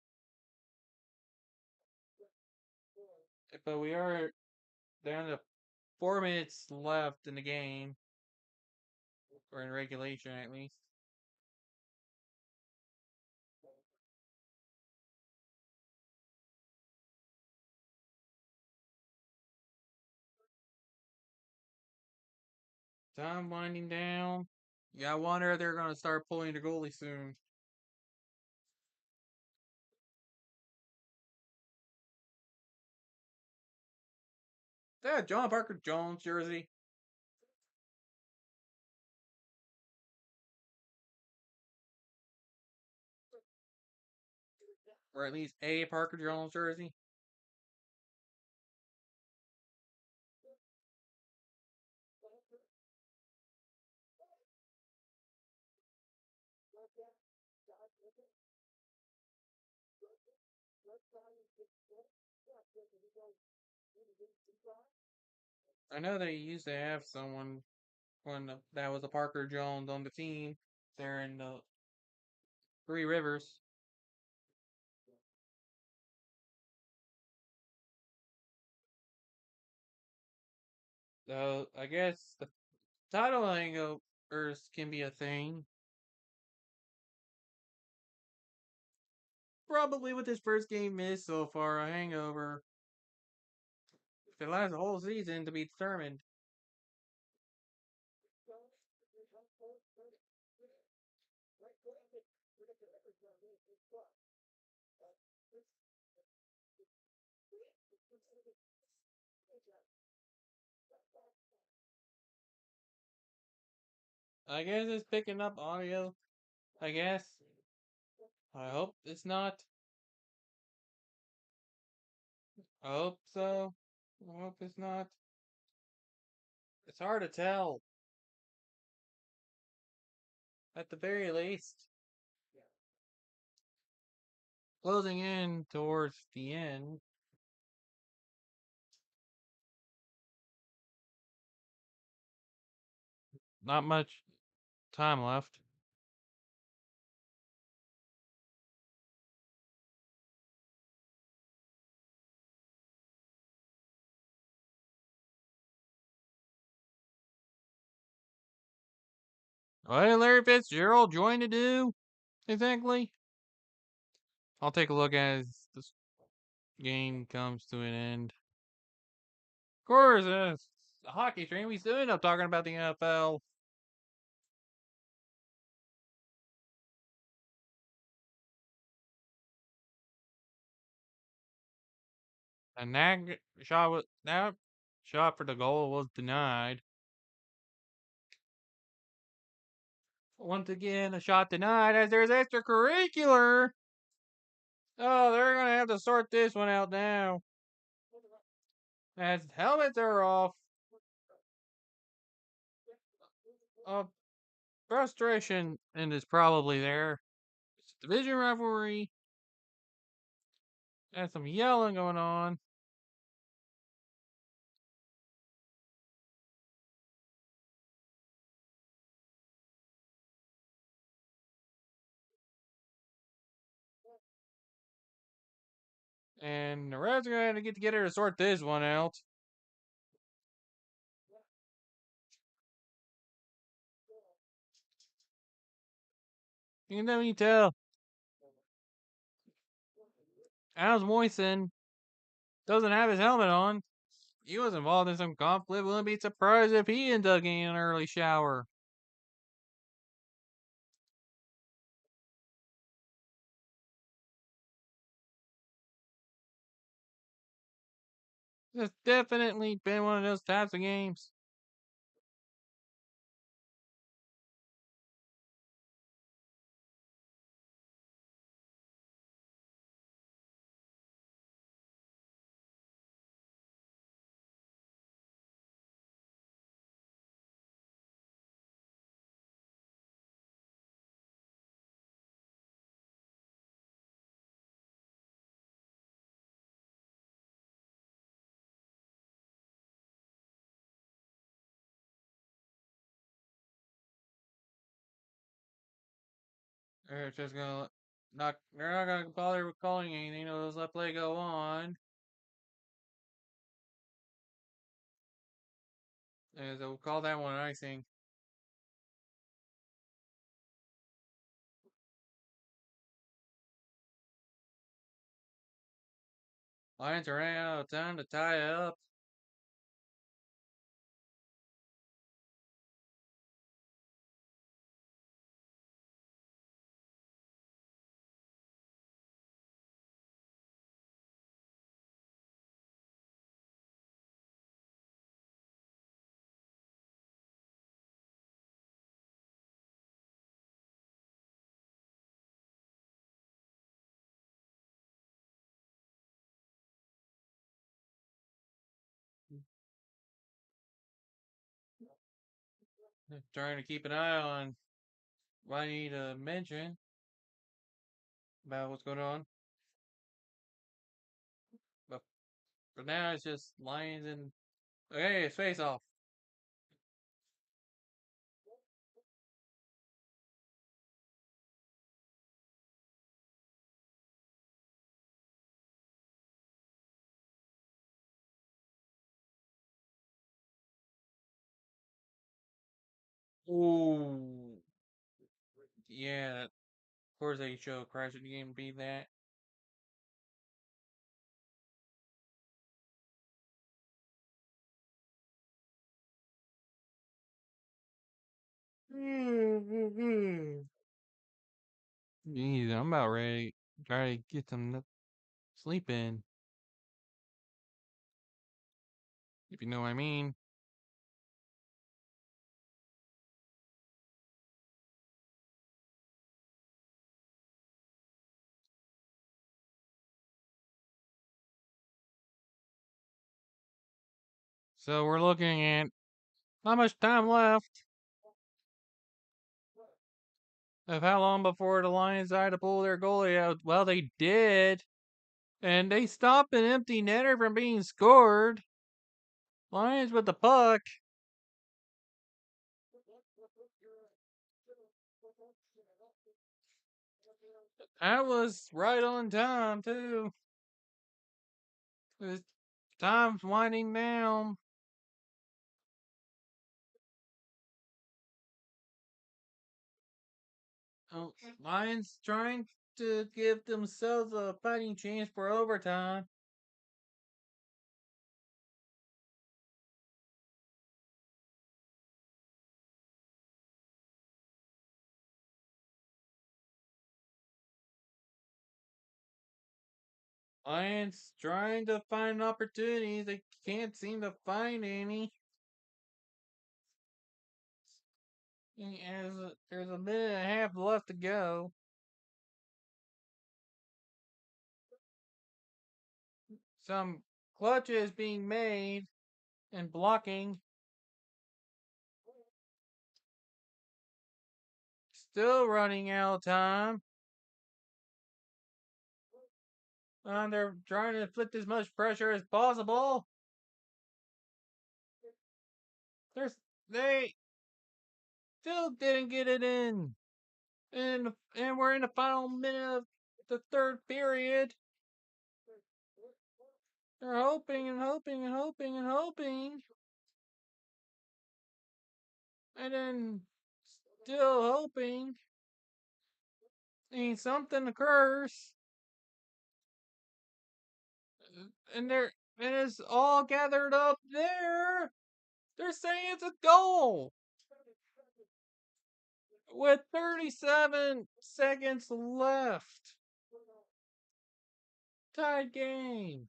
Speaker 1: but we are down to 4 minutes left in the game, or in regulation at least. Time winding down. Yeah, I wonder if they're going to start pulling the goalie soon. That John Parker Jones jersey, or at least a Parker Jones jersey. I know they used to have someone when that was a Parker Jones on the team there in the Three-Rivers. So I guess the title hangovers can be a thing. Probably with his first game missed so far, a hangover. If it lasts a whole season to be determined. I guess it's picking up audio. I guess. I hope it's not. I hope so. I hope it's not. It's hard to tell. At the very least. Closing in towards the end. Not much time left. What did Larry Fitzgerald join to do? Exactly. I'll take a look as this game comes to an end. Of course, it's a hockey stream. We still end up talking about the NFL. And that shot for the goal was denied. Once again, a shot denied as there's extracurricular. Oh, they're gonna have to sort this one out now. As helmets are off. Frustration and is probably there. It's a division rivalry. And some yelling going on. And the Reds are going to get together to sort this one out. You can definitely tell. Alex Moisen doesn't have his helmet on. He was involved in some conflict. Wouldn't be surprised if he ended up getting an early shower. It's definitely been one of those types of games. They're just gonna not. They're not gonna bother with calling anything. They'll just let play go on. So we'll call that one icing. Lions are running out of time to tie up. Trying to keep an eye on what I need to mention about what's going on. But for now, it's just Lions and. Okay, it's face off. Ooh. Yeah, of course they show Crash the game beat that. Jeez, I'm about ready to try to get some sleep in. If you know what I mean. So we're looking at not much time left of how long before the Lions had to pull their goalie out. Well, they did. And they stopped an empty netter from being scored. Lions with the puck. That was right on time, too. Time's winding down. Oh, Lions trying to give themselves a fighting chance for overtime. Lions trying to find opportunities. They can't seem to find any. There's a minute and a half left to go. Some clutches being made and blocking. Still running out of time. They're trying to inflict as much pressure as possible. There's they still didn't get it in. And we're in the final minute of the third period. They're hoping and hoping and hoping and hoping. And then still hoping. And something occurs. And it's all gathered up there. They're saying it's a goal. With 37 seconds left. Tied game.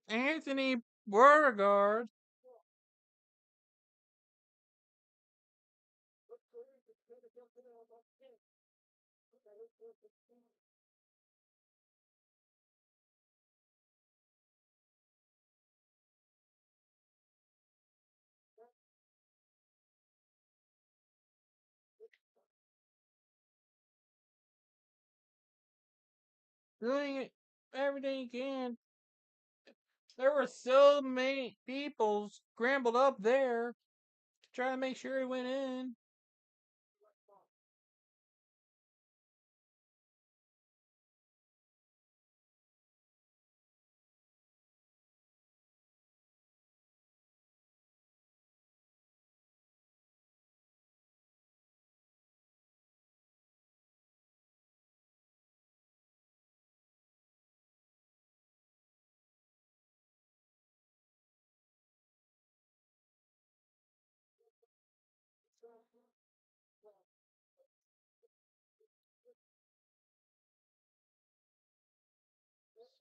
Speaker 1: Anthony Beauregard. Doing it everything he can. There were so many people scrambled up there to try to make sure he went in.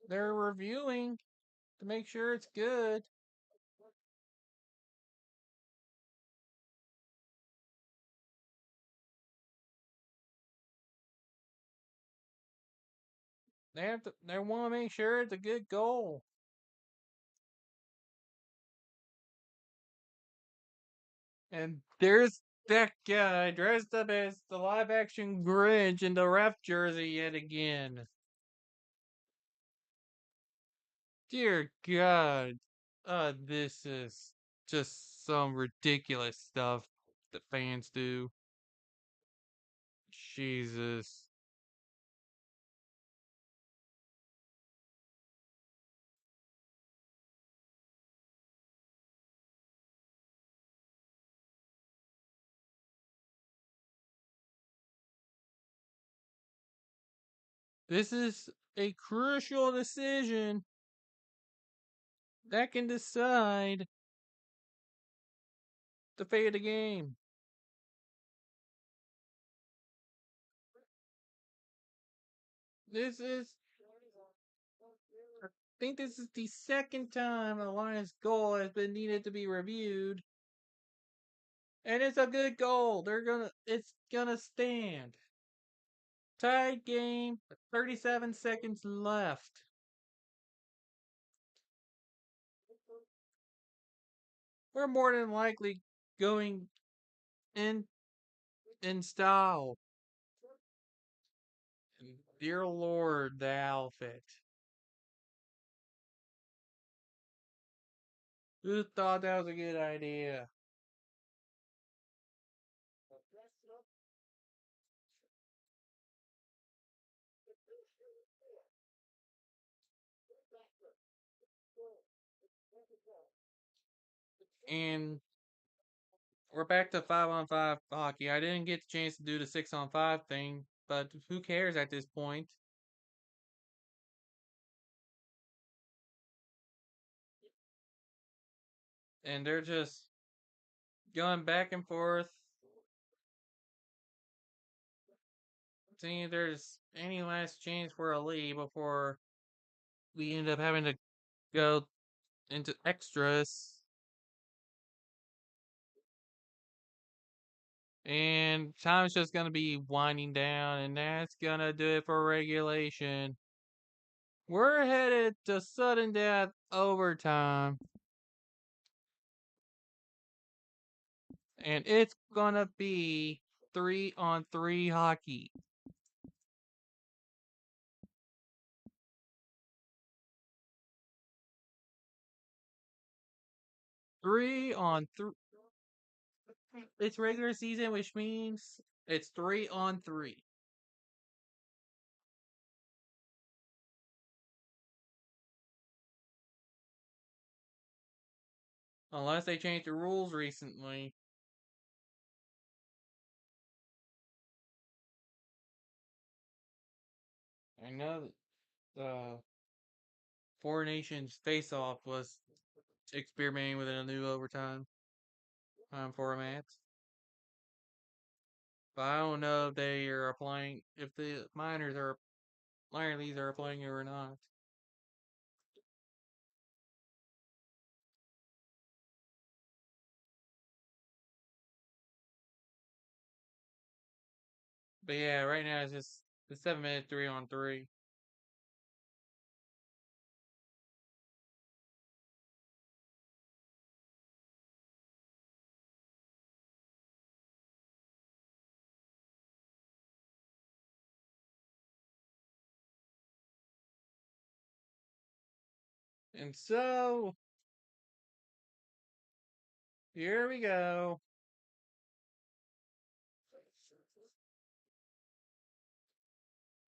Speaker 1: They're reviewing to make sure it's good. They want to make sure it's a good goal. And there's that guy dressed up as the live action Grinch in the ref jersey yet again. Dear God. This is just some ridiculous stuff that fans do. Jesus. This is a crucial decision that can decide the fate of the game. This is, I think this is the second time a Lions goal has been needed to be reviewed, and it's a good goal. It's gonna stand. Tied game, 37 seconds left. We're more than likely going in style. And dear Lord, the outfit. Who thought that was a good idea? And we're back to 5-on-5 hockey. I didn't get the chance to do the 6-on-5 thing, but who cares at this point? And they're just going back and forth, seeing if there's any last chance for a lead before we end up having to go into extras. And time's just going to be winding down, and that's going to do it for regulation. We're headed to sudden death overtime. And it's going to be 3-on-3 hockey. 3-on-3. It's regular season, which means it's 3-on-3. Unless they changed the rules recently. I know that Four Nations Face Off was experimenting with a new overtime format. But I don't know if they are applying, if the minor leagues are applying it or not. But yeah, right now it's just the 7-minute 3-on-3. And so, here we go.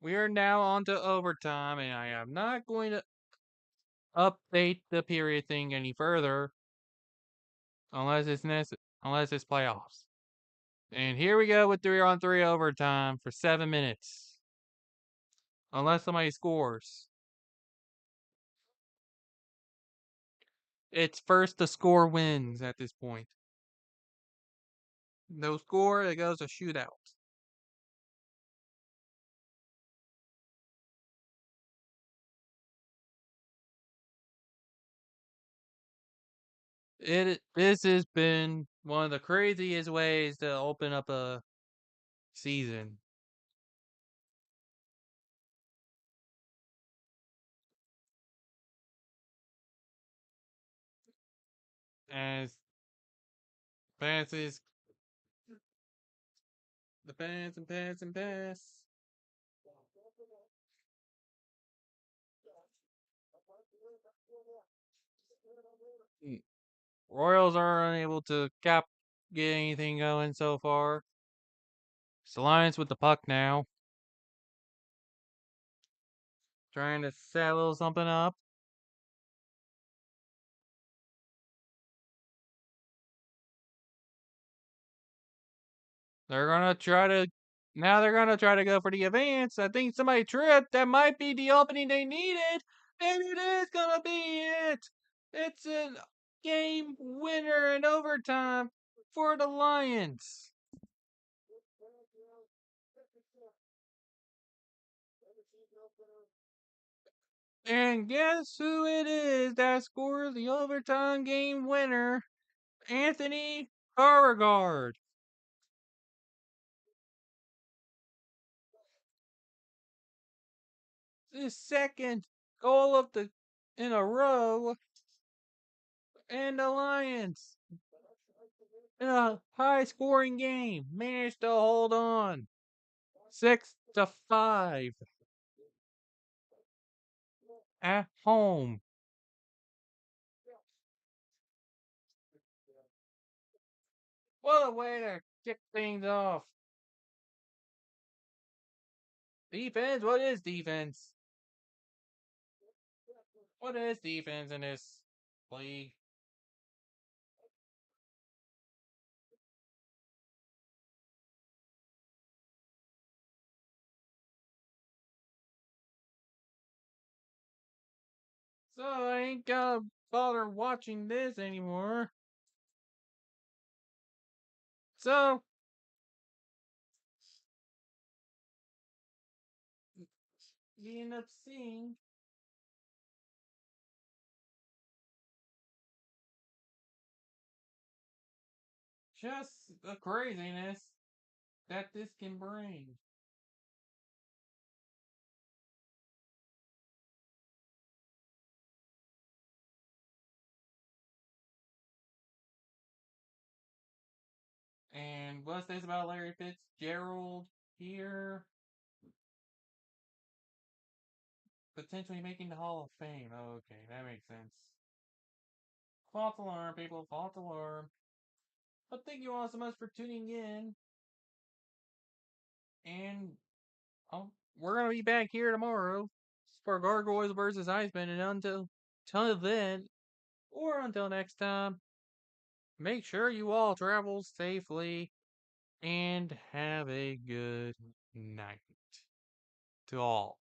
Speaker 1: We are now on to overtime, and I am not going to update the period thing any further unless it's playoffs. And here we go with 3-on-3 overtime for 7 minutes. Unless somebody scores. It's first to score wins at this point. No score, it goes to shootout. This has been one of the craziest ways to open up a season. As passes the pass and pass and pass. Mm, Royals are unable to get anything going so far. It's the Lions with the puck now. Trying to set a little something up. They're gonna try to Now they're gonna try to go for the advance. I think somebody tripped. That might be the opening they needed. And it is gonna be it. It's a game winner in overtime for the Lions. And guess who it is that scores the overtime game winner? Anthony Beauregard. His second goal of the in a row, and the Lions in a high scoring game managed to hold on 6-5 at home. What a way to kick things off. Defense? What is defense? What is defense in this league? So I ain't gonna bother watching this anymore. So you end up seeing just the craziness that this can bring. And what's this about Larry Fitzgerald here? Potentially making the Hall of Fame. Oh, okay, that makes sense. False alarm, people. False alarm. But thank you all so much for tuning in. And we're gonna be back here tomorrow for Gargoyles versus Iceman. And until then, or until next time, make sure you all travel safely and have a good night to all.